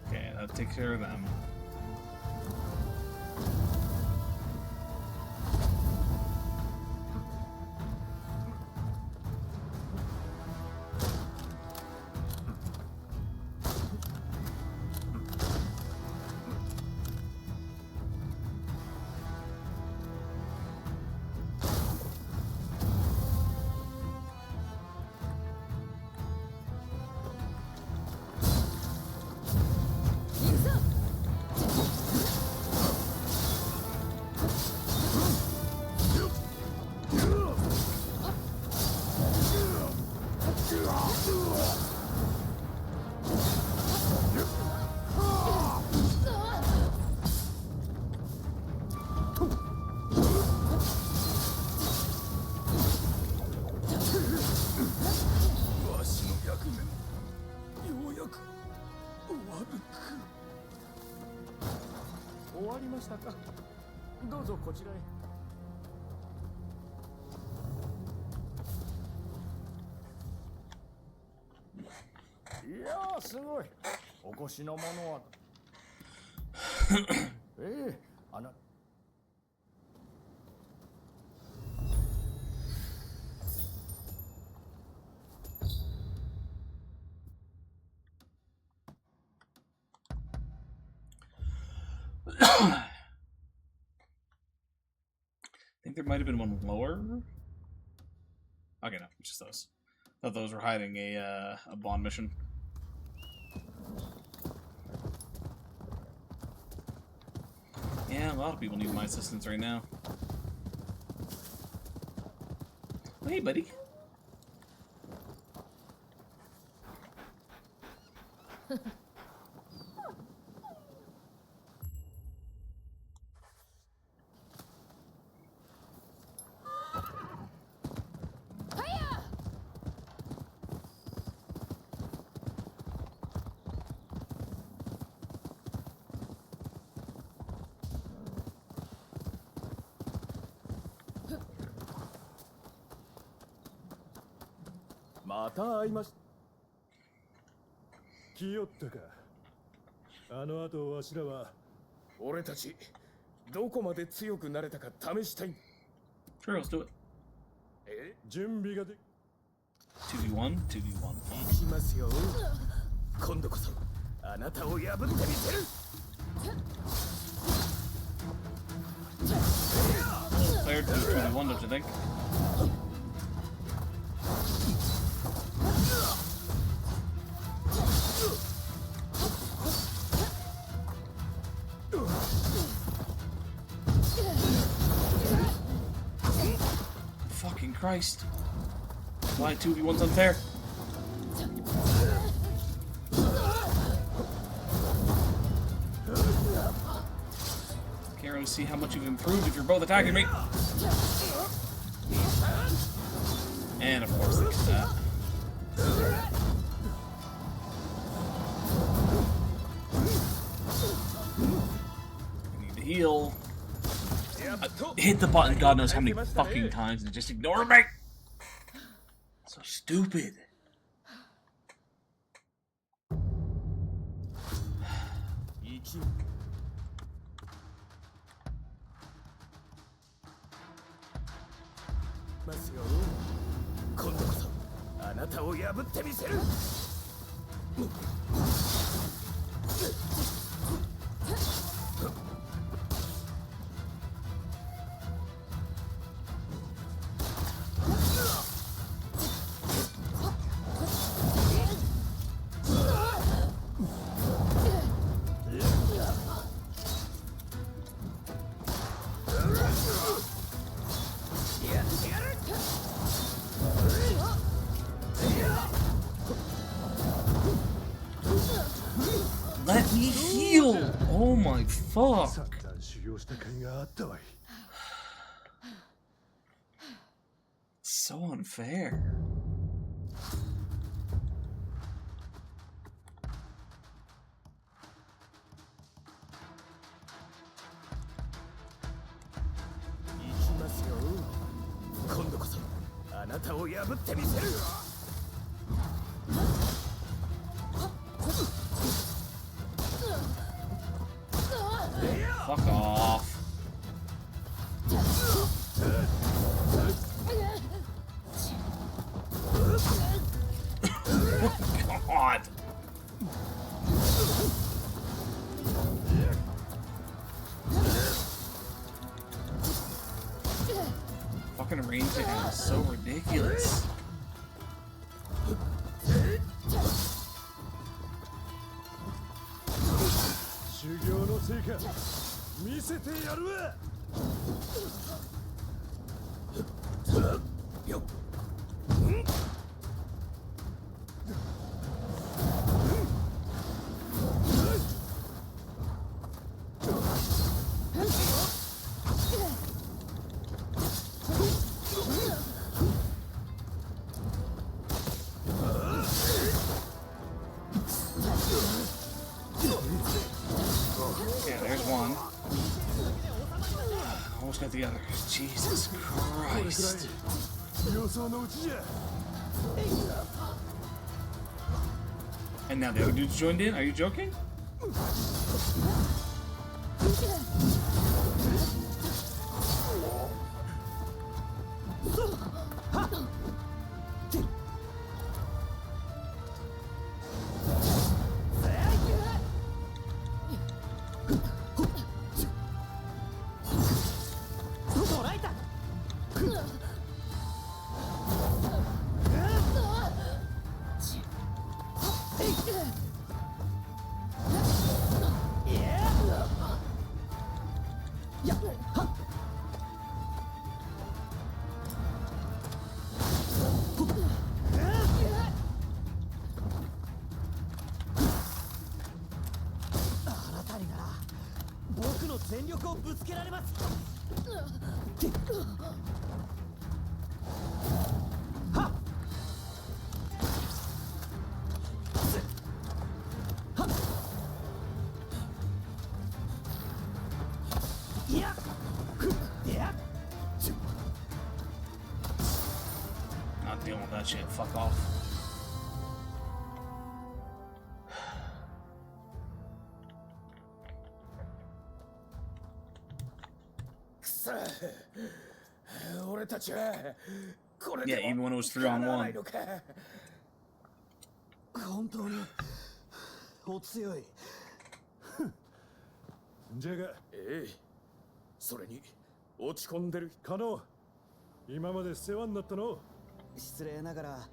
Okay, that takes care of them.終わりましたか。どうぞこちらへ。いやー、すごい。お越しの者は。あな。I think there might have been one lower. Okay, no, it's just those. Thought those were hiding a bond mission. Yeah, a lot of people need my assistance right now. Oh, hey, buddy.また会いました。来よったか。あの後わしらは俺たちどこまで強くなれたか試したい。Sure, let's do it. 準備がで 2v1, 2v1. いきますよ。今度こそあなたを破ってみせる。Fair to 2v1, don't you think? Fucking Christ. Why 2v1's unfair? Can't really see how much you've improved if you're both attacking me. And of course they do that. I need to heal. I hit the button God knows how many fucking times and just ignore me! So stupid. 今度こそあなたを破ってみせる。Let me heal! Oh my fuck! 散々修行した甲斐があったわい。 So unfair. 行きますよ。今度こそあなたを破ってみせる。 Fuck off. God. Fucking range hit is so ridiculous. 修行の成果見せてやるわ。よっ。Yeah, there's one. Almost got the other. Jesus Christ. 予想のうちじゃ。 And now the other dude's joined in? Are you joking? Not dealing with that shit. Fuck off. Yeah, even when it was 3-on-1. 本当にお強い。じゃが、それに落ち込んでるカノ。今まで世話になったの。失礼ながら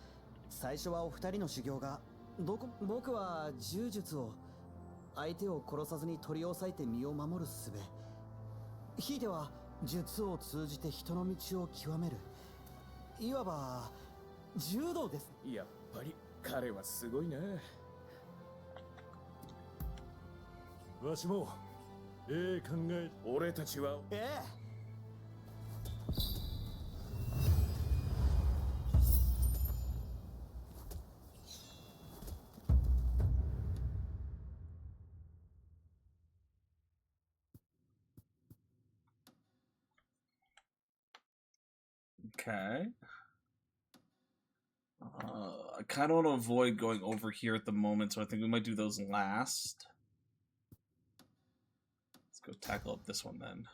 最初はお二人の修行が僕は柔術を相手を殺さずに取り押さえて身を守る術ひいては術を通じて人の道を極めるいわば柔道です。やっぱり彼はすごいな。わしも考え。俺たちはOkay. I kind of want to avoid going over here at the moment, so I think we might do those last. Let's go tackle up this one then.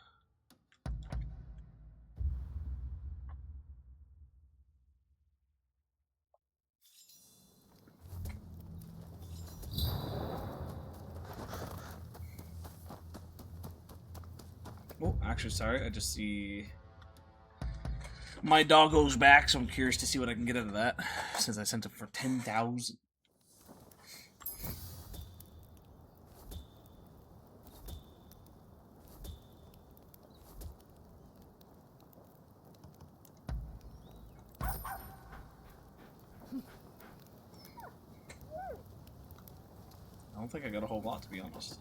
actually sorry. I just see my doggo's back, so I'm curious to see what I can get out of that. Since I sent it for 10,000. I don't think I got a whole lot, to be honest.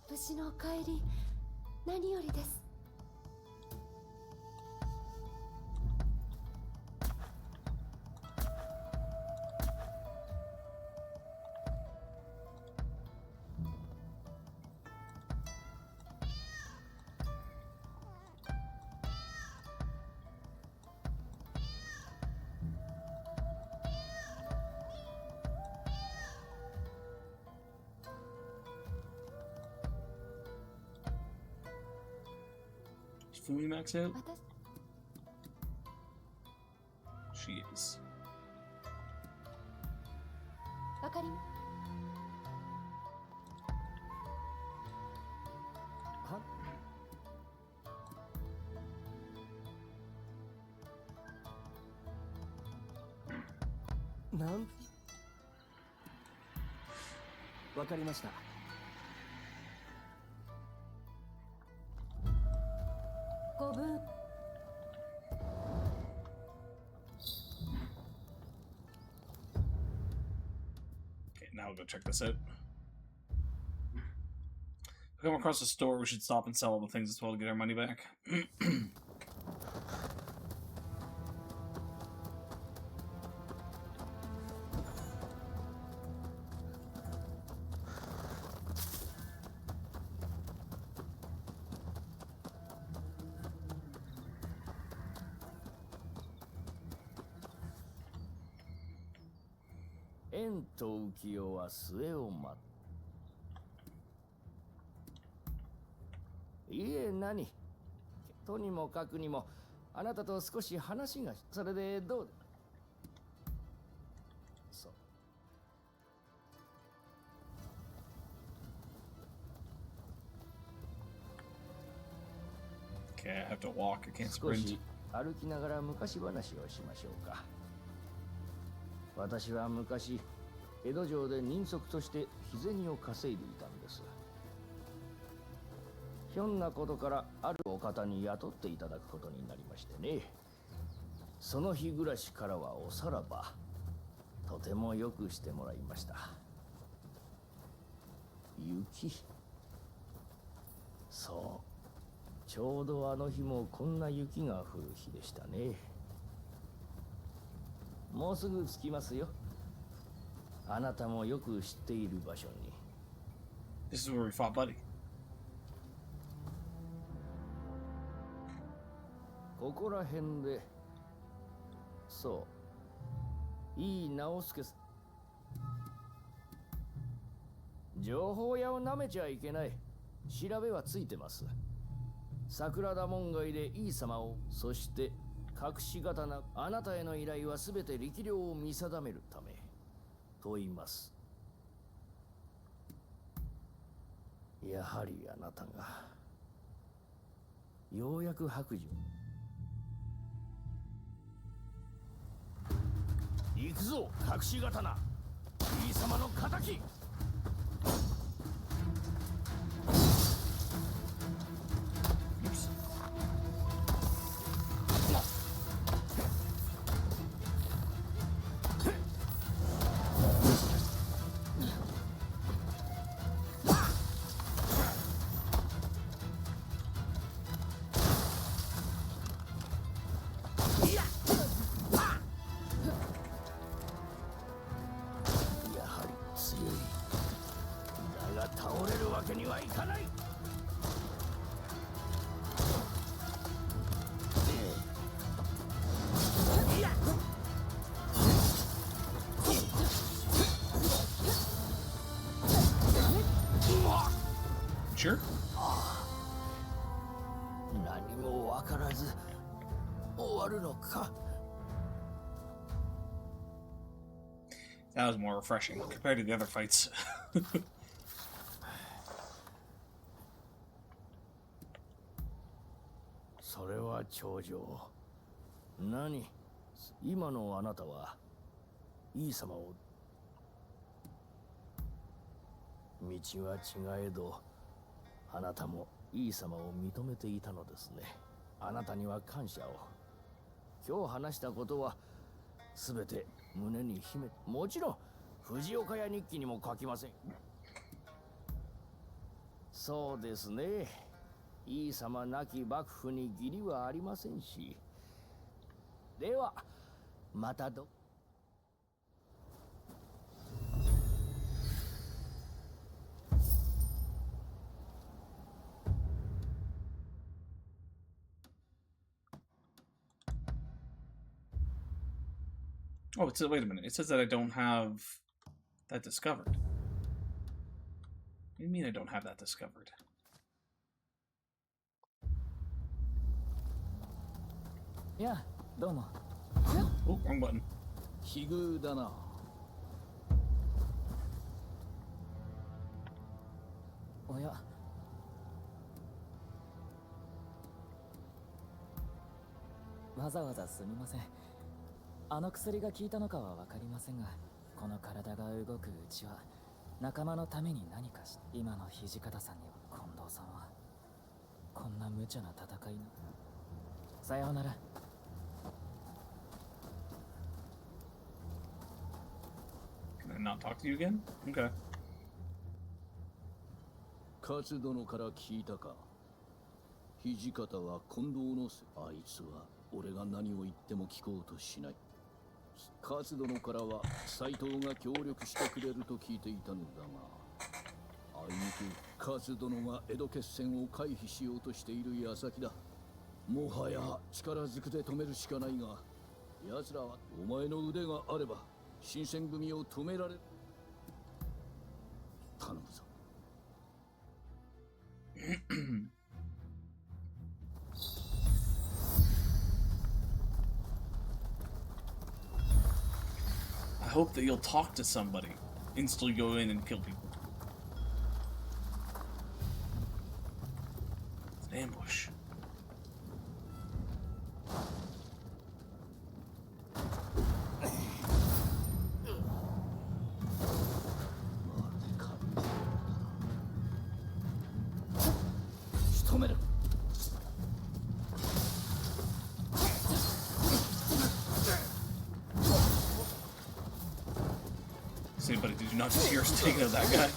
無事のお帰り、何よりです。Is Fumi max out? She is. わかりまなんわかりました。ご分 Okay, now we'll go check this out. If we come across a store, we should stop and sell all the things as well to get our money back. 縁と浮世は末を待つ。いえ何とにもかくにもあなたと少し話がそれでどうそう Okay, I have to walk. I can't 少 sprint. し歩きながら昔話をしましょうか。私は昔江戸城で人足として日銭を稼いでいたんです。ひょんなことからあるお方に雇っていただくことになりましてね。その日暮らしからはおさらばとてもよくしてもらいました。雪、そうちょうどあの日もこんな雪が降る日でしたね。もうすぐ着きますよ。あなたもよく知っている場所に。 This is where we fought Buddy. ここら辺で、そう、いい直輔さん。情報屋をなめちゃいけない。調べはついてます。桜田門外でいい様を、そして隠し刀、あなたへの依頼はすべて力量を見定めるためと言います。やはりあなたがようやく白状。行くぞ隠し刀、いい様の敵。Sure. 何もわからず終わるのか。 That was more refreshing compared to the other fights. は頂上。何、今のあなたはイー様を。道は違えど、あなたもイー様を認めていたのですね。あなたには感謝を。今日話したことは全て胸に秘め、もちろん藤岡屋日記にも書きません。そうですね。イー様なき幕府に義理はありませんし。ではまたど。Oh, it says, wait a minute. It says that I don't have that discovered. What do you mean I don't have that discovered? Yeah, どうも。 Oh, wrong button. 奇遇だな。おや。わざわざすみません。あの薬が効いたのかはわかりませんが、この体が動くうちは仲間のために何かし、今の土方さんには近藤さんはこんな無茶な戦いの。さようなら。Can I not talk to you again? Okay. 勝殿から聞いたか。土方は近藤のあいつは俺が何を言っても聞こうとしない。勝殿からは斎藤が協力してくれると聞いていたのだが、あいにく勝殿が江戸決戦を回避しようとしている矢先だ。もはや力ずくで止めるしかないが、奴らはお前の腕があれば新選組を止められる。頼むぞ。I hope that you'll talk to somebody and still go in and kill people. It's an ambush. Anybody, did you not just hear us taking out that guy?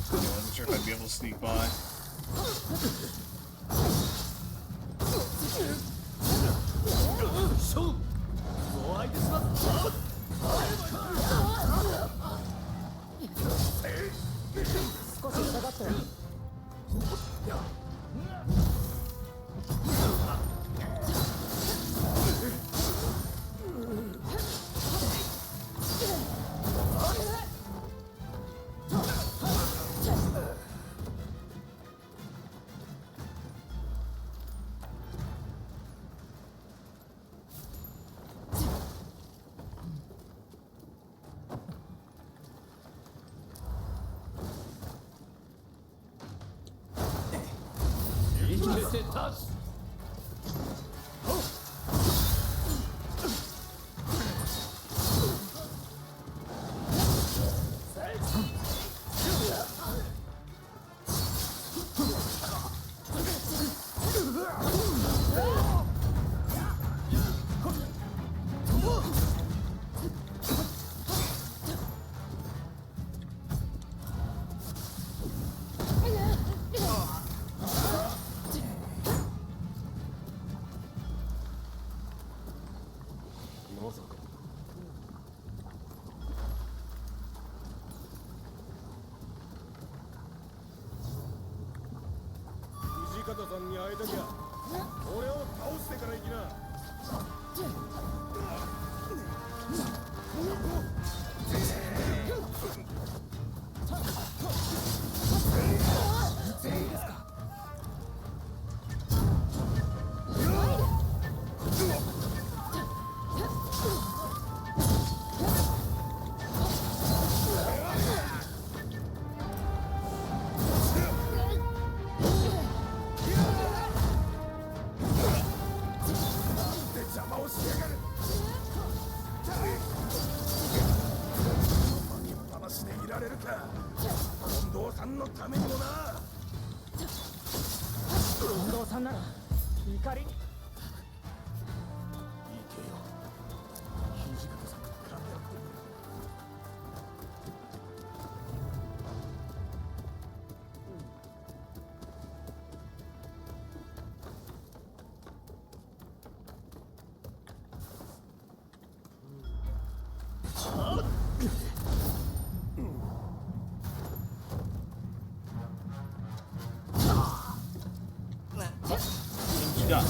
I wasn't sure if I'd be able to sneak by. 近藤さんのためにもな。近藤さんなら怒りに。いいけよ。土方さんと比べやってくれ。What you got?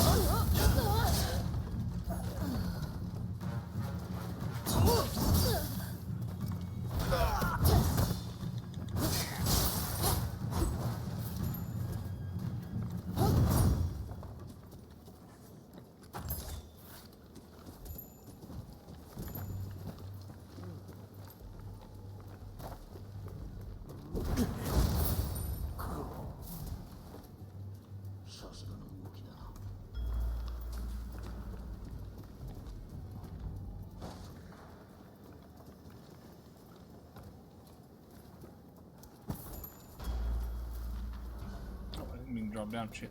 Oh, I didn't mean to drop down shit.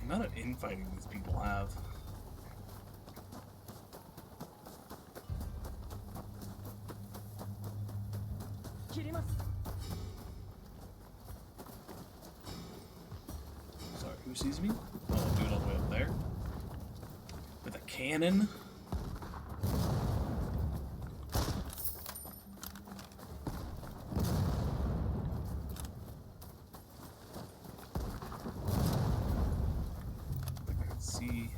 The amount of infighting these people have. Sorry, who sees me? Oh, dude all the way up there. With a cannon? I can see.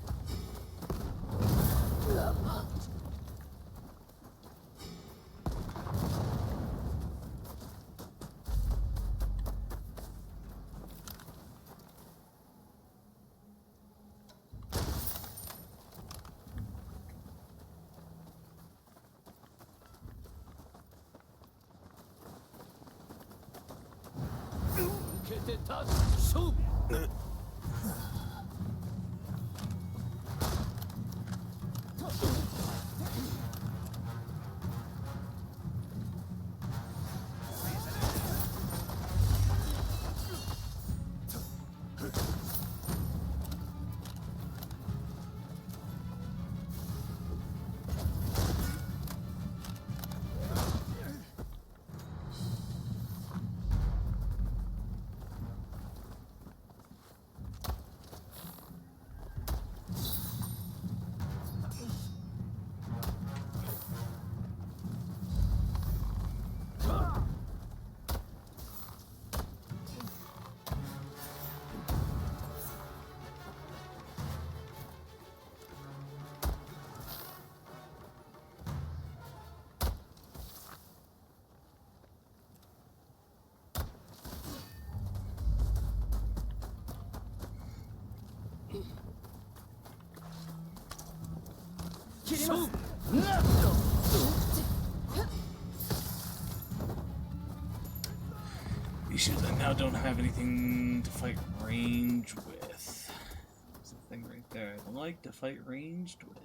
Issues I now don't have anything to fight range with. There's a thing right there I'd like to fight ranged with.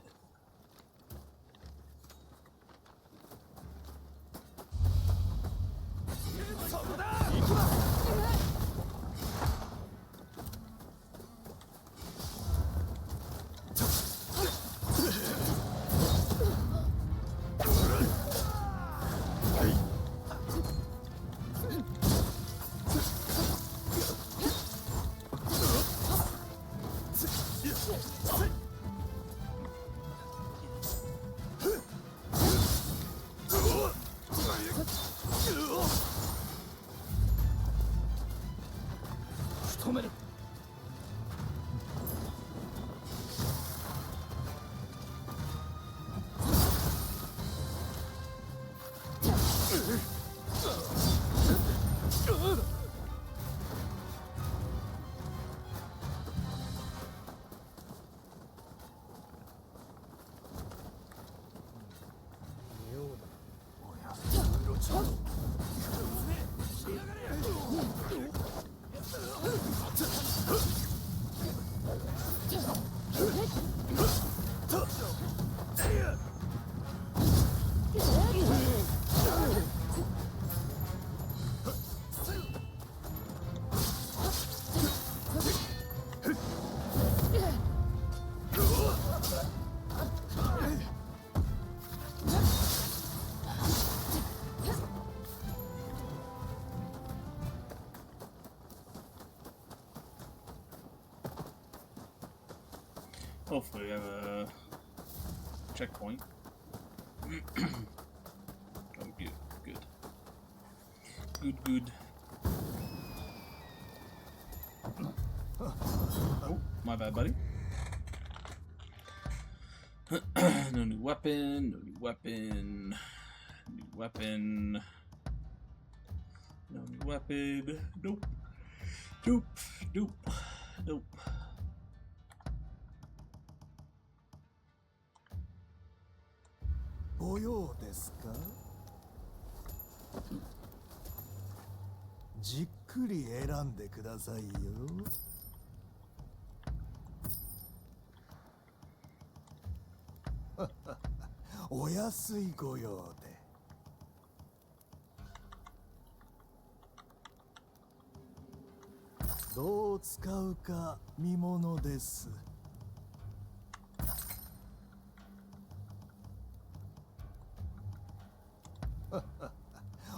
Hopefully, we have a checkpoint. Oh, good, good. Good, good. Oh, my bad, buddy. No new weapon, no new weapon, new weapon, no new weapon, nope, nope, nope, nope. ご用ですか？じっくり選んでくださいよ。お安いご用で。どう使うか見ものです。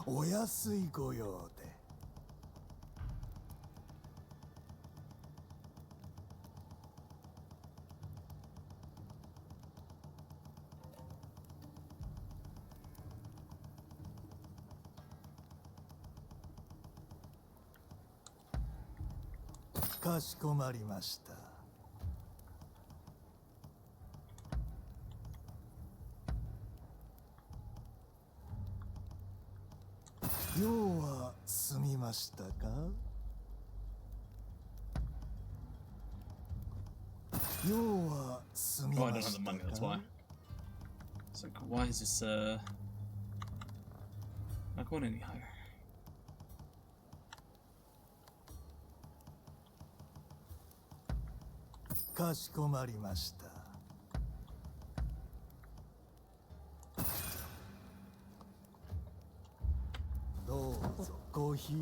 お安いご用で。かしこまりました。用は済みましたか？用は済み Oh, I ま don't have し the た money, that's か？ why. It's like, why is this, not going any higher? かしこまりました。どうぞごひいき。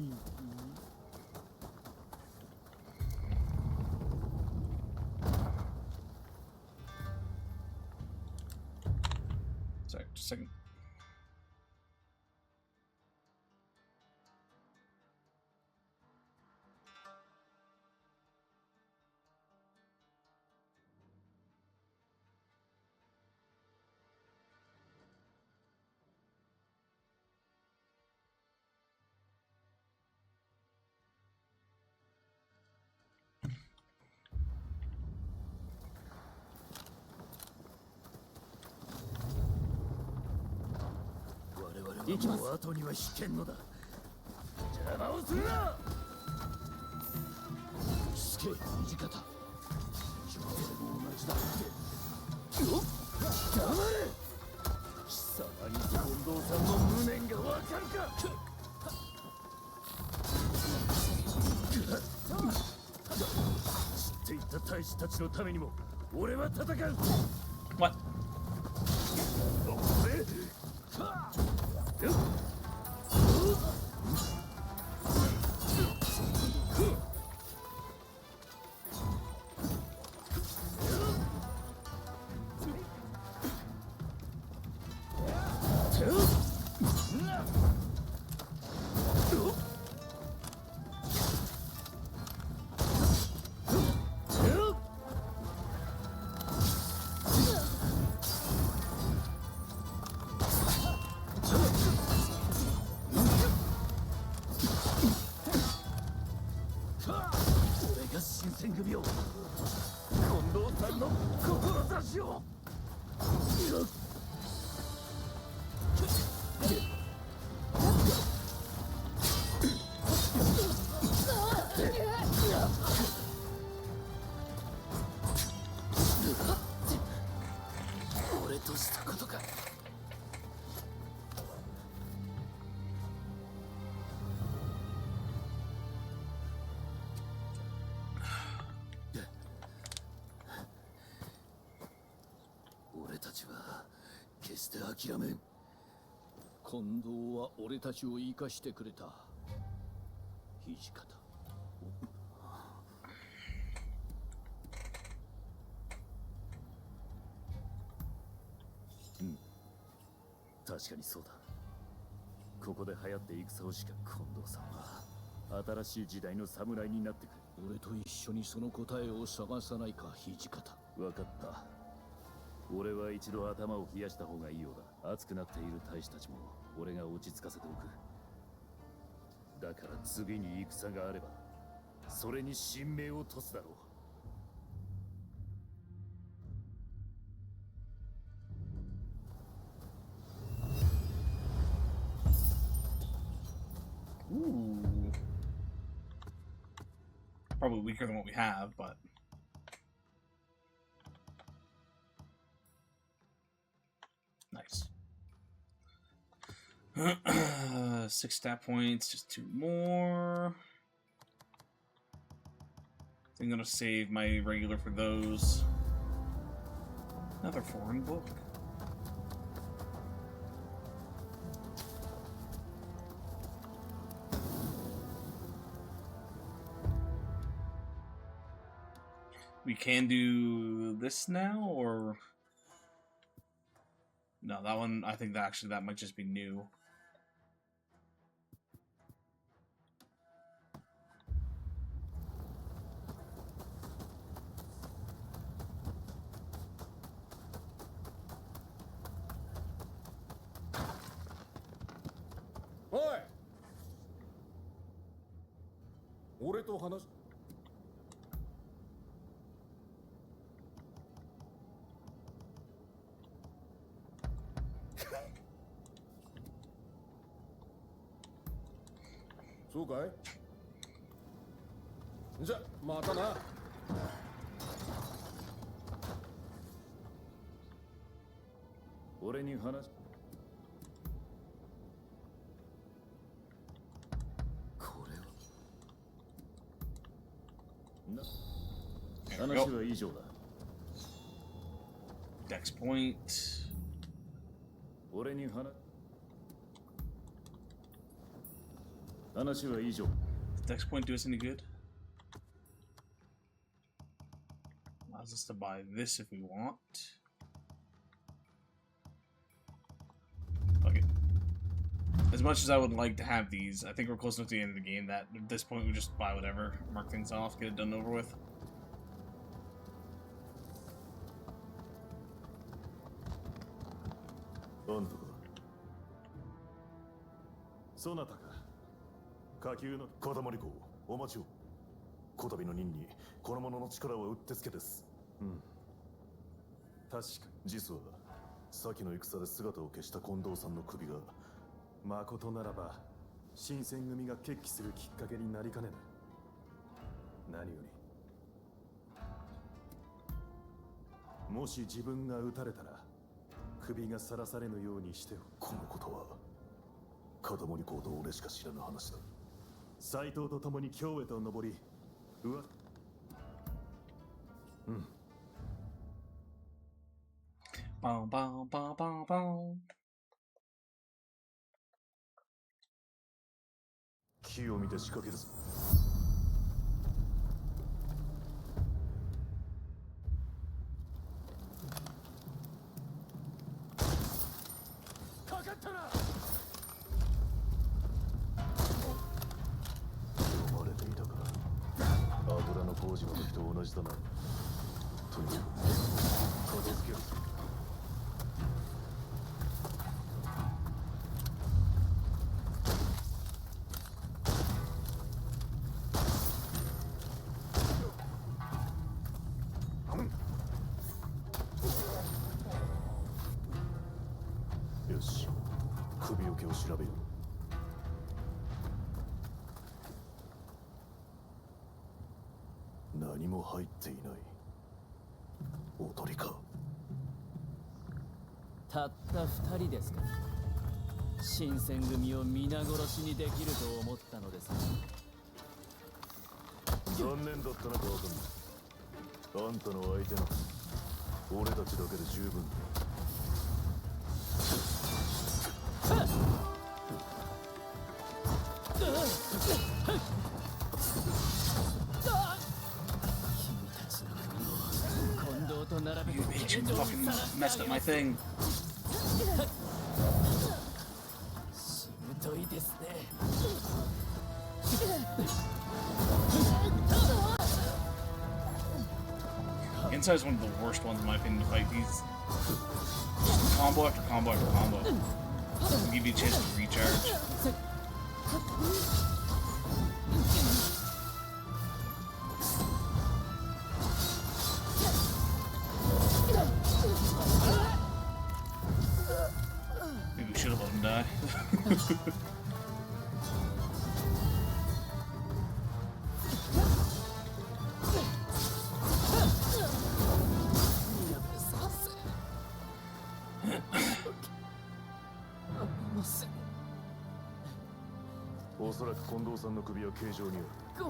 Sorry, just a second. It's もう後には引けんのだ。邪魔をするな。すけ、土方。上でも同じだって。よっ、黙れ。貴様に近藤さんの無念がわかるか。知っていた大使たちのためにも、俺は戦う。What? 新選組を近藤さんの志を。俺としたことか。俺たちは決して諦めん。近藤は俺たちを生かしてくれた。土方。うん、確かにそうだ。ここで流行って戦をしか近藤さんは。新しい時代の侍になってくれ。俺と一緒にその答えを探さないか、土方。分かった。俺は一度頭を冷やした方がいいようだ。熱くなっている大使たちも俺が落ち着かせておく。だから次に戦があればそれに神明を賭すだろう。Ooh. Probably weaker than what we have, but nice. 6 stat points, just 2 more. I'm gonna save my regular for those. Another foreign book. We can do this now, or no? That one, I think that actually that might just be new. Oi! 俺と話そうかい？じゃ、またな。俺に話これは話は以上だ。Dex point. 俺に話は以上。 Dex point do us any good? Allows us to buy this if we want. Fuck it. As much as I would like to have these, I think we're close enough to the end of the game that at this point we just buy whatever, mark things off, get it done over with. あんたか。そなたか。下級の塊公、お待ちを。こたびの任にこの者の力はうってつけです。うん。確か実は先の戦で姿を消した近藤さんの首が、まことならば新選組が決起するきっかけになりかねない。何よりもし自分が撃たれたら首がさらされぬようにしてこのことは片森公と俺しか知らぬ話だ。斎藤と共に京へと登り、うん。Bow, bow, bow, bow, bow. 木を見て仕掛けるぞ。かかったな。読まれていたか。油の工事の時と同じだな。とにかく片付けるぞ。よし、首置きを調べよう。何も入っていない。踊りか。たった二人ですか。新選組を皆殺しにできると思ったのですか。残念だったな、川上。あんたの相手な俺たちだけで十分だ。You bitch, you fucking messed up my thing. しぶといですね。Inside is one of the worst ones in my opinion to fight. These combo after combo after combo will give you a chance to recharge. Maybe we should have let him die.おそらく近藤さんの首は形状にある。行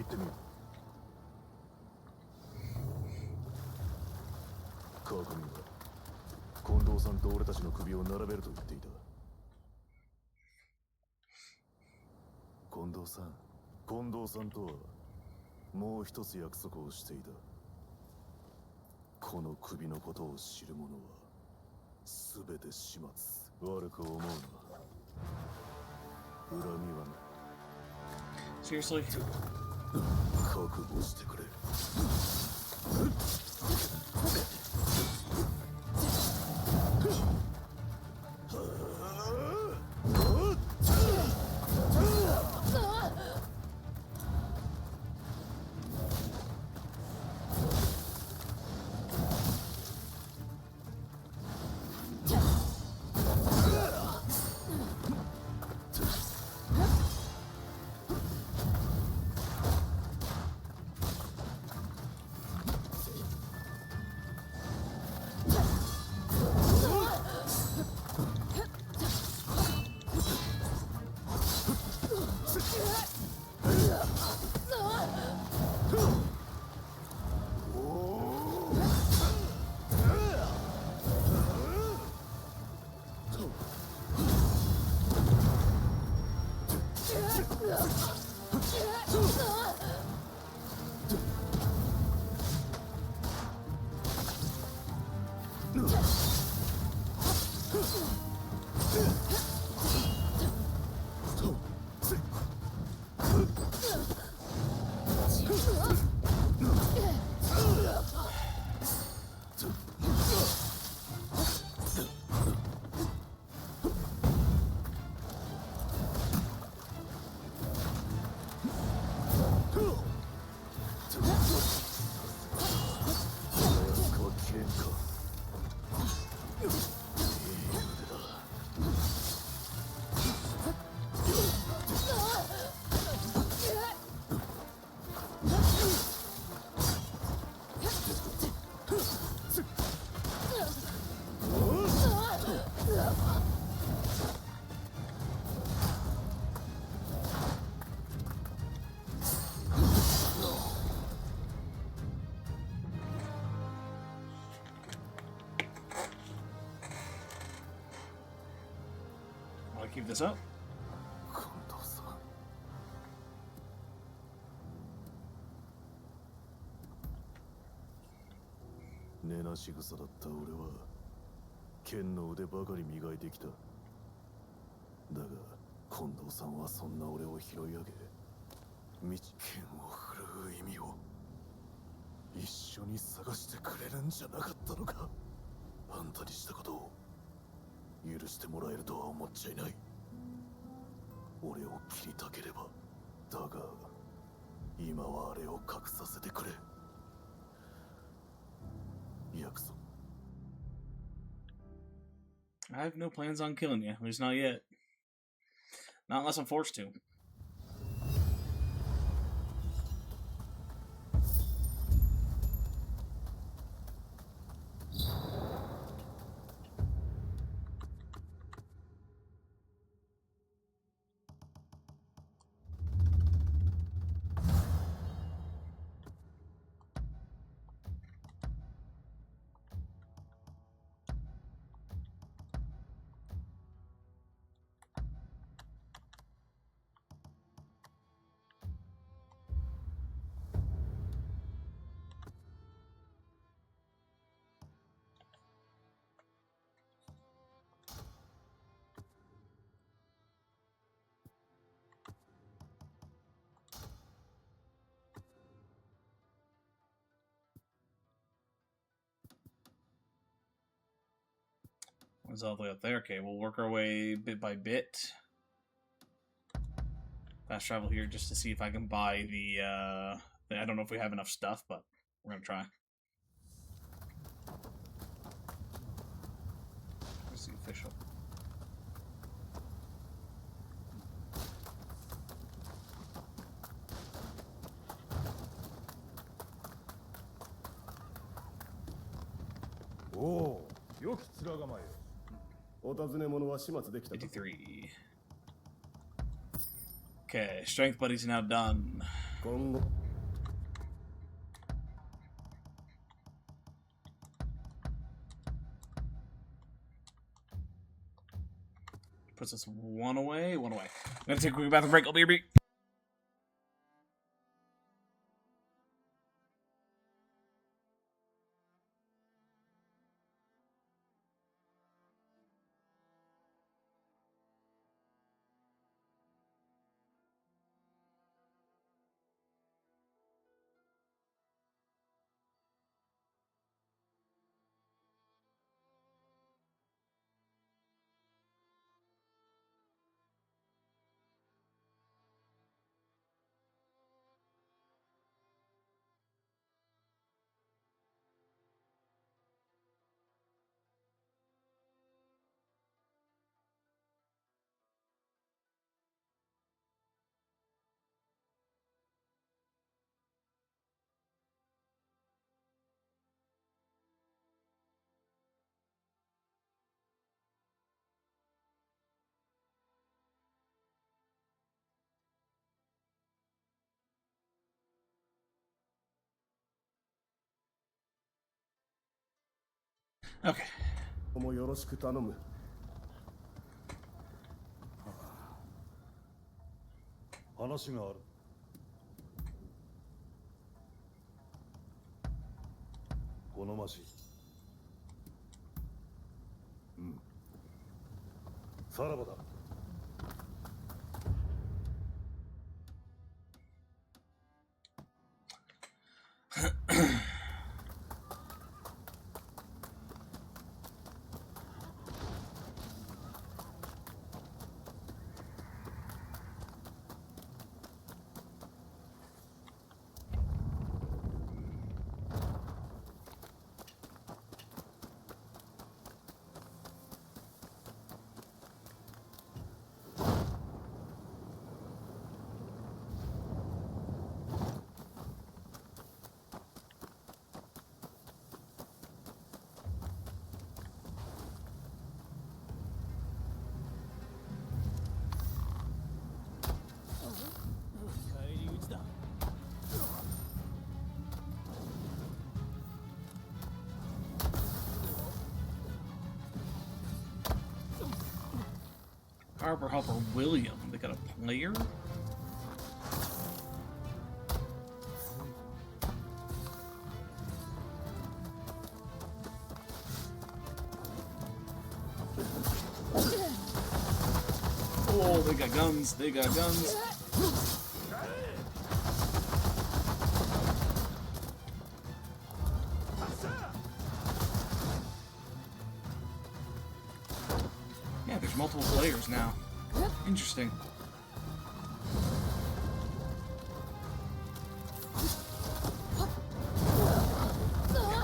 ってみよう。川上は近藤さんと俺たちの首を並べると言っていた。近藤さんとはもう一つ約束をしていた。この首のことを知る者は全て始末。悪く思うな。恨みはない。Seriously? 覚悟してくれ。Keep this up. 近藤さん。根なし草だった俺は剣の腕ばかり磨いてきた。だが近藤さんはそんな俺を拾い上げ、剣を振るう意味を一緒に探してくれるんじゃなかったのか。あんたにしたことを許してもらえるとは思っちゃいない。俺を切りたければ。だが今はあれを隠させてくれ。約束。 I have no plans on killing you. At least not yet. Not unless I'm forced to. It's all the way up there. Okay, we'll work our way bit by bit. Fast travel here just to see if I can buy the, I don't know if we have enough stuff, but we're gonna try. Where's the official? Oh, よき面構えよ。お尋ね者は始末できたか。 53. Okay, strength buddy's now done. 今後 Puts us one away, one away. I'm gonna take a quick bathroom break. I'll be right back. Okay. もよろしく頼む。話がある。好ましい。うん。さらばだ。Harbor Helper William. They got a player? Oh, they got guns. They got guns. Yeah, there's multiple players now. Interesting.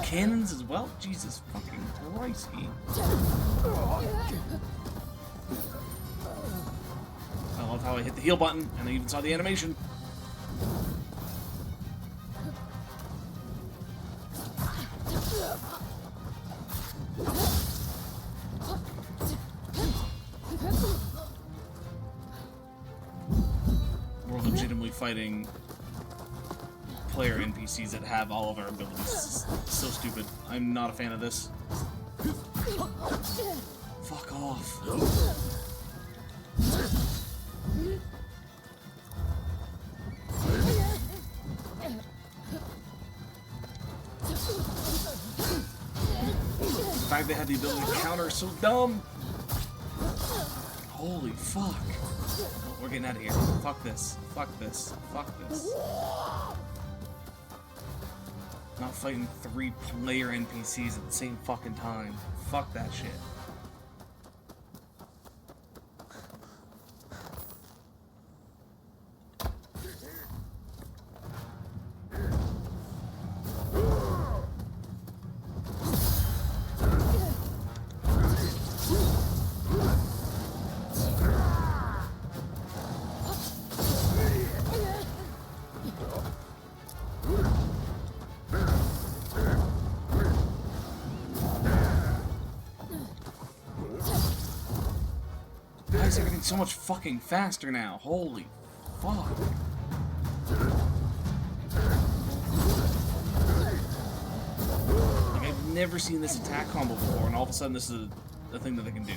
Cannons as well? Jesus fucking Christ. I love how I hit the heal button and I even saw the animation. We're legitimately fighting player NPCs that have all of our abilities. This is so stupid. I'm not a fan of this. Fuck off. The fact they had the ability to counter is so dumb. Holy fuck. Oh, we're getting out of here. Fuck this. Fuck this. Fuck this. Not fighting 3 player NPCs at the same fucking time. Fuck that shit. so much fucking faster now. Holy fuck. Like, I've never seen this attack combo before, and all of a sudden this is a thing that they can do.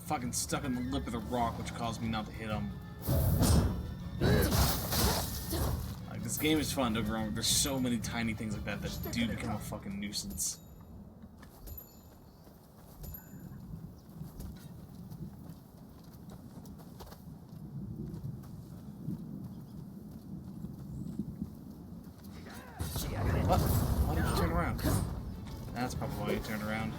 Fucking stuck in the lip of the rock, which caused me not to hit him. Like, this game is fun, don't get me wrong. There's so many tiny things like that that do become a fucking nuisance. What? Why did you turn around? That's probably why you turned around.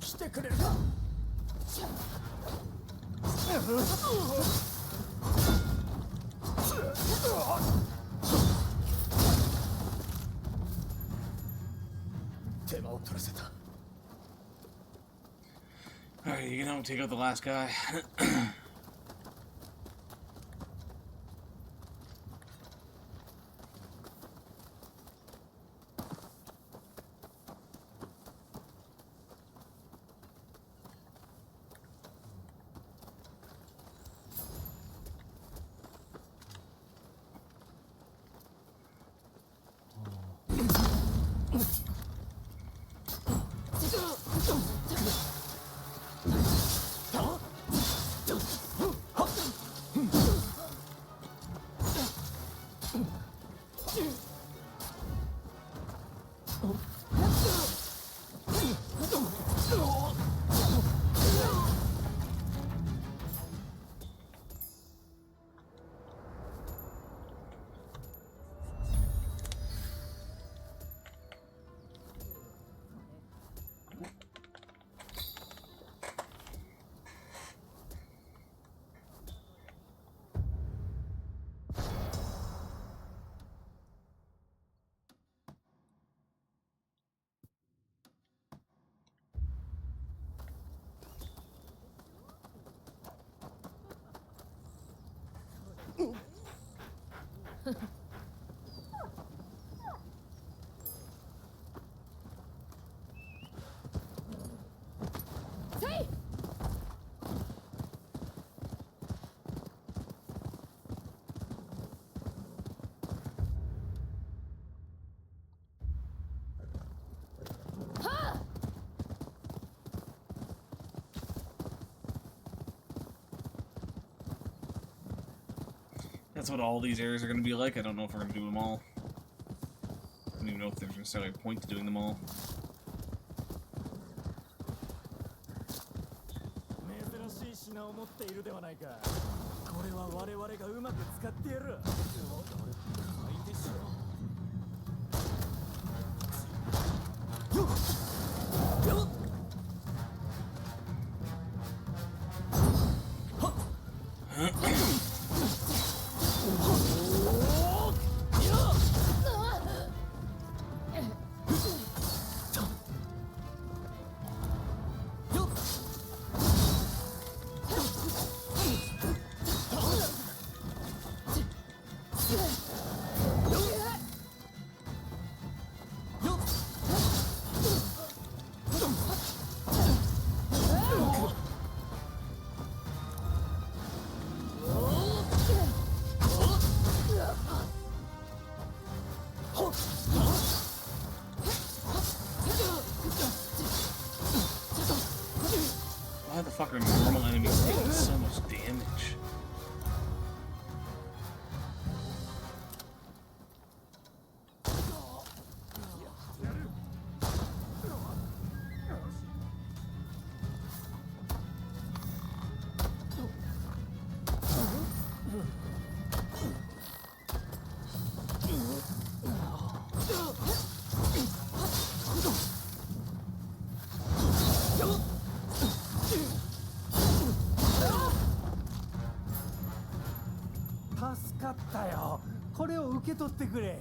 してくれるか。手間を取らせた。 Alright, you can help take out the last guy. That's what all these areas are going to be like. I don't know if we're going to do them all. I don't even know if there's necessarily a point to doing them all. 珍しい品を持っているではないか。これは我々がうまく使ってやる。買いでしょ。Why the fuck are normal enemies taking so much damage? Yo, これを受け取ってくれ。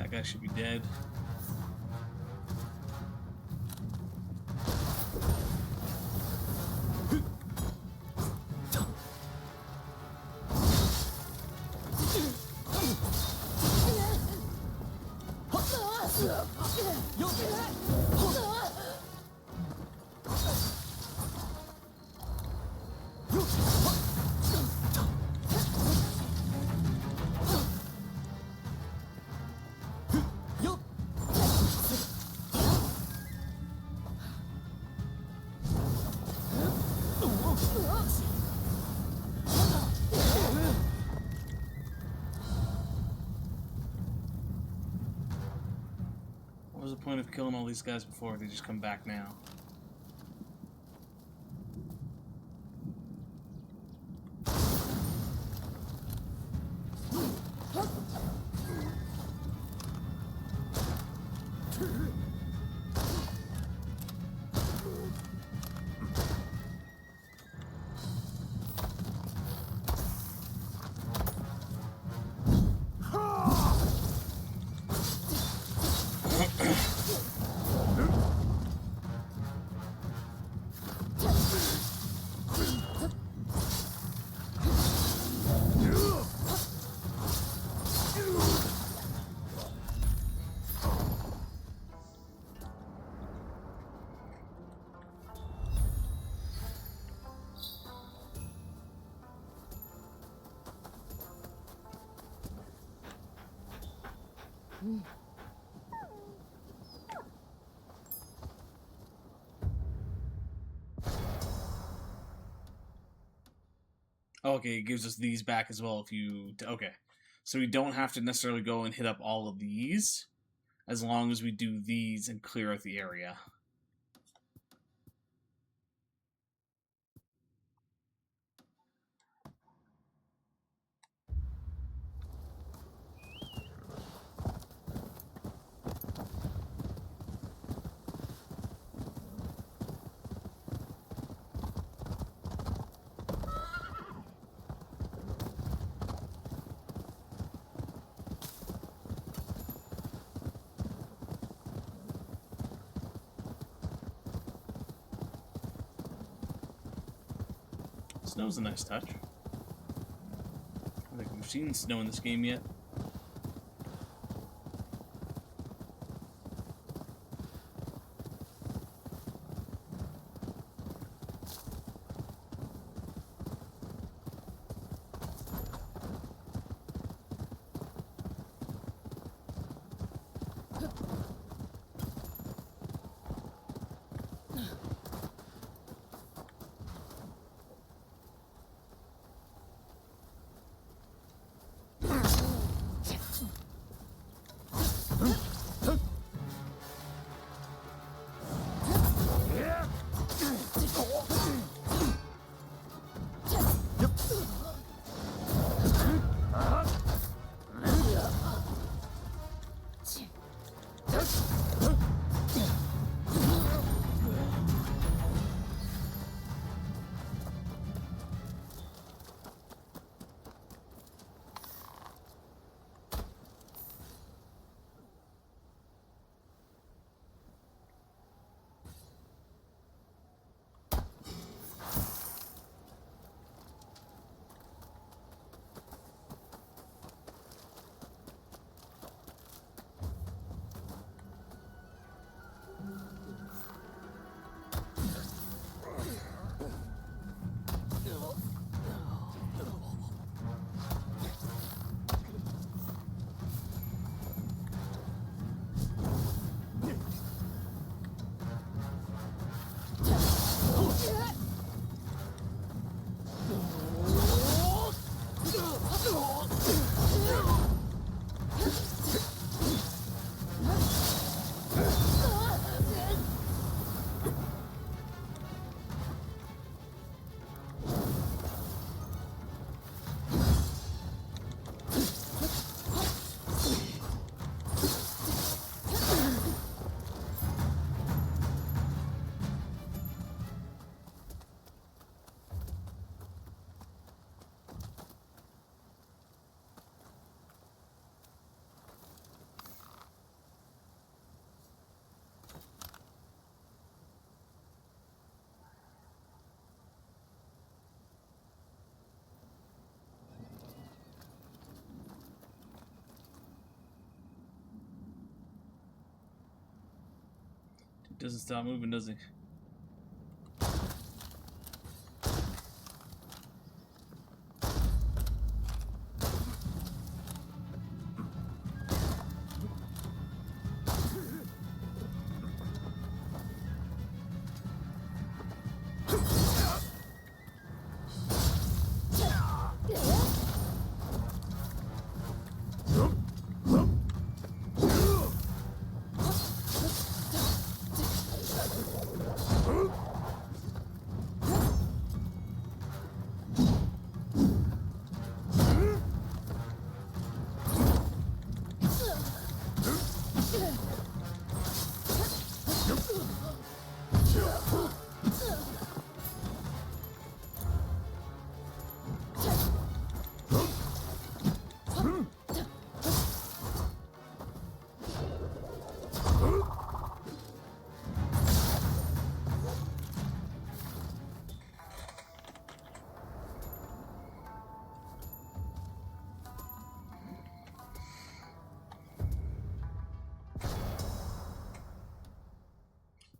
That guy should be dead. What was the point of killing all these guys before? They just come back now. Okay, it gives us these back as well if you... Okay. So we don't have to necessarily go and hit up all of these, as long as we do these and clear out the area. Snow's a nice touch. I don't think we've seen snow in this game yet. Doesn't stop moving, does he?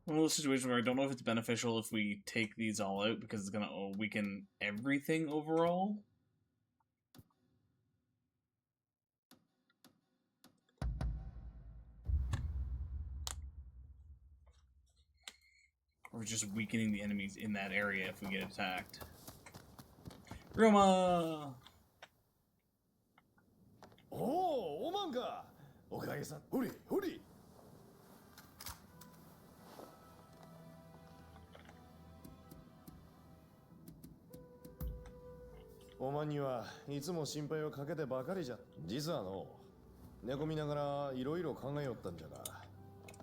One of those situations where I don't know if it's beneficial if we take these all out because it's gonna weaken everything overall. Or just weakening the enemies in that area if we get attacked. Roma! おお、おまんか。おかげさん。ほれ、ほれ。おまんにはいつも心配をかけてばかりじゃ。実はの、寝込みながらいろいろ考えよったんじゃが、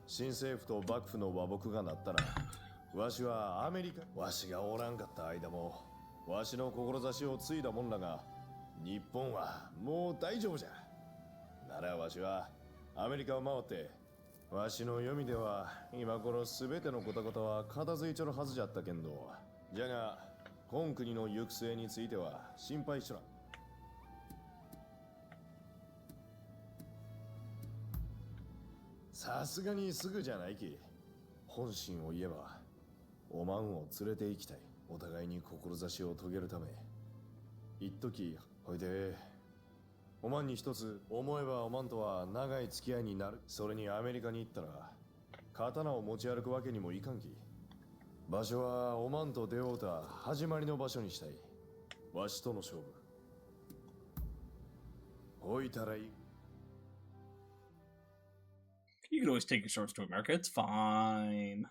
新政府と幕府の和睦がなったら、わしはアメリカ、わしがおらんかった間も、わしの志を継いだもんらが、日本はもう大丈夫じゃ。ならわしはアメリカを回って、わしの読みでは今頃すべてのことことは片付いちょるはずじゃったけんど、じゃが、今国の行く末については心配しとらん。さすがにすぐじゃないき。本心を言えば、おまんを連れて行きたい。お互いに志を遂げるため。一時、ほいで、おまんに一つ、思えばおまんとは長い付き合いになる。それにアメリカに行ったら、刀を持ち歩くわけにもいかんき。場所はおまんと出会うた始まりの場所にしたい。わしとの勝負。ほいたらいい。You could always take your swords to America, it's fine.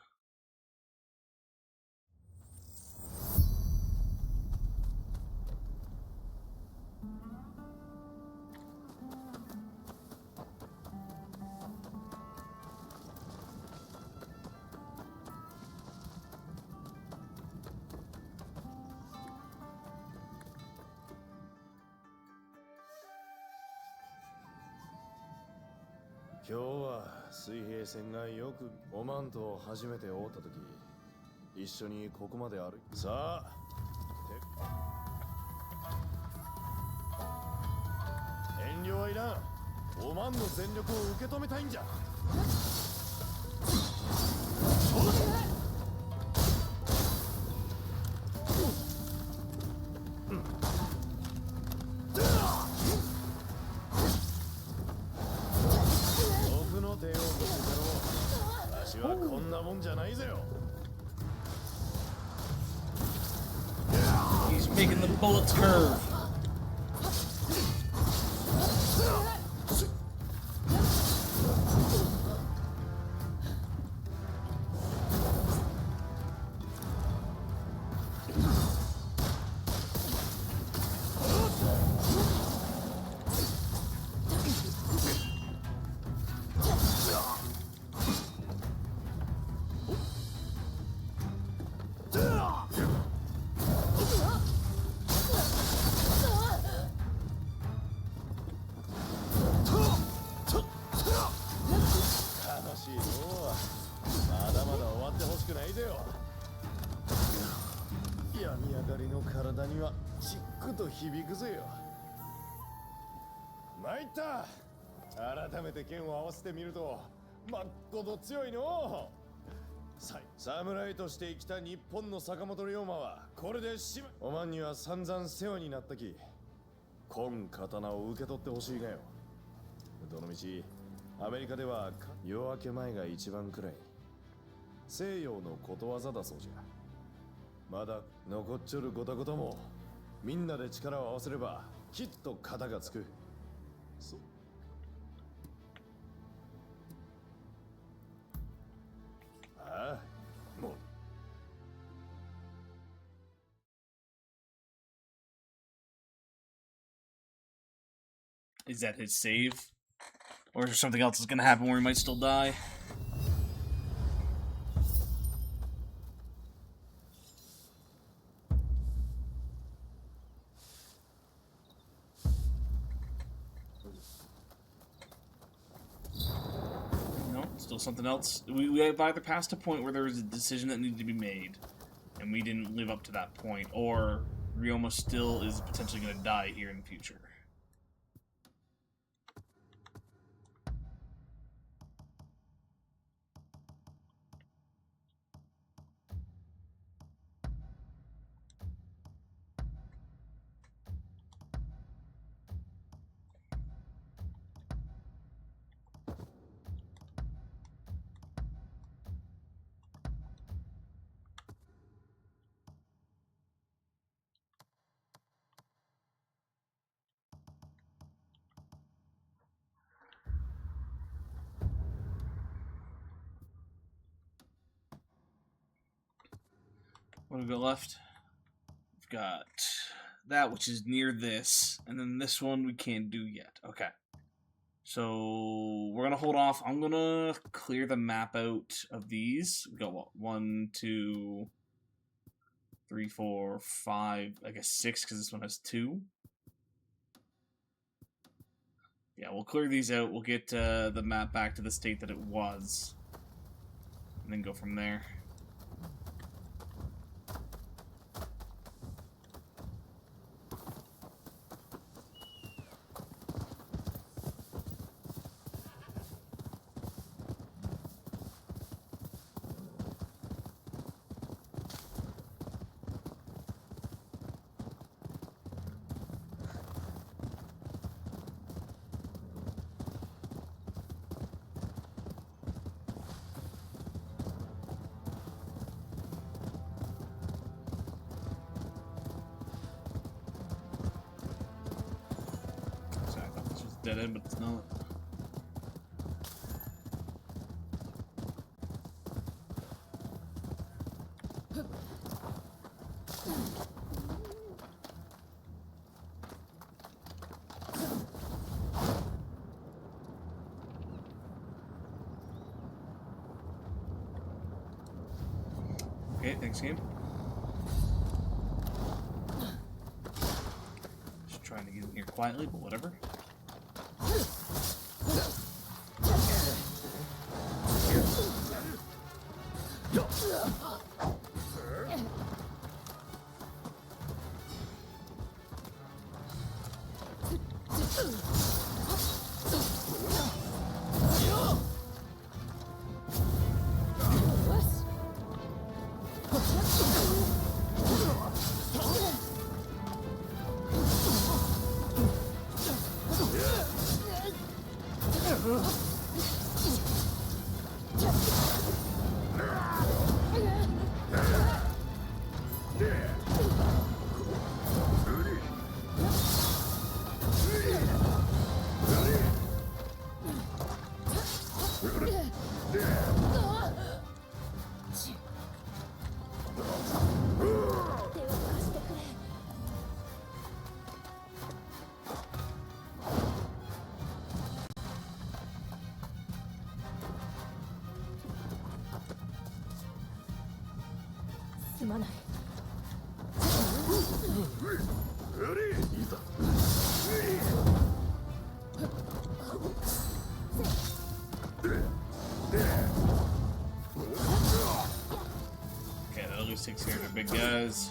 Today, 今日は水平線がよくおまんと初めて会った時、一緒にここまで歩い。さあ。遠慮はいらん。おまんの全力を受け止めたいんじゃ。僕の手を見せてろ。わしはこんなもんじゃないぜよ。He's making the bullets curve.響くぜよ。参った。改めて剣を合わせてみるとまっこと強いの。侍として生きた日本の坂本龍馬はこれでしまおまんには散々世話になったき今刀を受け取ってほしいがよ。どのみちアメリカでは夜明け前が一番くらい西洋のことわざだそうじゃ。まだ残っちょるごたごたもみんなで力を合わせればきっと肩がつく。ああ、もうIs that his save? Or is there something else that's gonna happen where he might still die? No, still something else. We have either passed a point where there was a decision that needed to be made, and we didn't live up to that point, or Ryoma still is potentially gonna die here in the future. What do we got left? We've got that, which is near this, and then this one we can't do yet. Okay. So we're gonna hold off. I'm gonna clear the map out of these. We got what? 1, 2, 3, 4, 5. I guess 6 because this one has 2. Yeah, we'll clear these out. We'll get the map back to the state that it was, and then go from there. Dead end, but it's not. Okay, thanks, game. Just trying to get in here quietly, but whatever. Okay, that at least takes care of the big guys.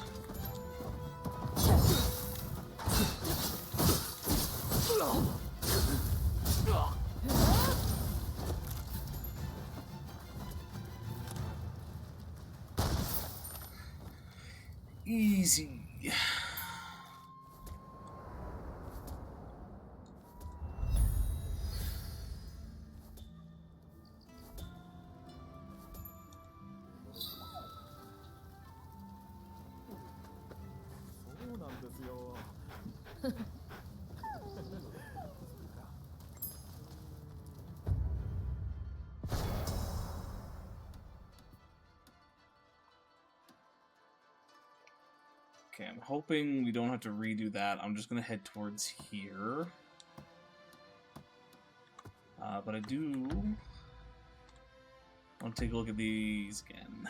easy. Okay, I'm hoping we don't have to redo that. I'm just gonna head towards here. But I do want to take a look at these again.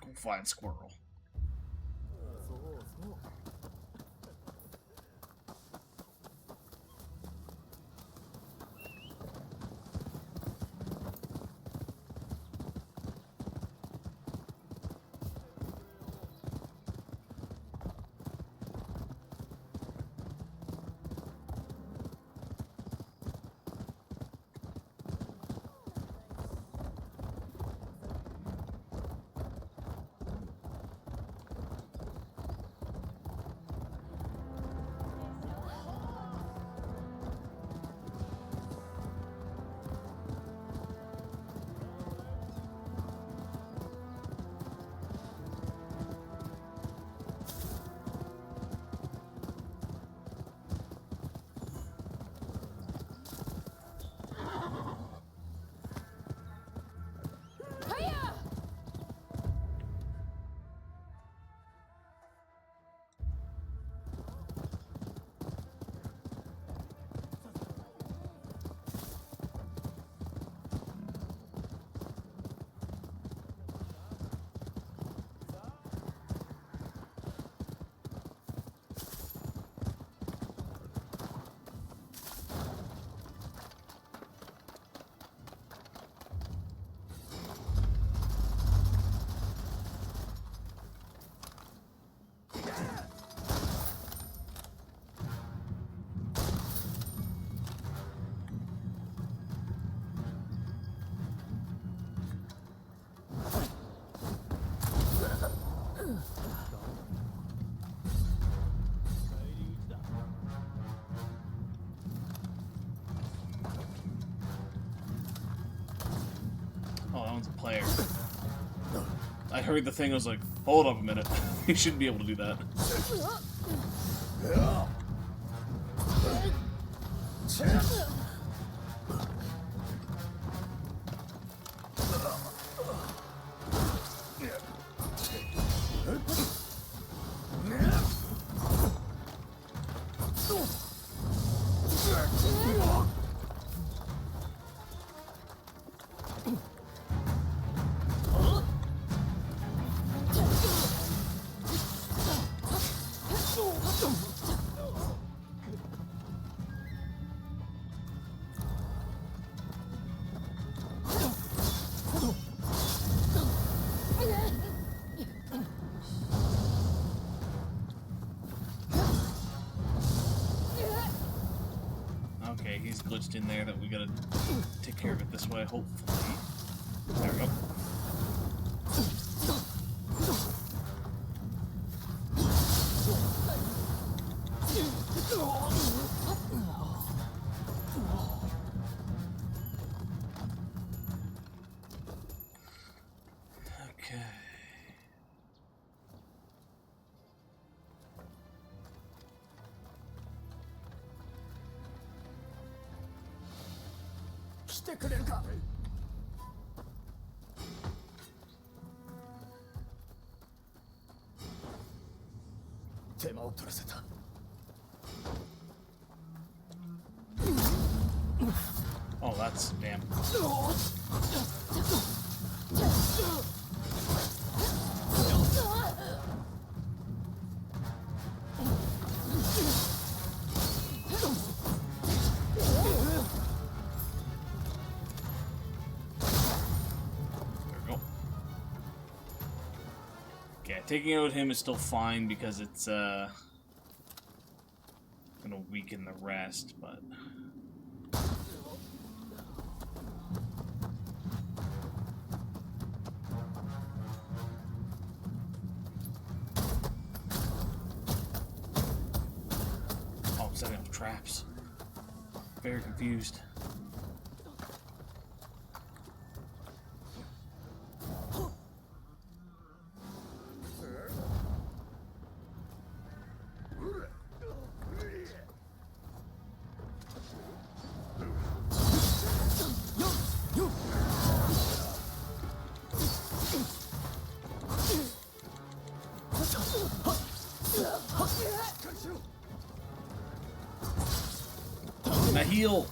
Go find squirrel. Oh, that one's a player. I heard the thing, I was like, hold up a minute. You shouldn't be able to do that. Okay, he's glitched in there that we gotta take care of it this way, hopefully. There we go. Okay. Oh, that's damn. There we go. Okay. taking out him is still fine because it's gonna weaken the rest, but oh, I'm setting up traps. Very confused. Now heal!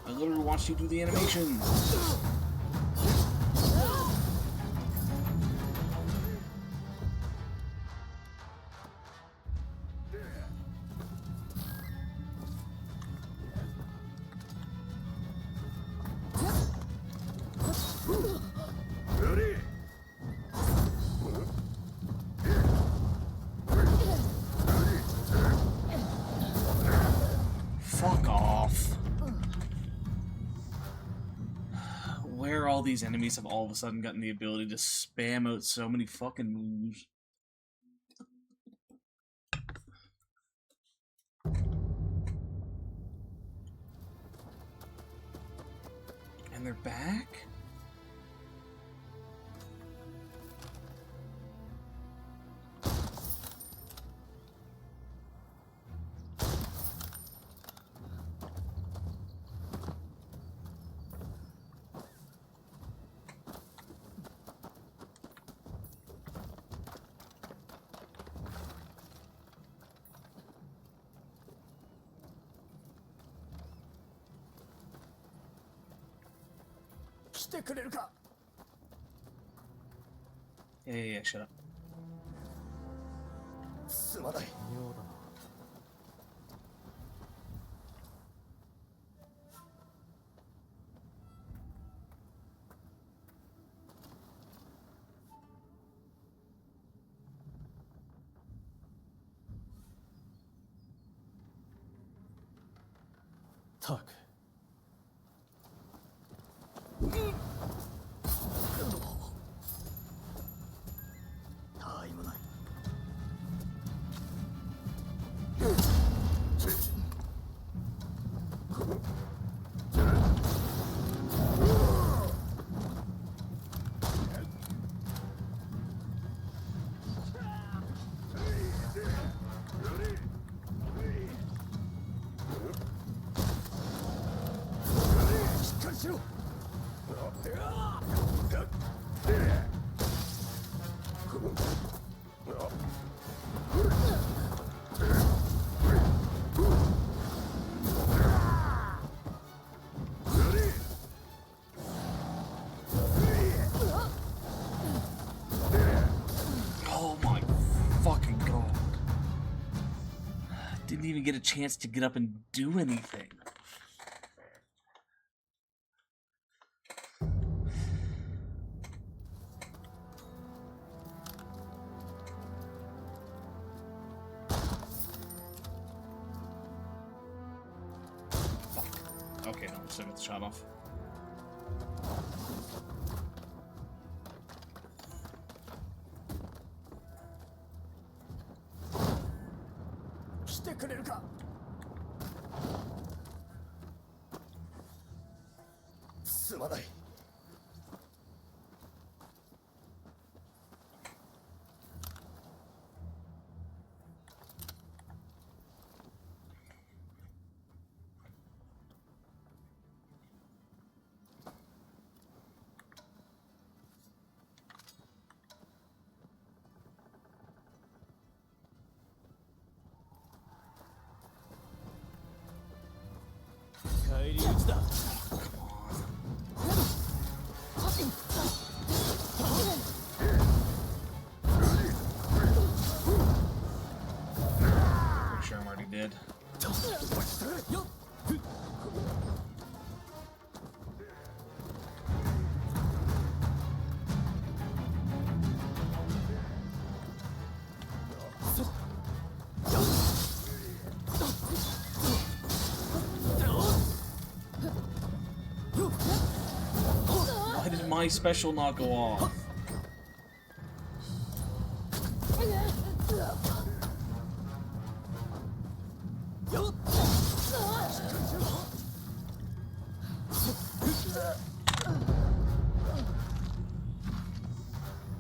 I literally watched you do the animation. Fuck off. Where all these enemies have all of a sudden gotten the ability to spam out so many fucking moves. And they're back? Yeah, shut up. すまない。たく。他意もない。しっかりしろ。Oh my fucking god. Didn't even get a chance to get up and do anything. Fuck. Okay, no, I'm still got the shot off. Pretty sure I'm already dead. Why did my special not go off?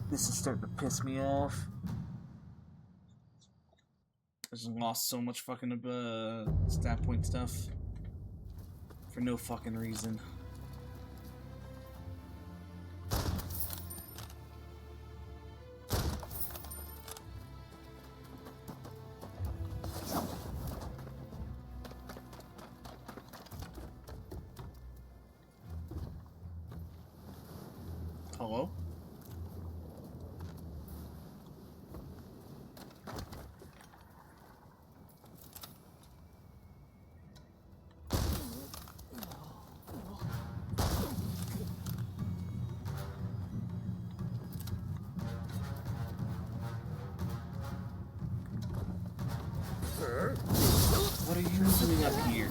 This is starting to piss me off. I just lost so much fucking stat point stuff for no fucking reason. Hello? What are you doing up here?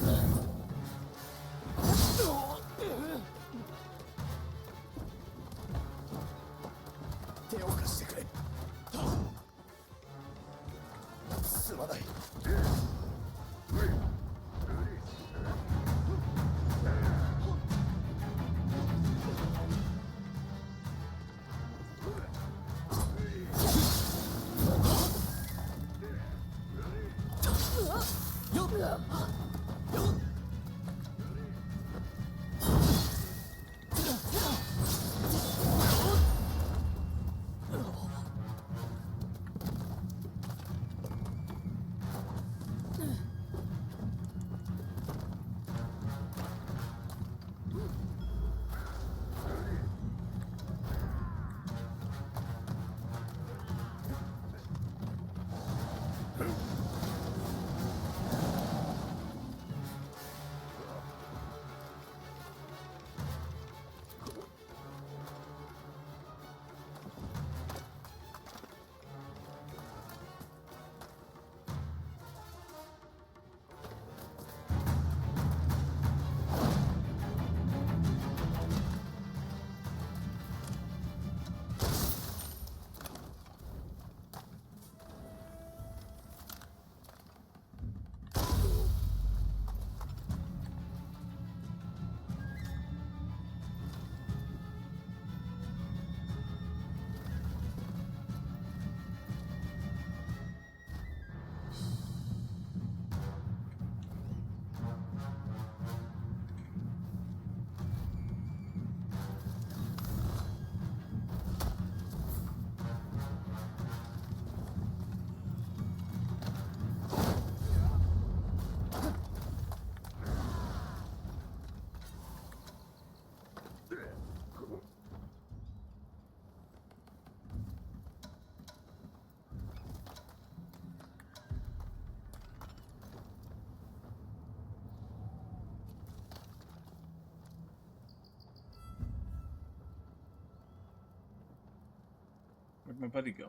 Where'd my buddy go?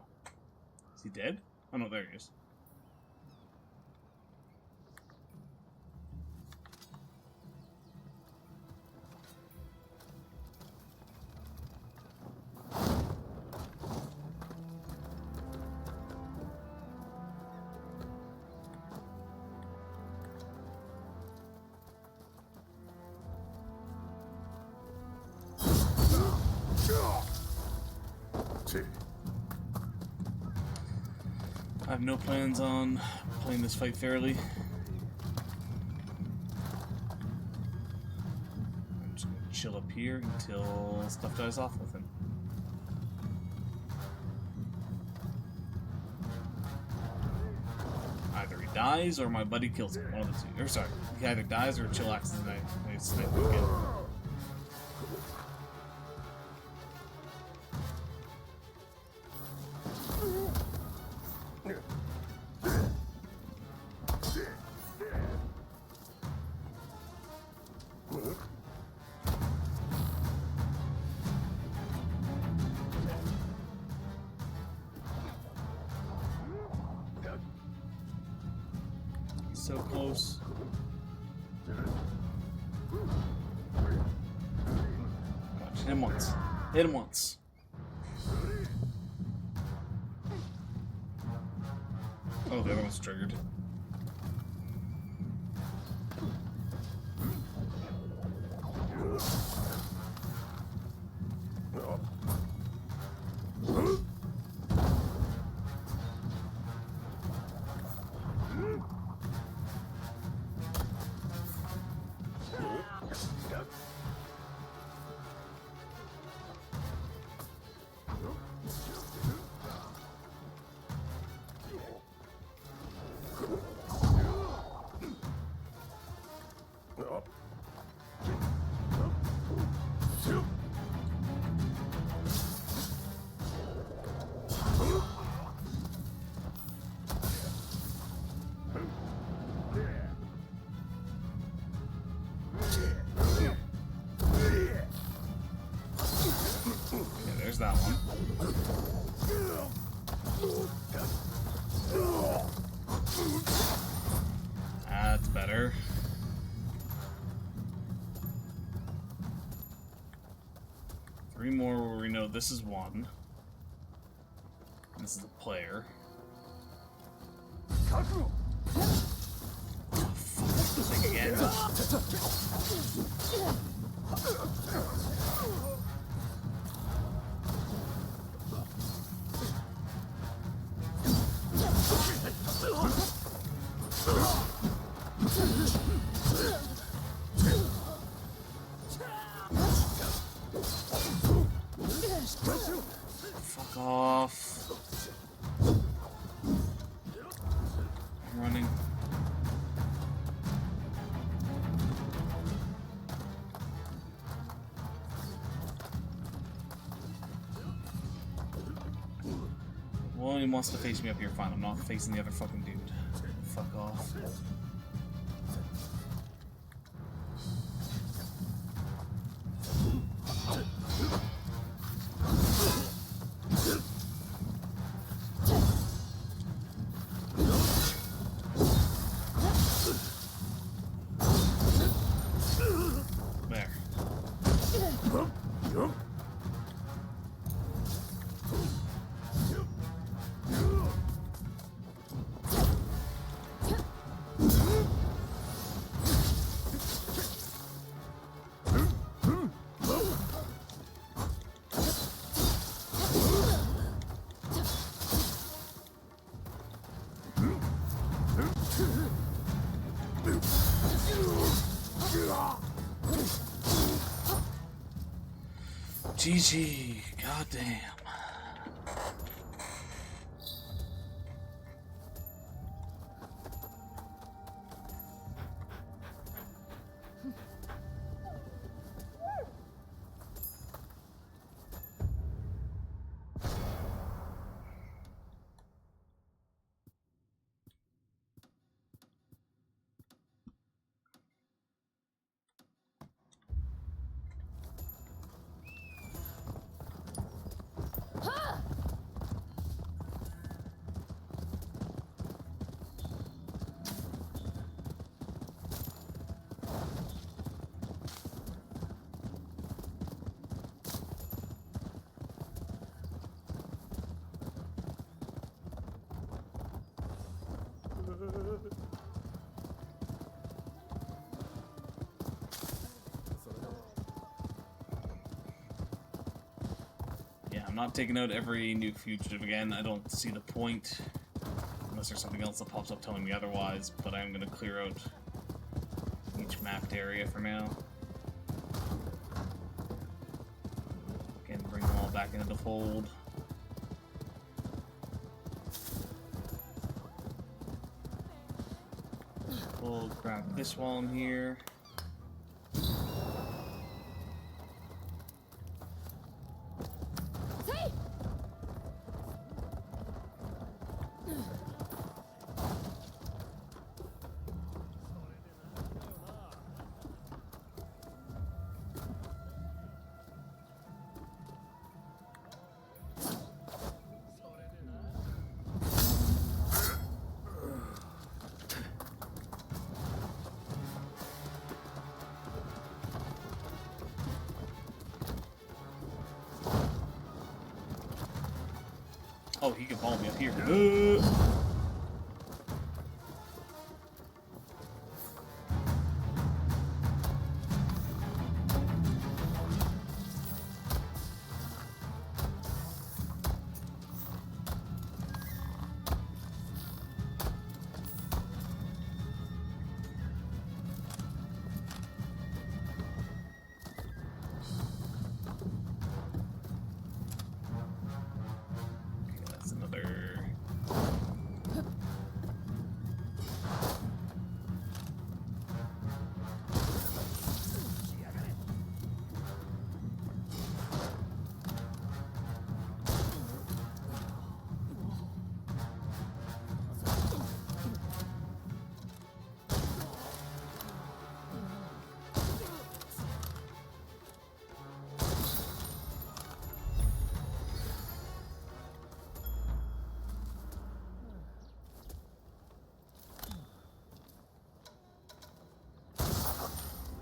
Is he dead? Oh no, there he is. I have no plans on playing this fight fairly. I'm just gonna chill up here until stuff dies off with him. Either he dies or my buddy kills him. One of the two. Or sorry, he either dies or chillaxes and I snipe him again. So close. Hit him once. Hit him once. Oh, the other one's triggered. There's that one. That's better. Three more where we know this is one. This is the player. Oh, fuck this thing again. Fuck off. I'm running. Well, he wants to face me up here, fine. I'm not facing the other fucking dude. Fuck off. There. GG, goddamn. Yeah, I'm not taking out every new fugitive again. I don't see the point. Unless there's something else that pops up telling me otherwise, but I'm going to clear out each mapped area for now. Again, bring them all back into the fold. We'll grab this while I'm here. Oh, he can follow me up here. That's another.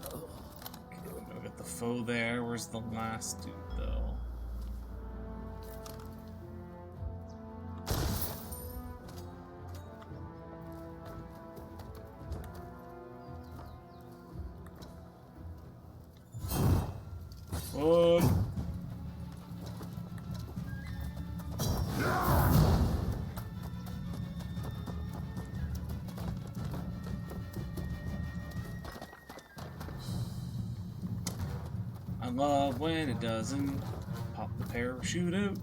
Okay, we got the foe there. Where's the last dude, though? Oh. I love when it doesn't pop the parachute out.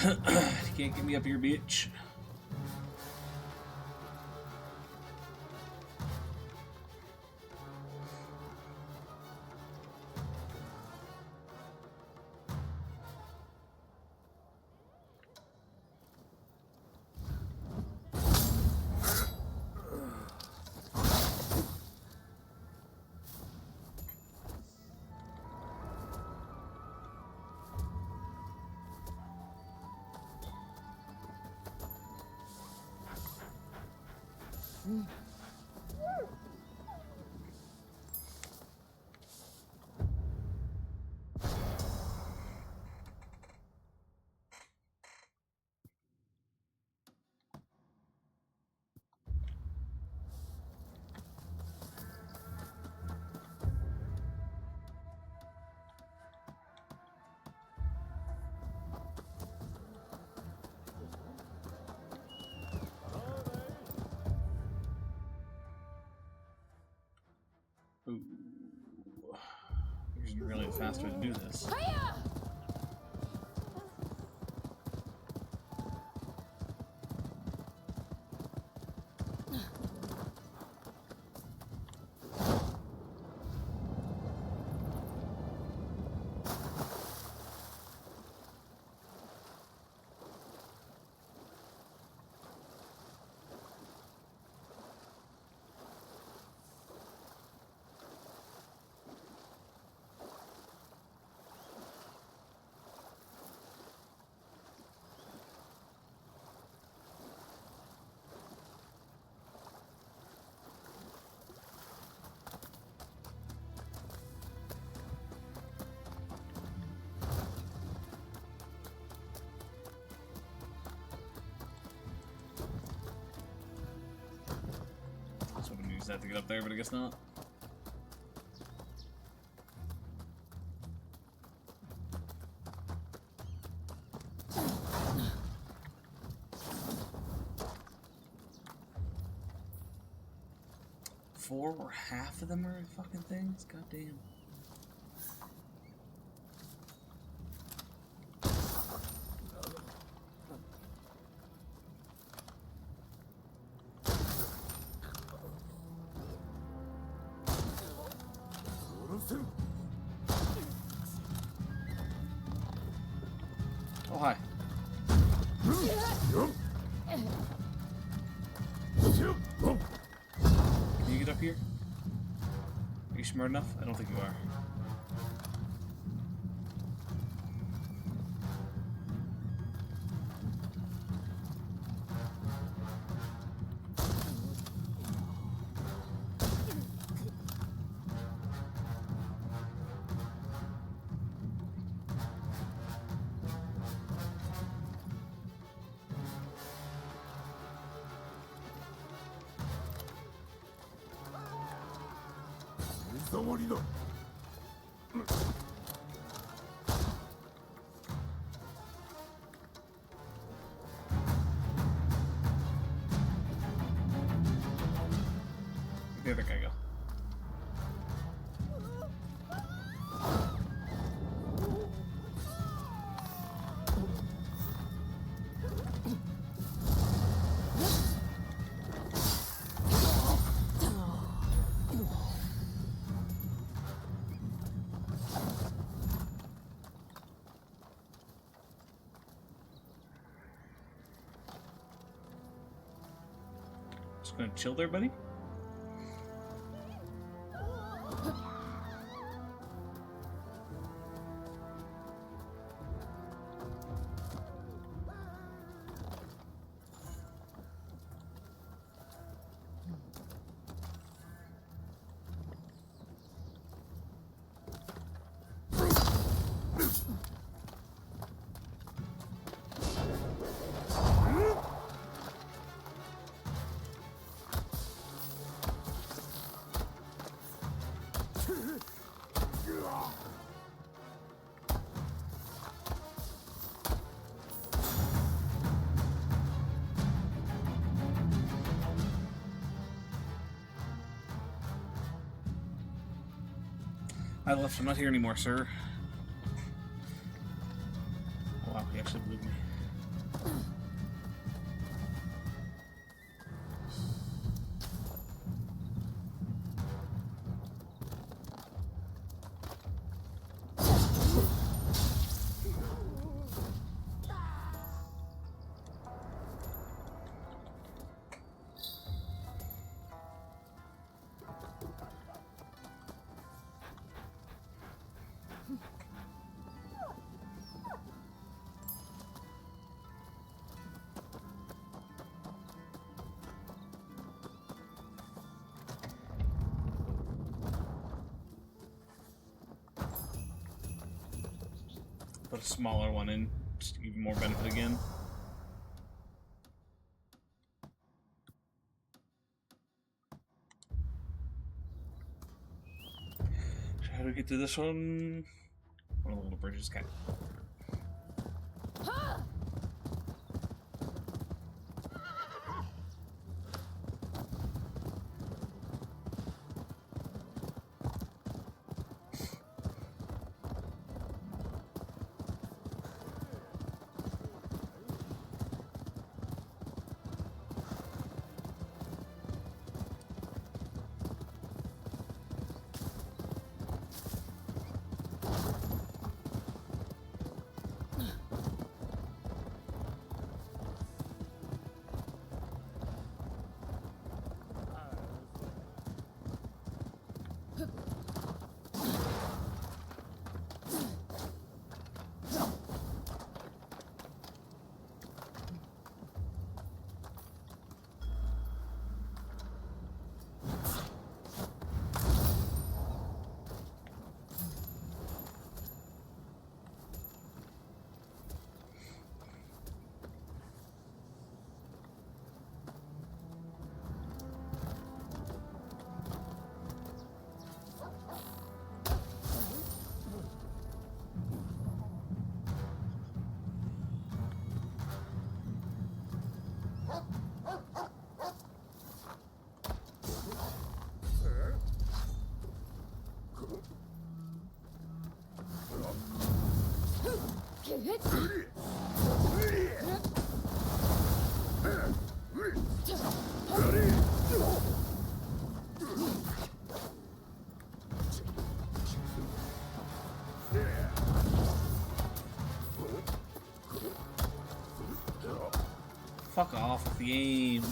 You can't get me up here, bitch. Ooh. There's really a fast way to do this. So I'm gonna use that to get up there, but I guess not. Four or half of them are fucking things? God damn. Oh, hi. Can you get up here? Are you smart enough? I don't think you are. つもりだ。The other guy go. Just gonna chill there, buddy? I left. I'm not here anymore, sir. Oh, wow, he actually believed me. Put a smaller one in, just to give you more benefit again. So how do we get to this one? One of the little bridges, okay. Fuck off with the aim.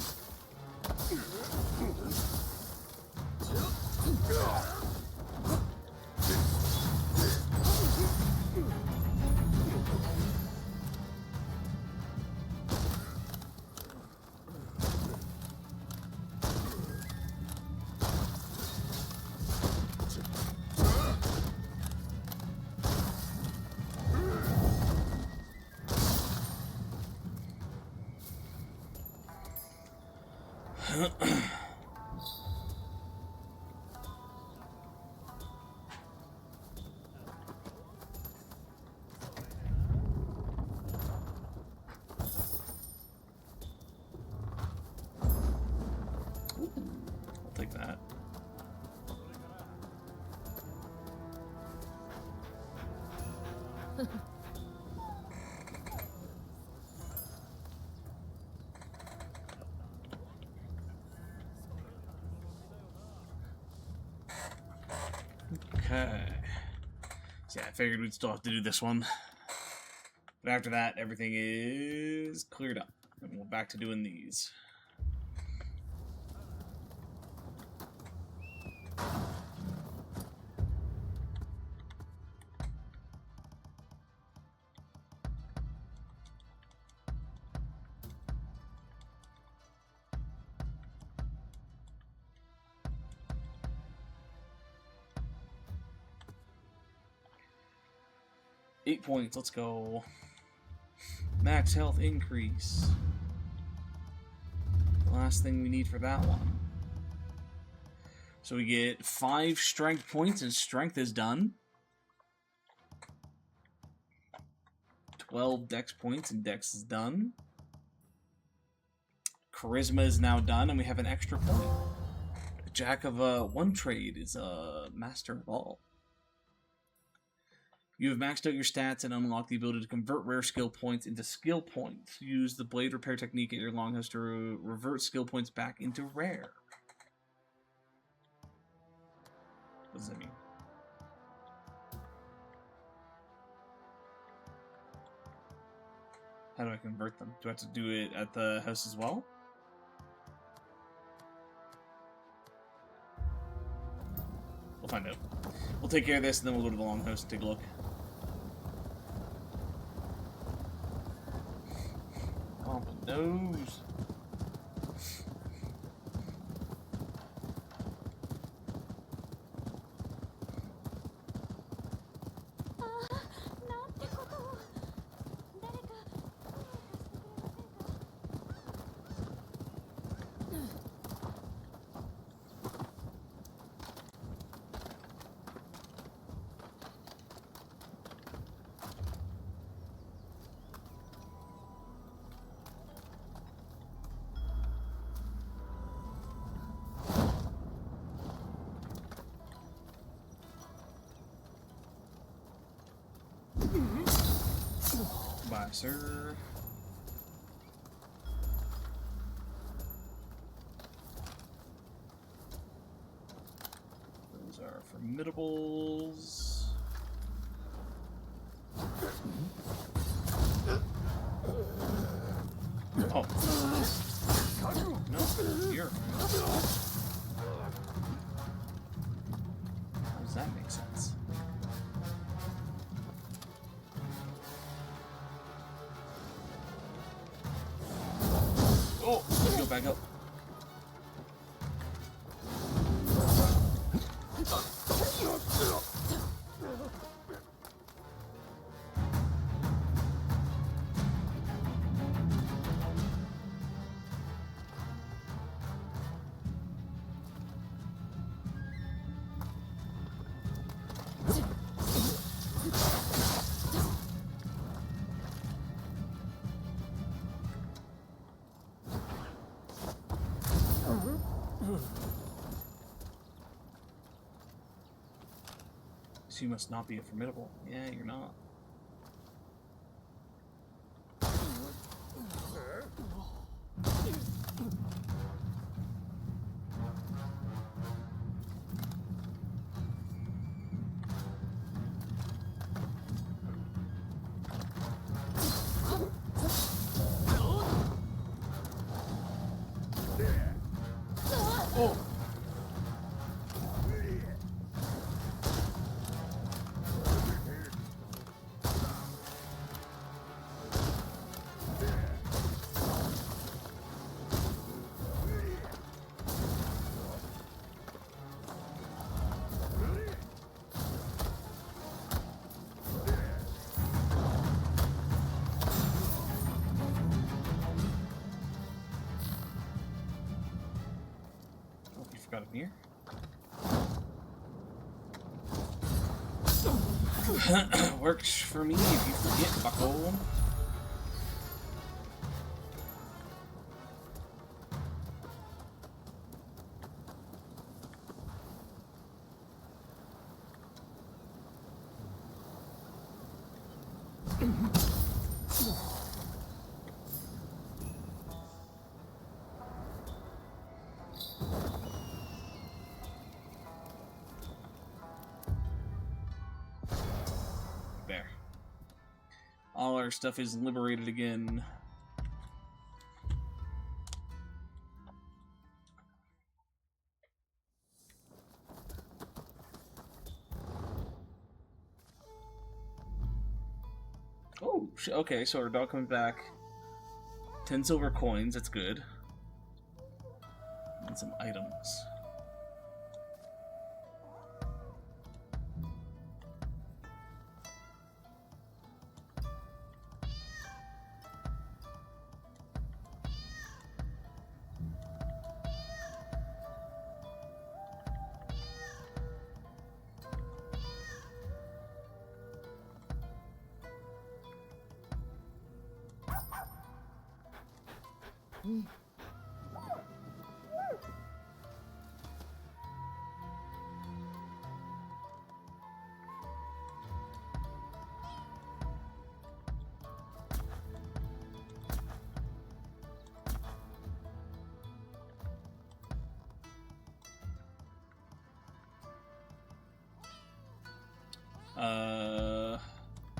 Okay. So yeah, I figured we'd still have to do this one. But after that, everything is cleared up. And we're back to doing these. Eight points, let's go. Max health increase. The last thing we need for that one. So we get 5 strength points, and strength is done. 12 dex points, and dex is done. Charisma is now done, and we have an extra point. Jack of one trade is a master of all. You have maxed out your stats and unlocked the ability to convert rare skill points into skill points. Use the blade repair technique at your longhouse to revert skill points back into rare. What does that mean? How do I convert them? Do I have to do it at the house as well? We'll find out. We'll take care of this, and then we'll go to the longhouse and take a look. Nose. Bye, sir. Those are formidables. Oh. No, you're. How does that make sense? Oh, let's go back up. So you must not be a formidable. Yeah, you're not. Oh! Got him here. Works for me if you forget, bucko. There. All our stuff is liberated again. Oh, okay, so our dog comes back. 10 silver coins, that's good. And some items.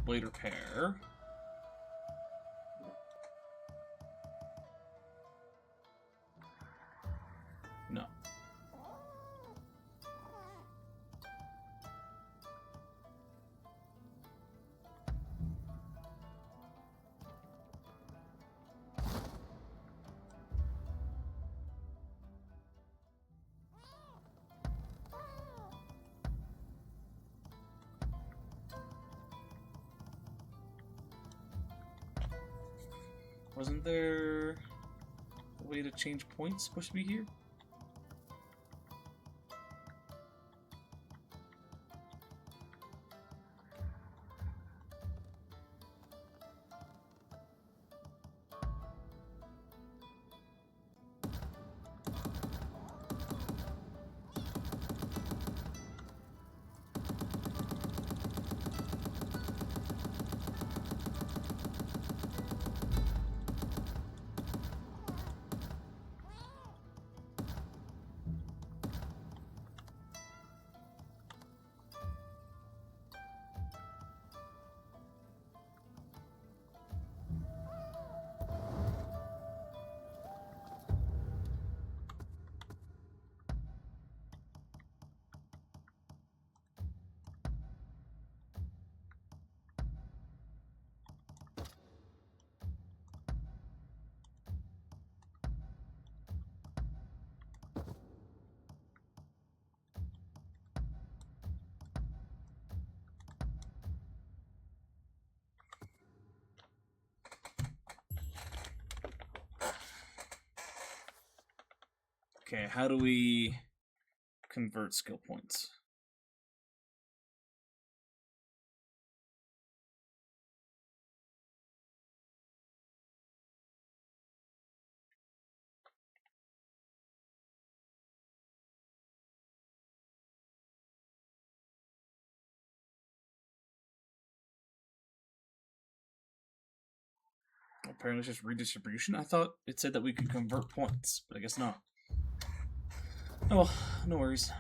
Blade repair. No. Wasn't there a way to change points supposed to be here? Okay, how do we convert skill points? Apparently it's just redistribution. I thought it said that we could convert points, but I guess not. Oh well, no worries.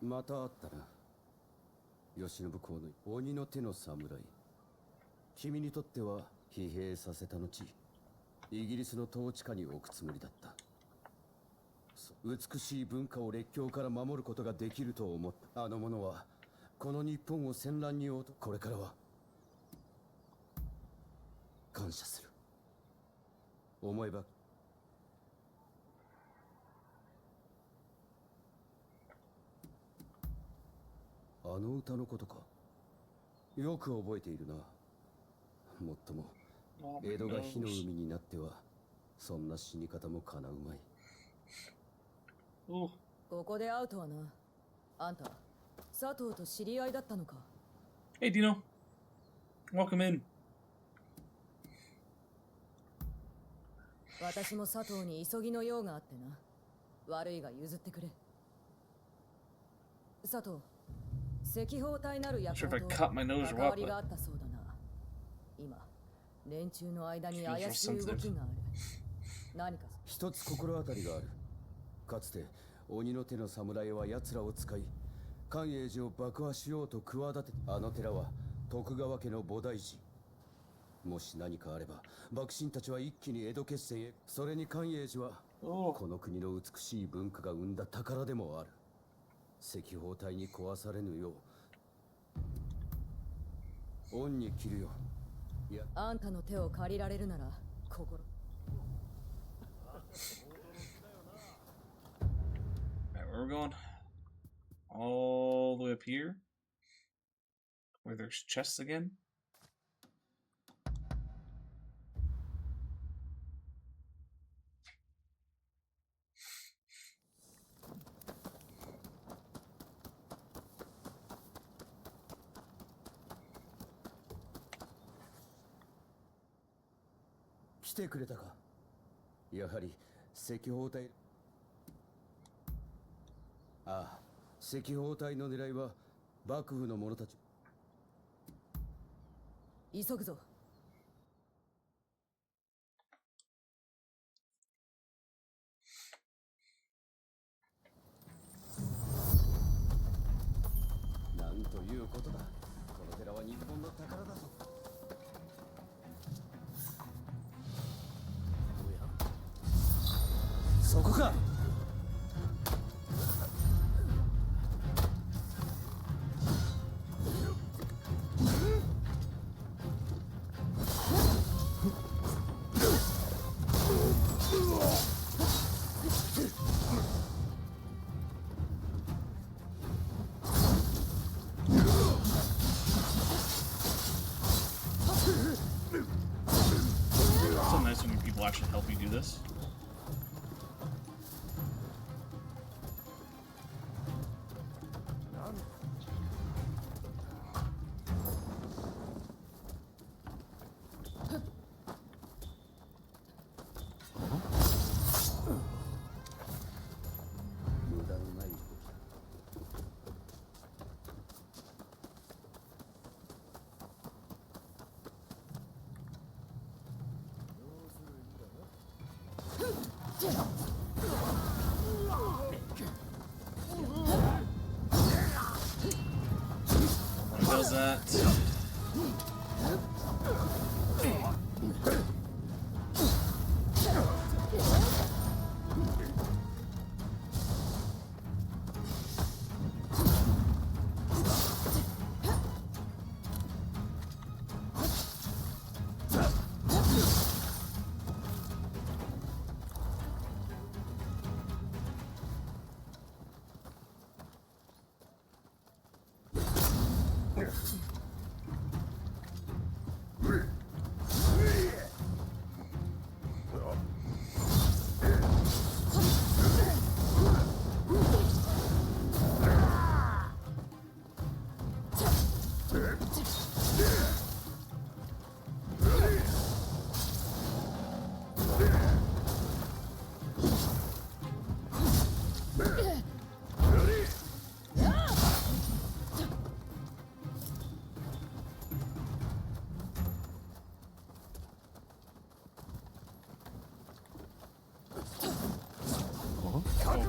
また会ったな。慶喜公の鬼の手の侍。君にとっては疲弊させた後、イギリスの統治下に置くつもりだった。美しい文化を列強から守ることができると思った。あの者はこの日本を戦乱に追うと、これからは感謝する。思えばあの歌のことか。よく覚えているな。もっとも江戸が火の海になってはそんな死に方もかなうまい。 Oh, ここで会うとはな。あんた、佐藤と知り合いだったのか。hey Dino, welcome in. 私も佐藤に急ぎの用があってな。悪いが譲ってくれ。佐藤、赤報隊なる役 Sure if I と cut my nose or 関 what, わりがあ but ったそうだな。今、連中の間に feels 怪 real しい動 sensitive. きがある。何か一つ心当たりがある。かつて鬼の手の侍は奴らを使い寛永寺を爆破しようと企て、あの寺は徳川家の菩提寺。もし何かあれば幕臣たちは一気に江戸決戦へ。それに寛永寺は Oh, この国の美しい文化が生んだ宝でもある。赤報隊に壊されぬよう恩に着るよ。いや、あんたの手を借りられるなら心。alright, where are we going? All the way up here, where there's chests again.「来てくれたか。やはり赤報隊。ああ、赤報隊の狙いは幕府の者たち。急ぐぞ。なんということだ。この寺は日本の宝だぞ。そこか。It's so nice when people actually help you do this. What does that?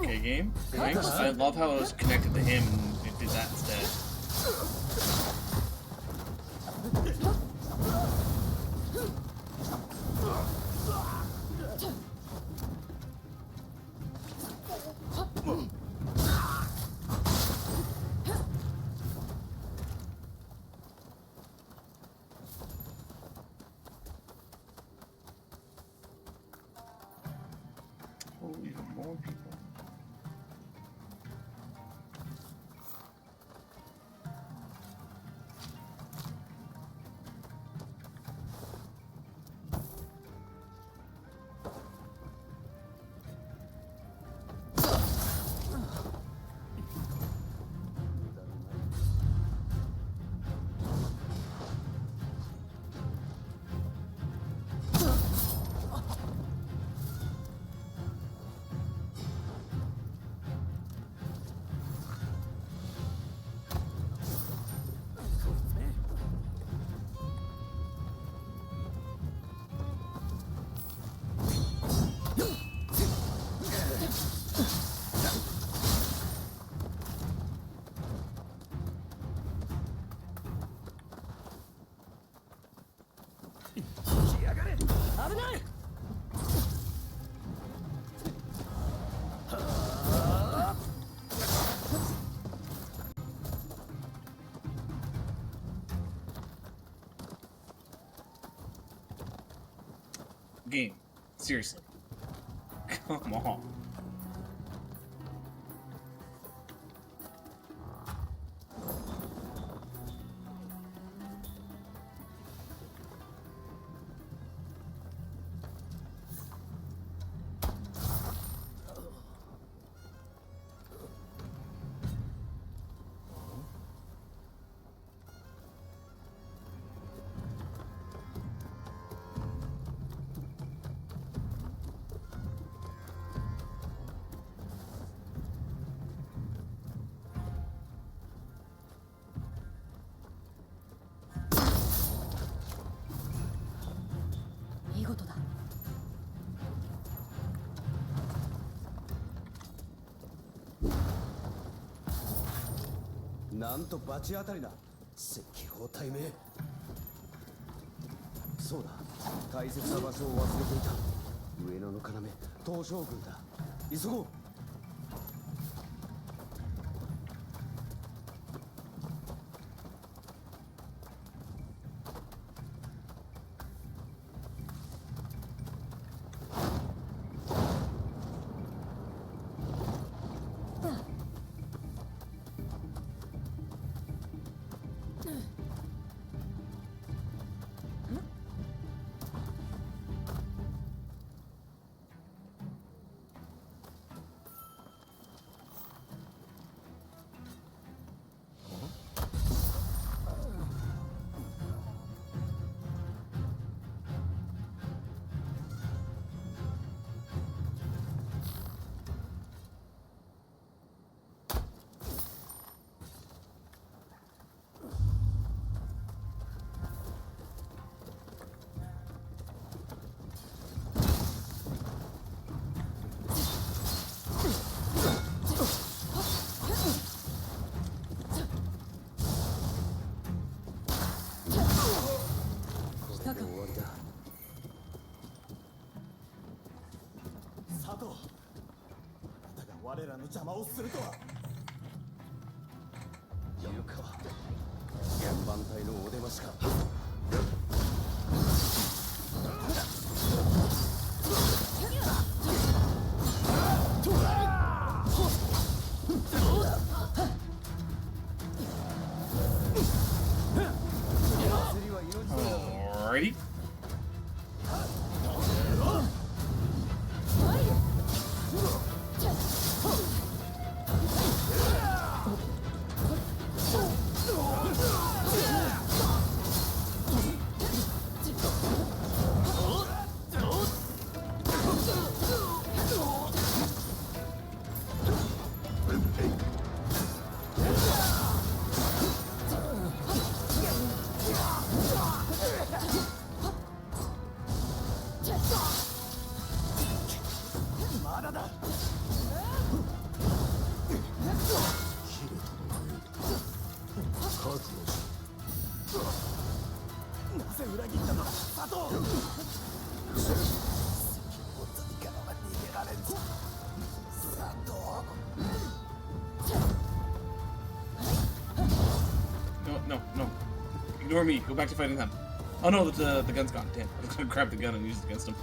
Okay, game. Thanks. I love how it was connected to him and it did that instead. Oh, even more people. 危ない。Game. Seriously. Come on.なんと罰当たりな石砲対名。そうだ、大切な場所を忘れていた。上野の要東照宮だ。急ごう。我らの邪魔をするとは。優香は現番隊のお出ましか。Alrighty. No. Ignore me. Go back to fighting them. Oh no, the gun's gone. Damn. I was gonna grab the gun and use it against him.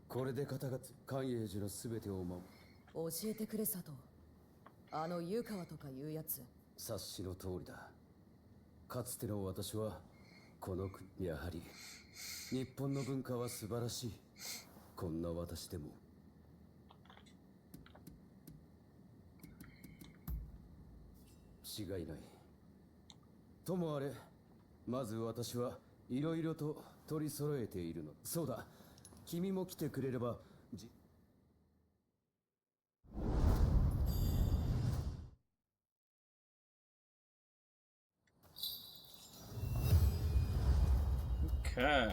これで肩がつ寛永寺のすべてを守教えてくれ佐藤。あの湯川とかいうやつ。察しの通りだ。かつての私はこの国、やはり日本の文化は素晴らしい。こんな私でも違いない。ともあれ、まず私はいろいろと取り揃えているの。そうだ、君も来てくれれば。Okay.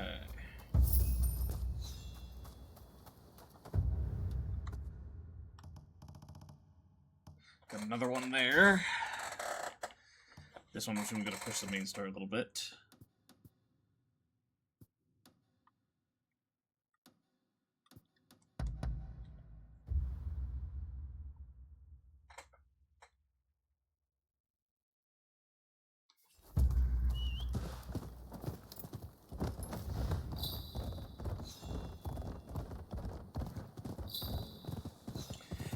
Got another one there. This one, I'm going to push the main story a little bit.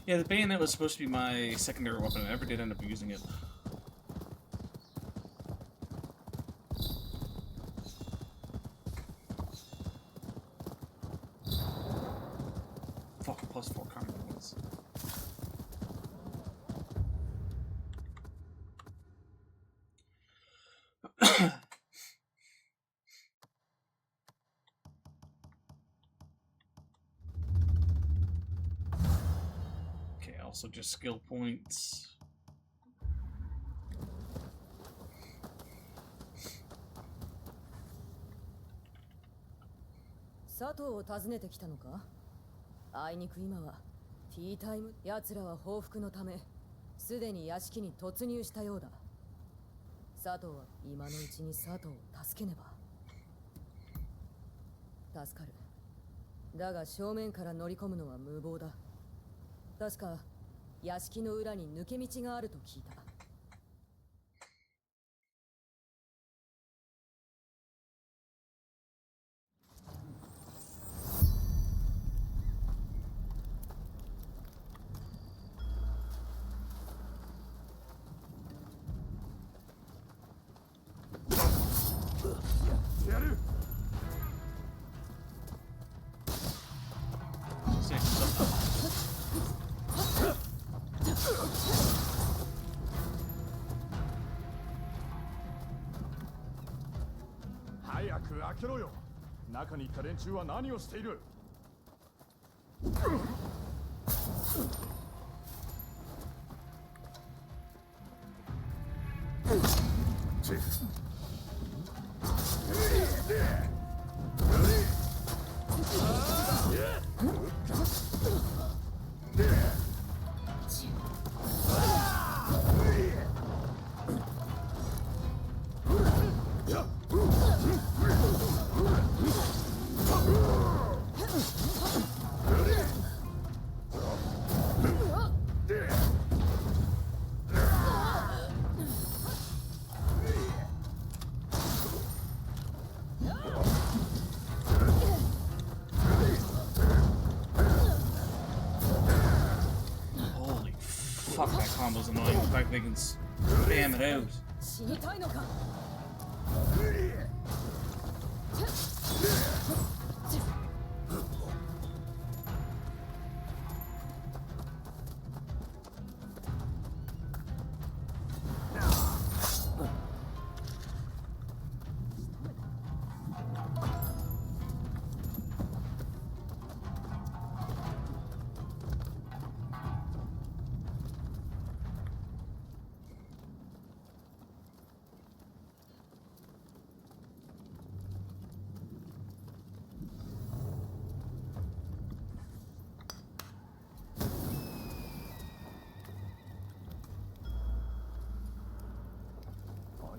Yeah, the bayonet was supposed to be my secondary weapon. I never did end up using it. Fuck, +4 combat points. Okay, also just skill points. 佐藤を訪ねてきたのか。あいにく今はティータイム。奴らは報復のためすでに屋敷に突入したようだ。佐藤は今のうちに佐藤を助けねば。助かる。だが正面から乗り込むのは無謀だ。確か屋敷の裏に抜け道があると聞いた。やる。早く開けろよ。中にいた連中は何をしている。Fuck, that combo's annoying. The fact they can spam it out. 死にたいのか。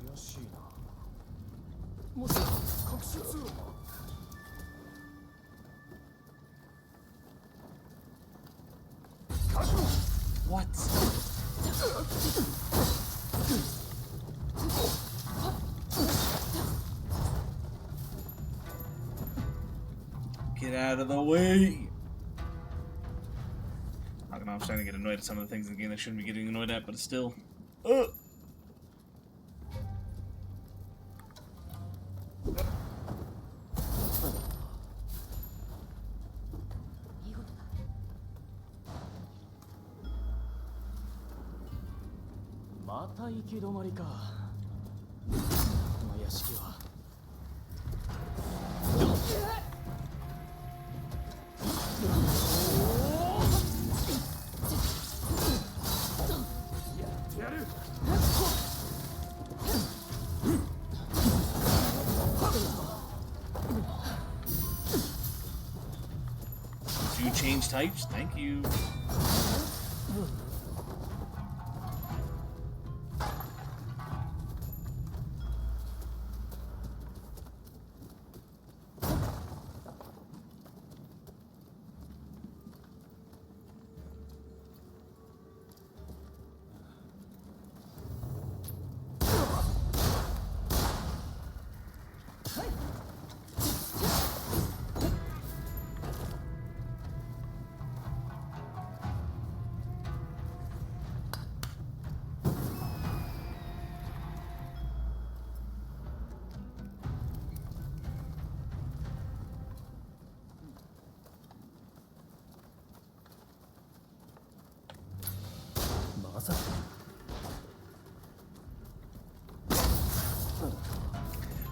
怪しいな。もしや隠し通路。What? Get out of the way! I don't know, I'm starting to get annoyed at some of the things in the game I shouldn't be getting annoyed at, but it's still... また行き止まりか。この屋敷は。やってやる。Do change types? Thank you.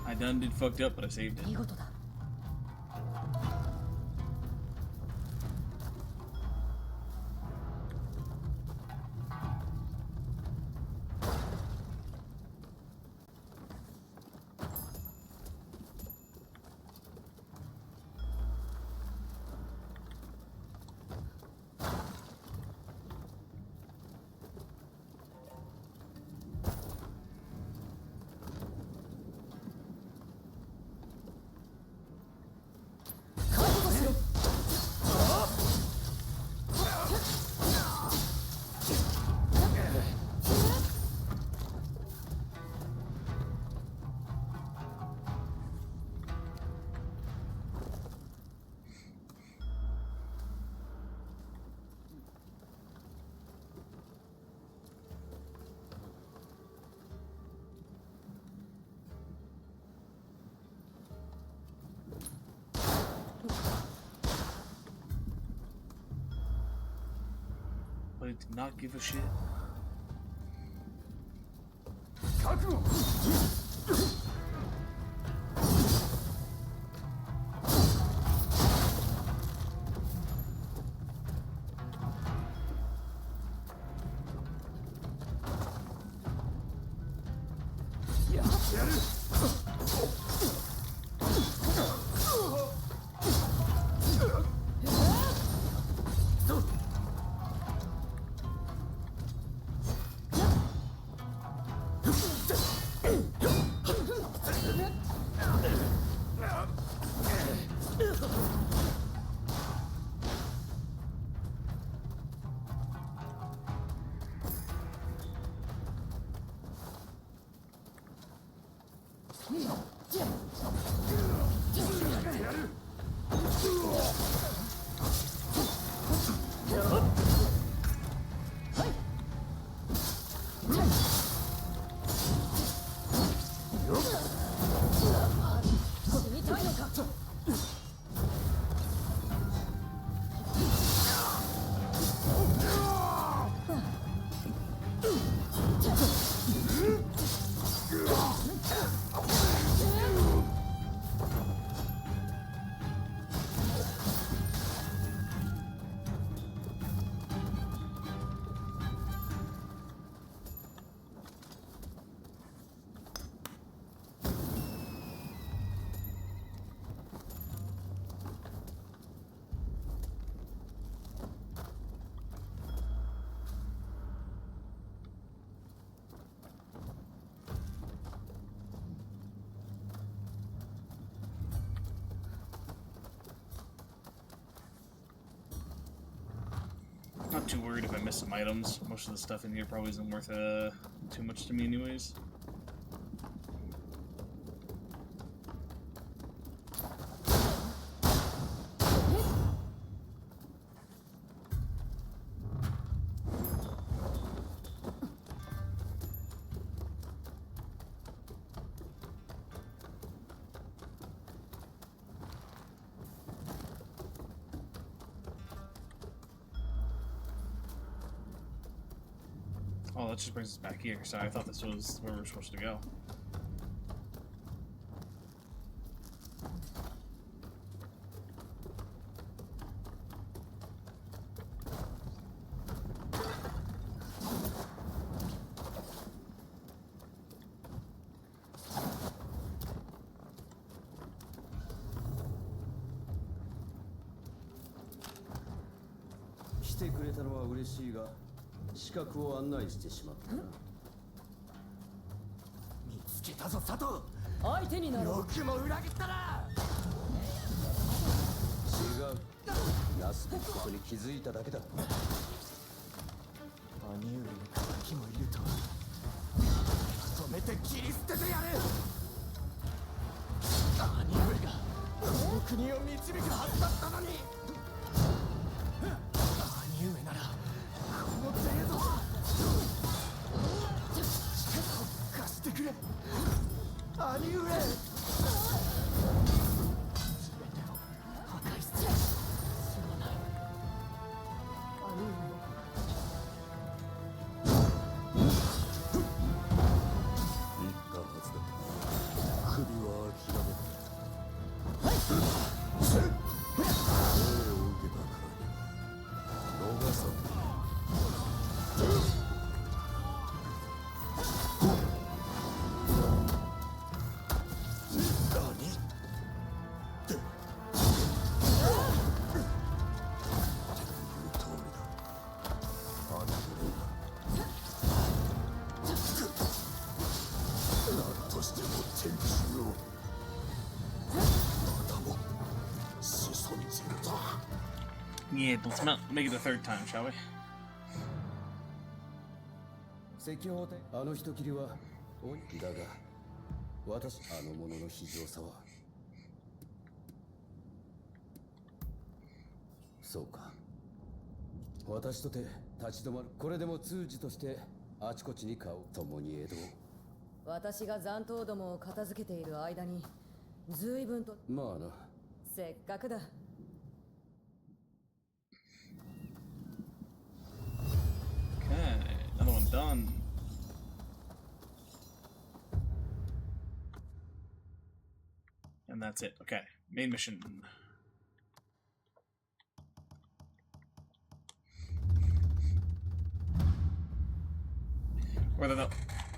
I done did fucked up, but I saved it. 見事だ。But it did not give a shit. 覚悟。やってやる。Not too worried if I miss some items. Most of the stuff in here probably isn't worth too much to me anyways. Oh, that just brings us back here. Sorry, I thought this was where we're supposed to go.来てくれたのは嬉しいが、資格を案内してしまったな。見つけたぞ佐藤。相手になろう。よくも裏切ったな。違う。なすべきことに気づいただけだ。兄上の敵もいるとは。止めて切り捨ててやる。兄上がこの国を導くはずだったのに。兄上ならこの程度は力を貸してくれ。兄上。全てを破壊する。すまない。兄上。言ったはずだ。首は諦めない。生を受けたからに逃さん。Yeah, let's make it a third time, shall we? 石砲であの人斬りはおいだが私あの者の非常さはそうか私とて立ち止まるこれでも通詞としてあちこちに顔共に江戸私が残党どもを片付けている間に随分とまあなせっかくだ。Okay, another one done. And that's it. Okay, main mission. Or no,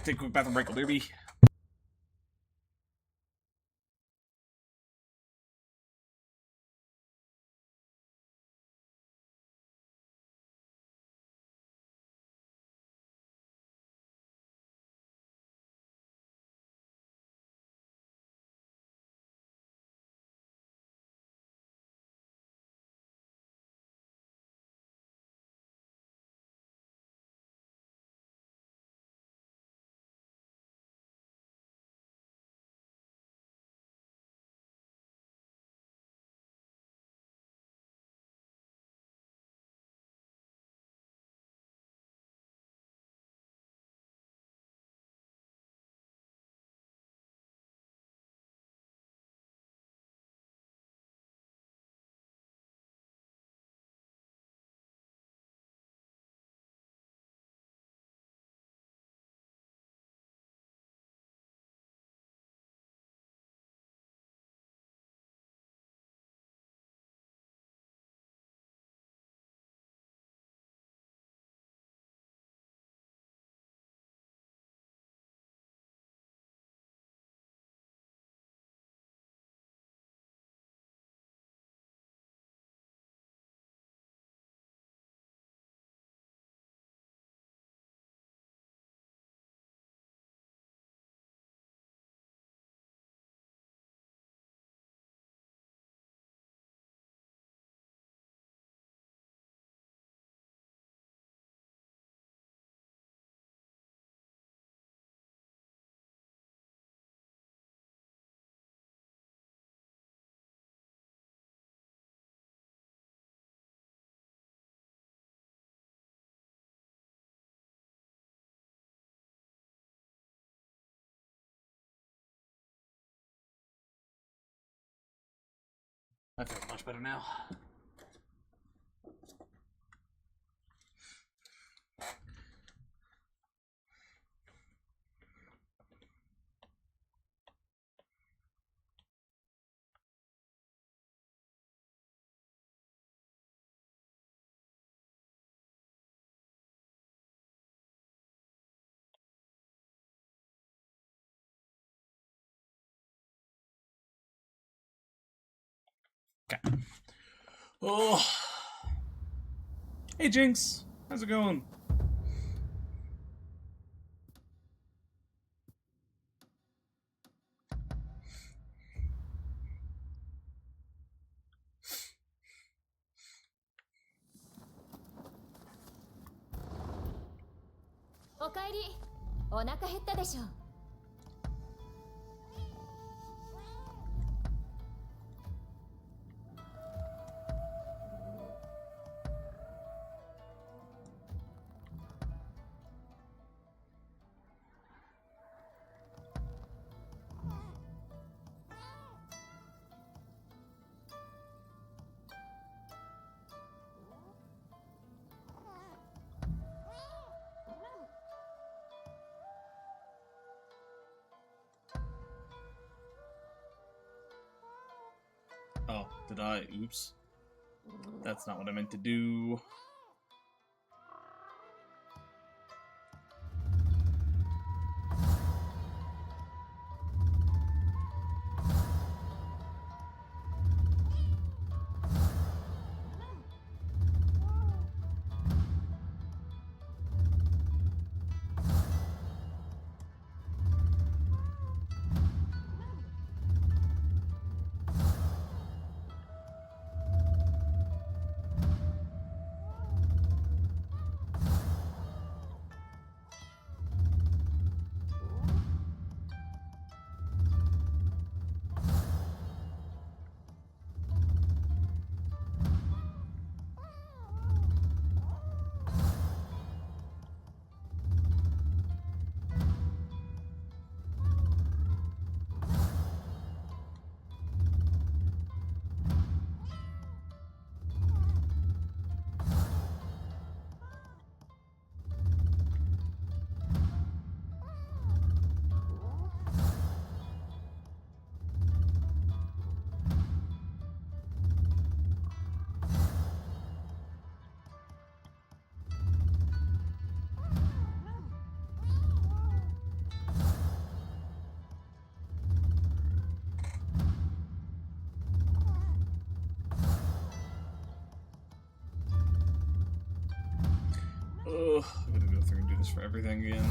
take a quick bathroom break, will there be? I feel much better now. Okay. Oh. Hey, Jinx. How's it going?おかえり。お腹減ったでしょ。Oh, did I? Oops. That's not what I meant to do. Ugh, I'm gonna go through and do this for everything again.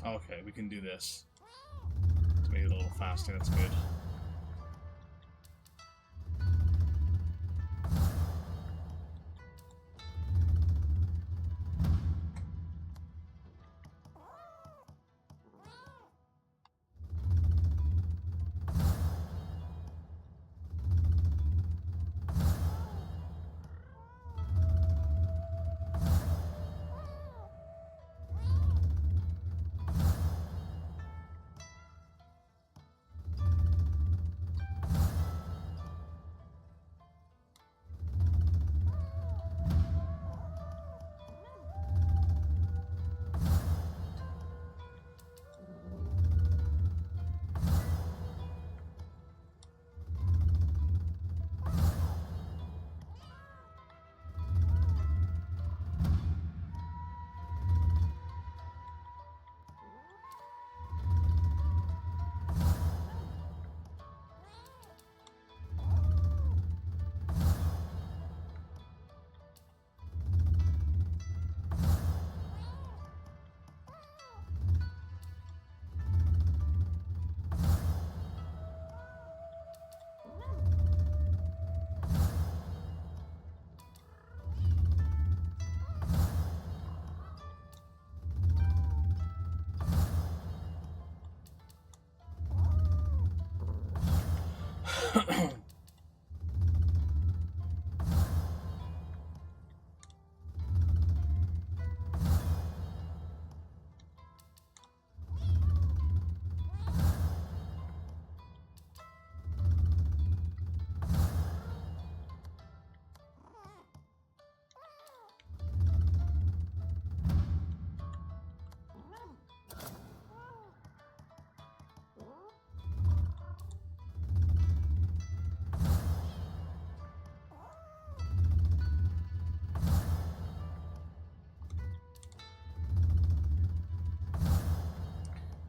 Okay, we can do this. To make it a little faster, that's good.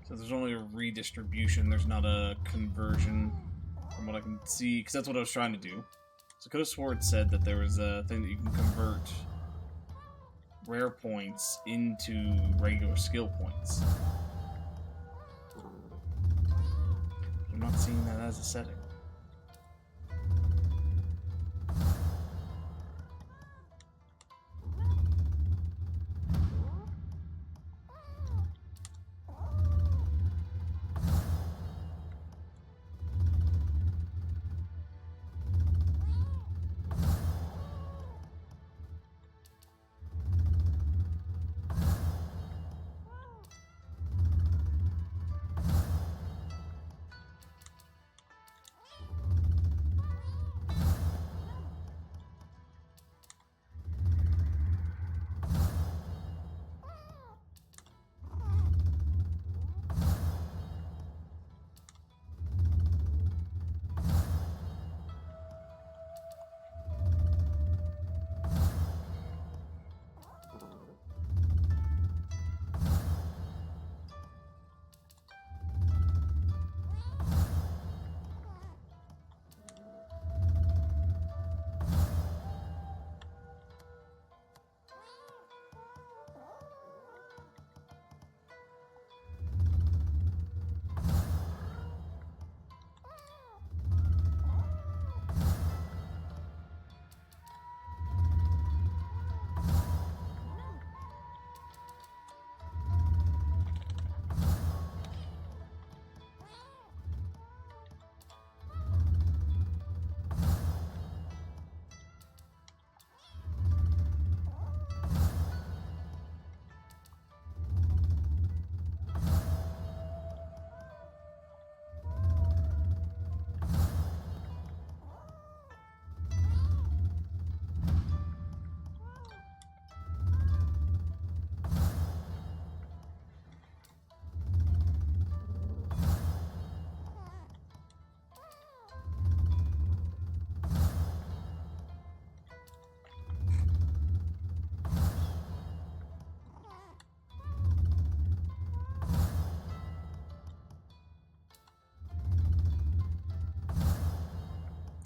So there's only a redistribution, there's not a conversion, from what I can see, because that's what I was trying to do. So I could have swore it said that there was a thing that you can convert rare points into regular skill points. I'm not seeing that as a setting.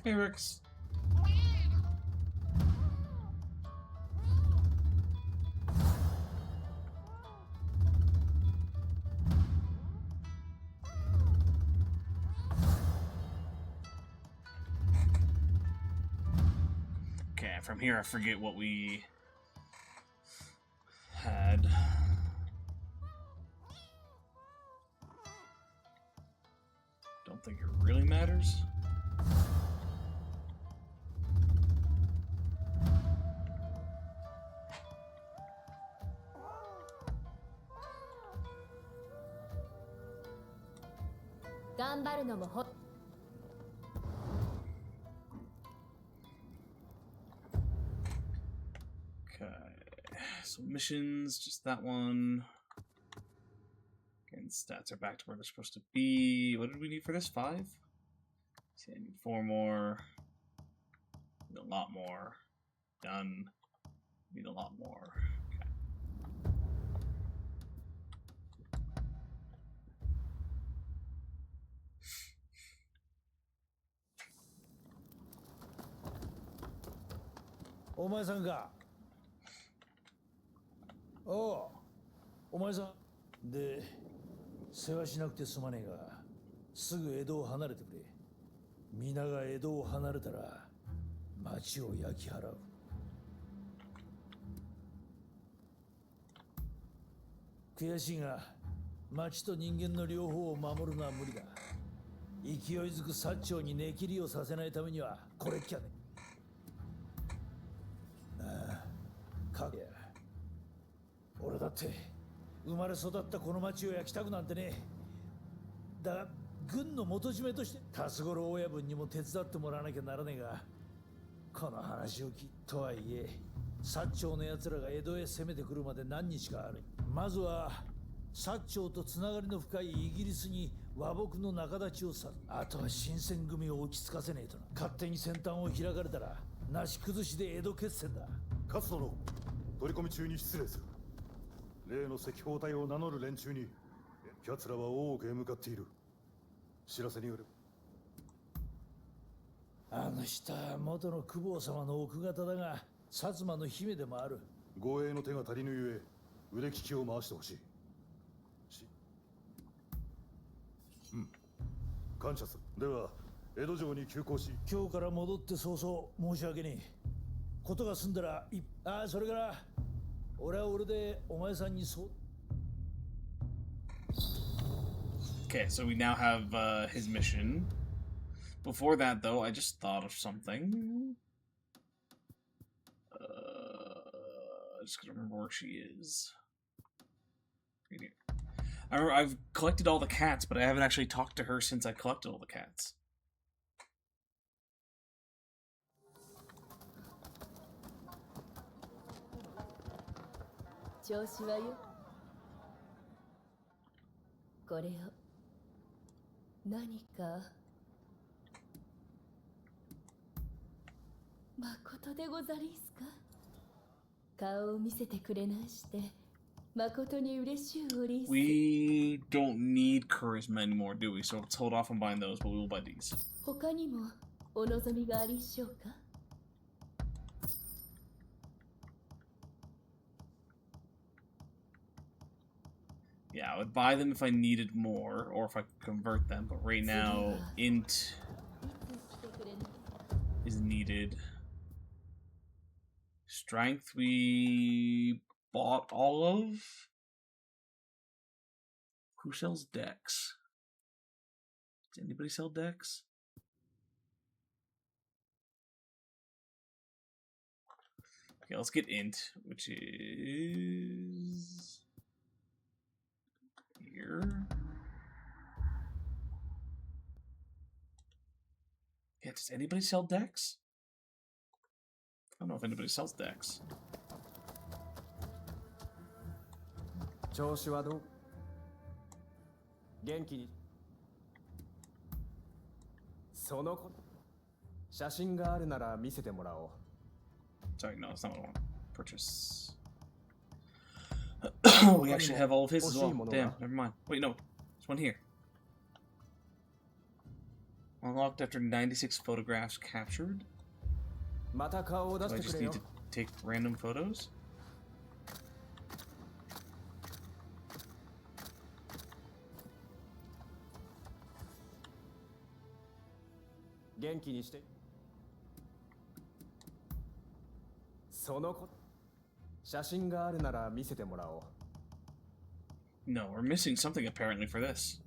Hey, Rex. Okay, from here I forget what we had. Don't think it really matters. Okay, so missions, just that one. And stats are back to where they're supposed to be. What did we need for this? 5? See, I need 4 more. Need a lot more. Done. Need a lot more. Okay.お前さんか。おう、お前さんで世話しなくてすまねえが、すぐ江戸を離れてくれ。皆が江戸を離れたら町を焼き払う。悔しいが、町と人間の両方を守るのは無理だ。勢いづく薩長に値切りをさせないためにはこれっきゃね。ああ、かや。俺だって生まれ育ったこの町を焼きたくなんてね。だが軍の元締めとして辰五郎親分にも手伝ってもらわなきゃならねえが、この話を聞いとはいえ薩長の奴らが江戸へ攻めてくるまで何日かある。まずは薩長とつながりの深いイギリスに和睦の仲立ちをさ、あとは新選組を落ち着かせねえとな。勝手に先端を開かれたらなし崩しで江戸決戦だ。勝殿、取り込み中に失礼する。例の赤報隊を名乗る連中に奴らは大奥へ向かっている。知らせによれば。あの人は元の公方様の奥方だが、薩摩の姫でもある。護衛の手が足りぬゆえ、腕利きを回してほしい。感謝する。では、江戸城に急行し。今日から戻って早々申し訳ねえ。ことが済んだらそれから俺は俺でお前さんにそう。Okay, so we now have his mission. Before that, though, I just thought of something. I just gotta remember where she is. Right here. I've collected all the cats, but I haven't actually talked to her since I collected all the cats. 調子はよ。これを何かまことでござりすか。顔を見せてくれないして誠に嬉しいおりす。 We don't need charisma anymore, do we? So let's hold off on buying those, but we will buy these. 他にもお望みがありしょうか。Yeah, I would buy them if I needed more, or if I could convert them, but right now, int is needed. Strength we bought all of? Who sells decks? Does anybody sell decks? Okay, let's get int, which is here. Yeah, does anybody sell decks? I don't know if anybody sells decks. 調子はどう？元気に。その子、写真があるなら見せてもらおう。Sorry, no, that's not what I want to purchase. We actually have all of his as well. Damn, never mind. Wait, no. There's one here. Unlocked after 96 photographs captured. Do I just need to take random photos? No, we're missing something apparently for this.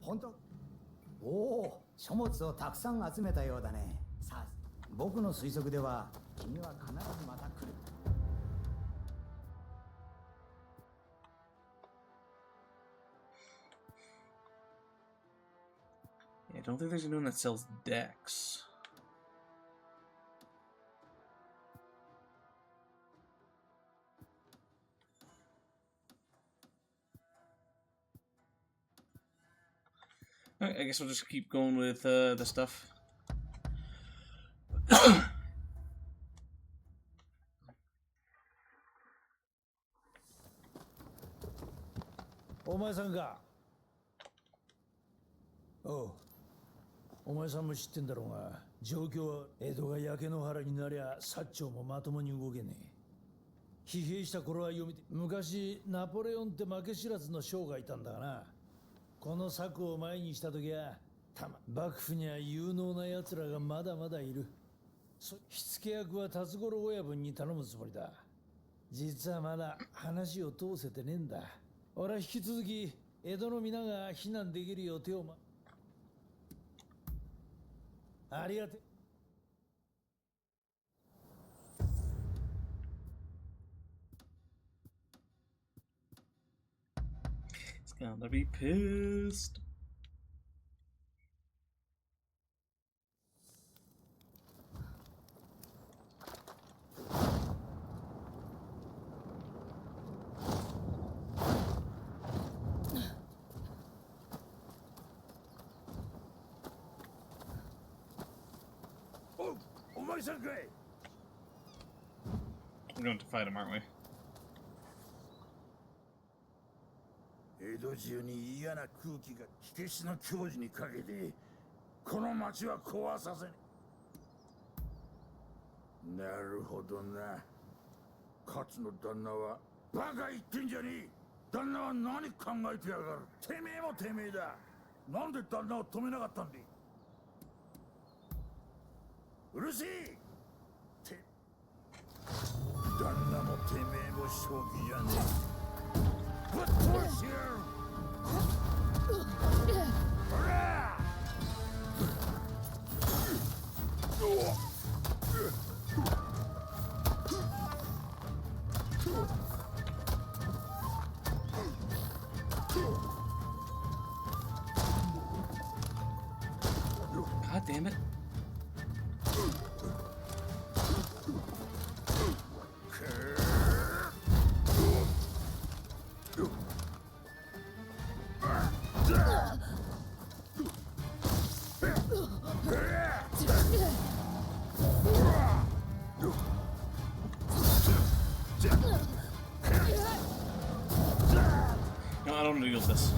Honto? おお、書物をたくさん集めたようだね。さあ、僕の推測では君は必ずまた来る。Yeah, I don't think there's anyone that sells decks. Alright, I guess we'll just keep going with the stuff. お前さんか。おう。お前さんも知ってんだろうが、状況は江戸が焼け野原になりゃ薩長もまともに動けねえ。疲弊した頃は読みて、昔ナポレオンって負け知らずの将がいたんだがな。この策を前にした時は幕府には有能な奴らがまだまだいる。火付け役は辰五郎親分に頼むつもりだ。実はまだ話を通せてねえんだ。俺は引き続き江戸の皆が避難できる予定をありがて。He's gonna be pissed. 前さんかい。 We're going to fight him, aren't we? 江戸中に嫌な空気が火消しの矜持にかけて、この町は壊させね。なるほどな。勝の旦那はバカ言ってんじゃねえ。旦那は何考えてやがる。てめえもてめえだ。なんで旦那を止めなかったんだ。うるせえ。旦那もてめえも正気じゃねえ。ぶっ殺してやる。ほら。God damn it. No, I don't want to deal with this.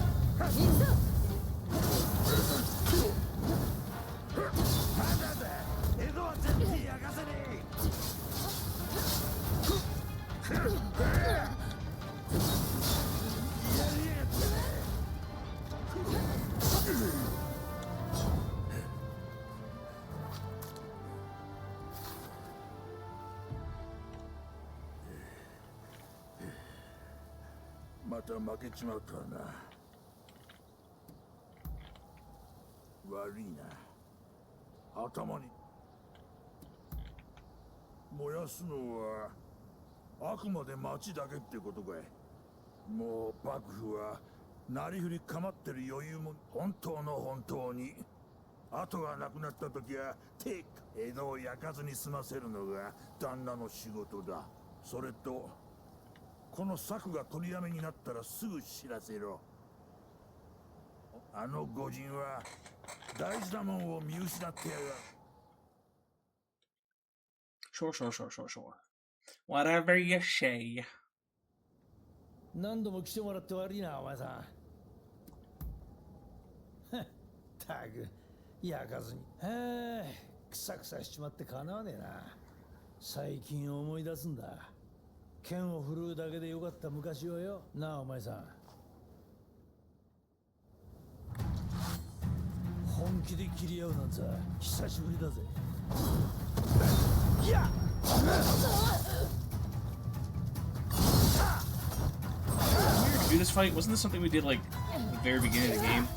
また負けちまうとはな。悪いな。頭に燃やすのはあくまで町だけってことかい。もう幕府はなりふり構ってる余裕も本当の本当に後がなくなった時はて江戸を焼かずに済ませるのが旦那の仕事だ。それとこの策が取りやめになったらすぐ知らせろ。あの御人は大事なもんを見失ってやがる。Sure. Whatever you say. 何度も来てもらって悪いな、お前さん。たく、焼かずに。くさくさしちまってかなわねえな。最近思い出すんだ。剣を振るうだけでよかった昔をよ。なあ、お前さん。本気で切り合うなんざ久しぶりだぜ。いやDo this fight? Wasn't this something we did like at the very beginning of the game?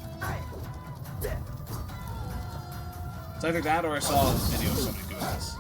It's either that or I saw a video of somebody doing this.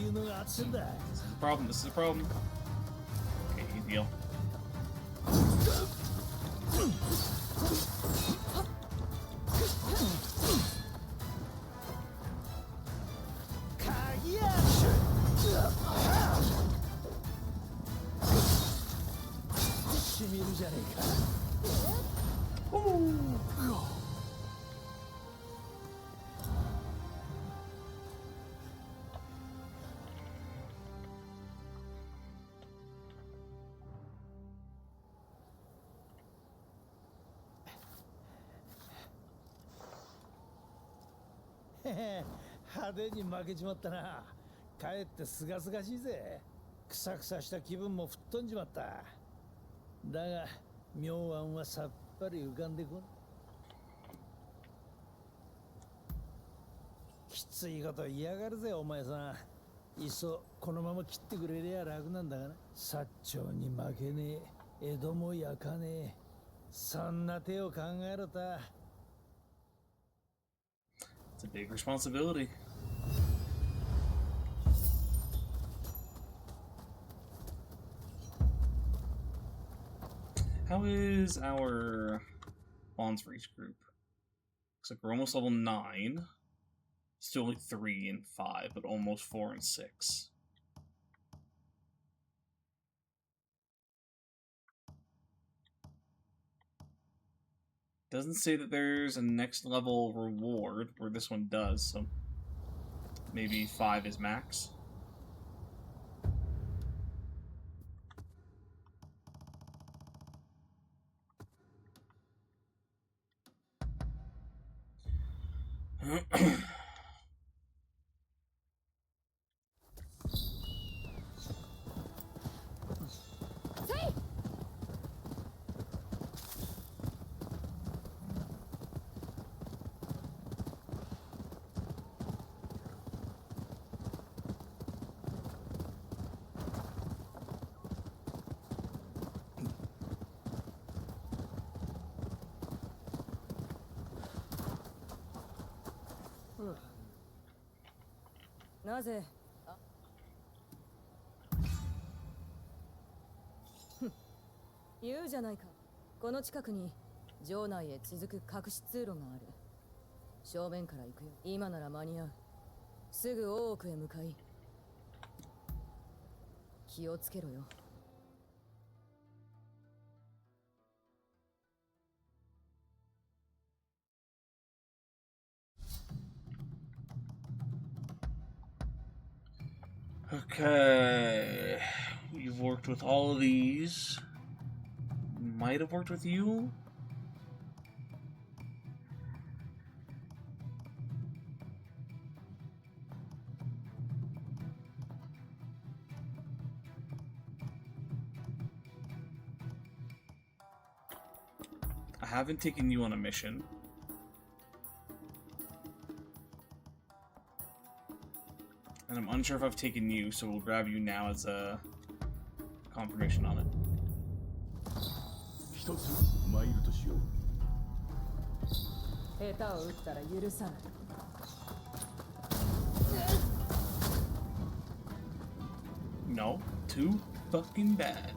いうのがあってんだ。 This is a problem. This is a problem. Okay, you deal. Oh. 派手に負けちまったな。かえってすがすがしいぜ。くさくさした気分も吹っ飛んじまった。だが妙案はさっぱり浮かんでこん。きついこと嫌がるぜお前さん。いっそこのまま切ってくれりゃ楽なんだがな。薩長に負けねえ、江戸も焼かねえ、そんな手を考えろた。 It's a big responsibility. How is our bonds for each group? Looks like we're almost level 9. Still like 3 and 5, but almost 4 and 6. Doesn't say that there's a next level reward, where this one does, so maybe 5 is max.なぜ言うじゃないか。この近くに城内へ続く隠し通路がある。正面から行くよ。今なら間に合う。すぐ大奥へ向かい気をつけろよ。Okay, you've worked with all of these. Might have worked with you. I haven't taken you on a mission. And I'm unsure if I've taken you, so we'll grab you now as a confirmation on it. No, too fucking bad.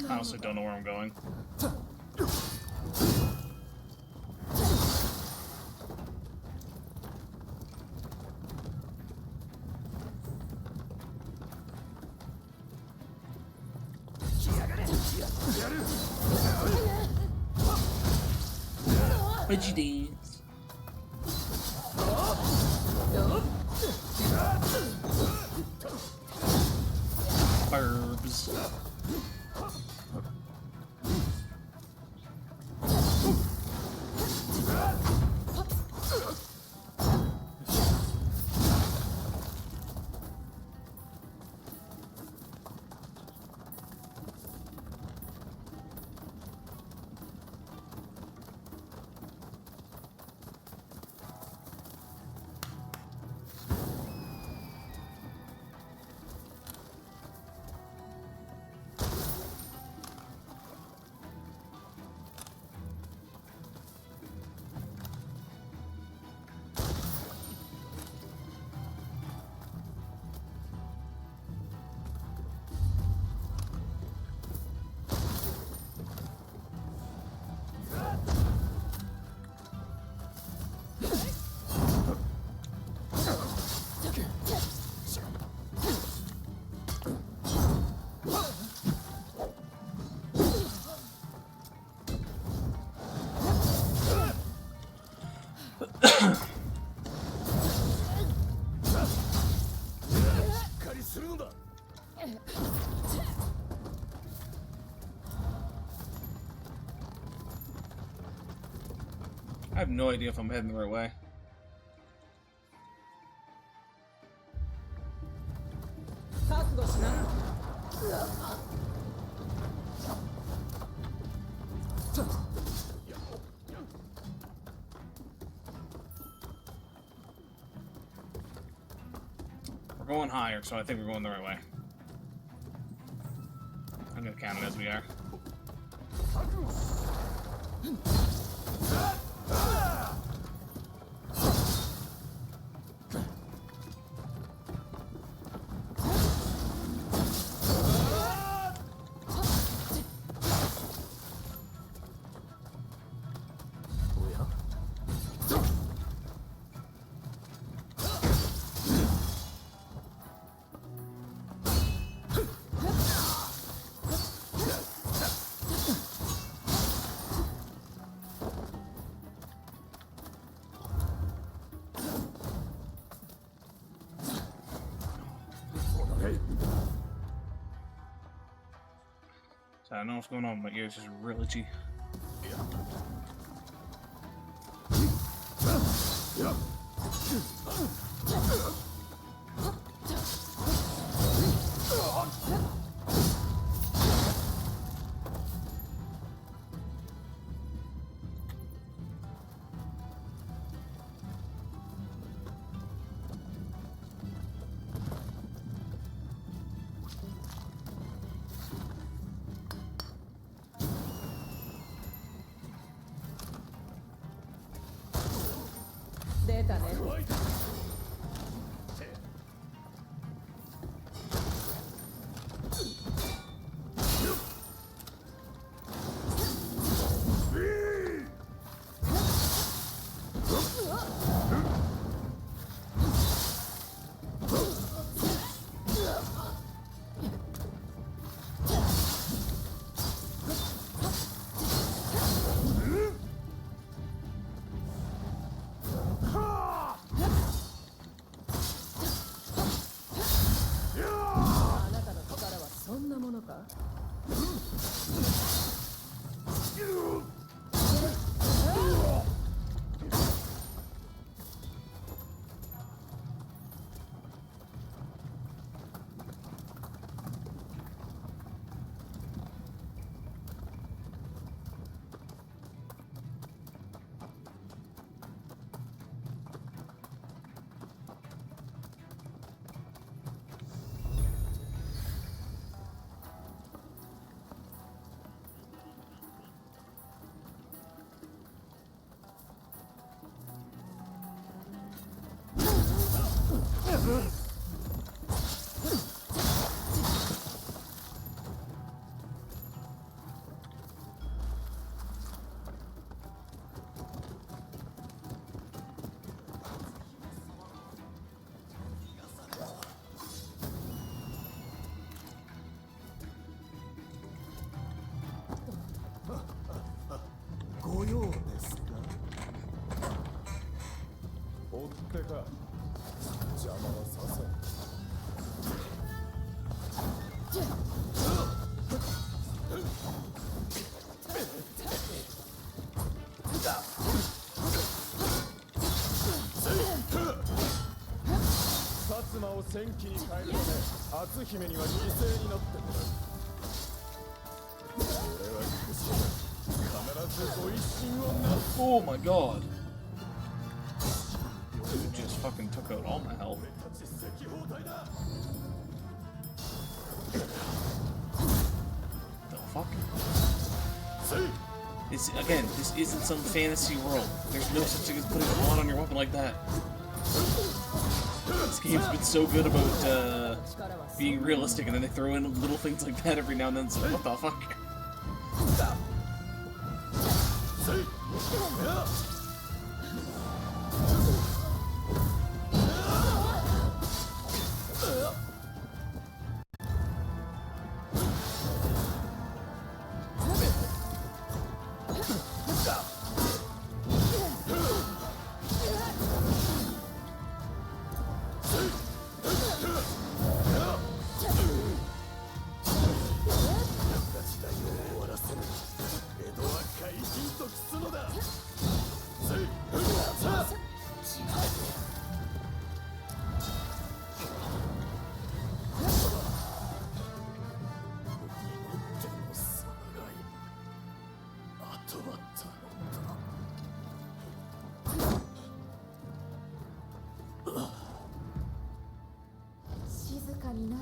I honestly don't know where I'm going. Reggie dance. Burbs. I have no idea if I'm heading the right way. We're going higher, so I think we're going the right way. I'm gonna count it as we are. So I don't know what's going on, but yeah, it's just real itchy. 追ってか。邪魔はさせん。薩摩を戦機に変えるため篤姫には犠牲になってもらう。俺は必ずご一心をなす。 Oh my god. Dude just fucking took out all my health. The fuck? This isn't some fantasy world. There's no such thing as putting a wand on your weapon like that. This game's been so good about being realistic, and then they throw in little things like that every now and then. So what the fuck?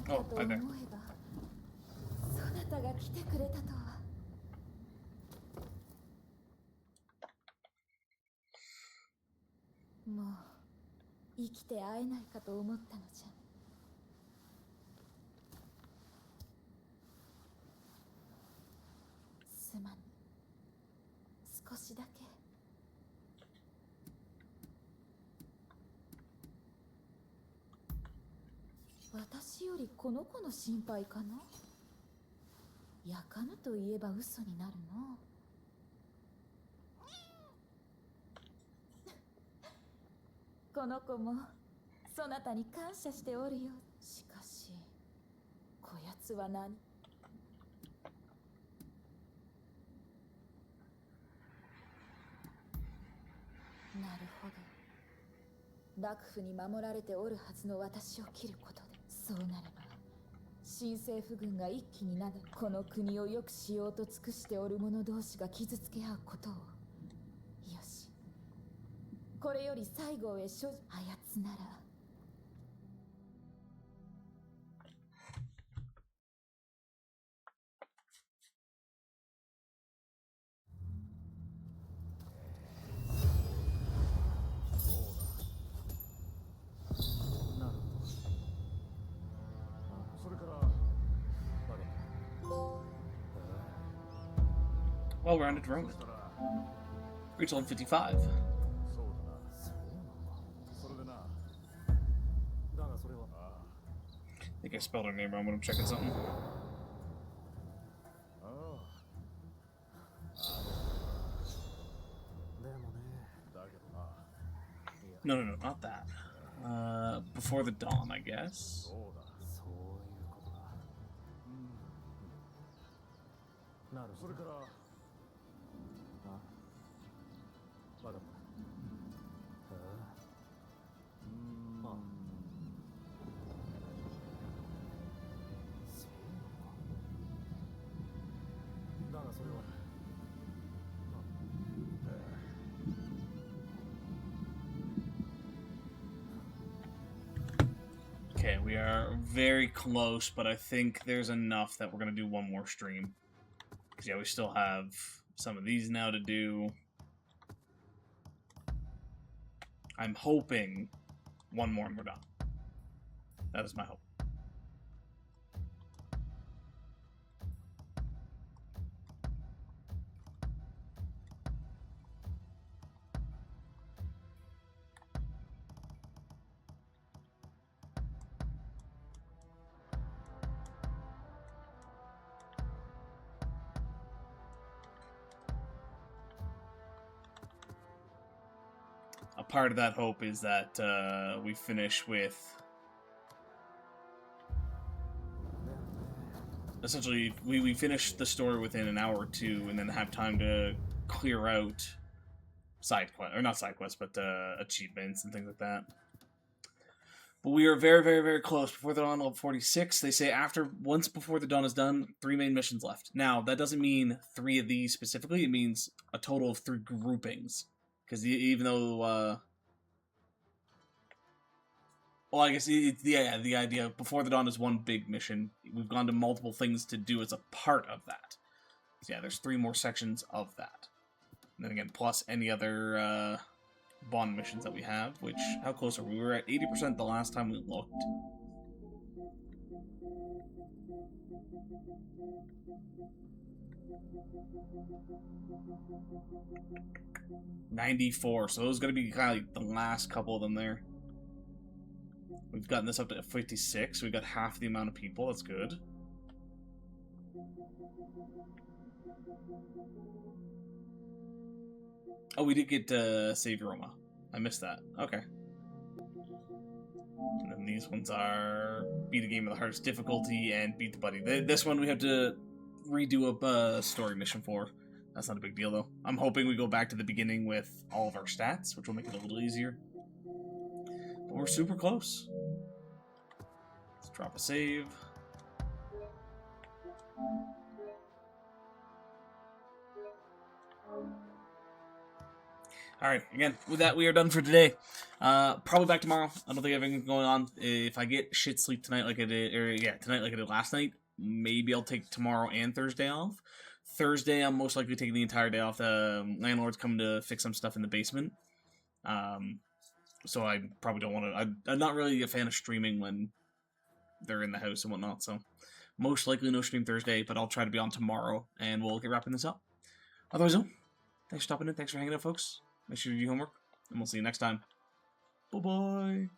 Oh, hi there. そなたが来てくれたとは。もう生きて会えないかと思ったのじゃ。すまぬ。少しだけ。私よりこの子の心配かな。焼かぬと言えば嘘になるの。この子もそなたに感謝しておるよ。しかしこやつは何。なるほど。幕府に守られておるはずの私を切ることで、そうなれば新政府軍が一気になどこの国を良くしようと尽くしておる者同士が傷つけ合うことを。よし、これより西郷へあやつなら。Well-rounded Ronin. Reach level 55. I think I spelled her name wrong when I'm checking something. No, not that. Before the dawn, I guess. Okay, we are very close, but I think there's enough that we're going to do one more stream. Because, yeah, we still have some of these now to do. I'm hoping one more and we're done. That is my hope. part of that hope is that we finish with essentially we finish the story within an hour or two, and then have time to clear out side quest, or not side quests, but achievements and things like that. But we are very, very, very close. Before the Dawn, level 46. They say once Before the Dawn is done, 3 main missions left. Now, that doesn't mean 3 of these specifically. It means a total of 3 groupings. Because even though, well, I guess the idea of Before the Dawn is one big mission. We've gone to multiple things to do as a part of that. So yeah, there's 3 more sections of that. And then again, plus any other bond missions that we have, which, how close are we? We were at 80% the last time we looked. $94, so those are going to be kind of like the last couple of them there. We've gotten this up to 56, we got half the amount of people, that's good. Oh, we did get Save Roma. I missed that. Okay. And then these ones are beat a game of the hardest difficulty and beat the buddy. This one we have to redo a story mission for. That's not a big deal, though. I'm hoping we go back to the beginning with all of our stats, which will make it a little easier. But we're super close. Let's drop a save. Alright, again, with that, we are done for today. Probably back tomorrow. I don't think I have anything going on. If I get shit sleep tonight like I did, tonight like I did last night, maybe I'll take tomorrow and Thursday off. Thursday, I'm most likely taking the entire day off. The landlord's coming to fix some stuff in the basement. So I probably don't want to... I'm not really a fan of streaming when they're in the house and whatnot, so most likely no stream Thursday, but I'll try to be on tomorrow, and we'll get wrapping this up. Otherwise, though, thanks for stopping in. Thanks for hanging out, folks. Make sure you do your homework, and we'll see you next time. Bye-bye.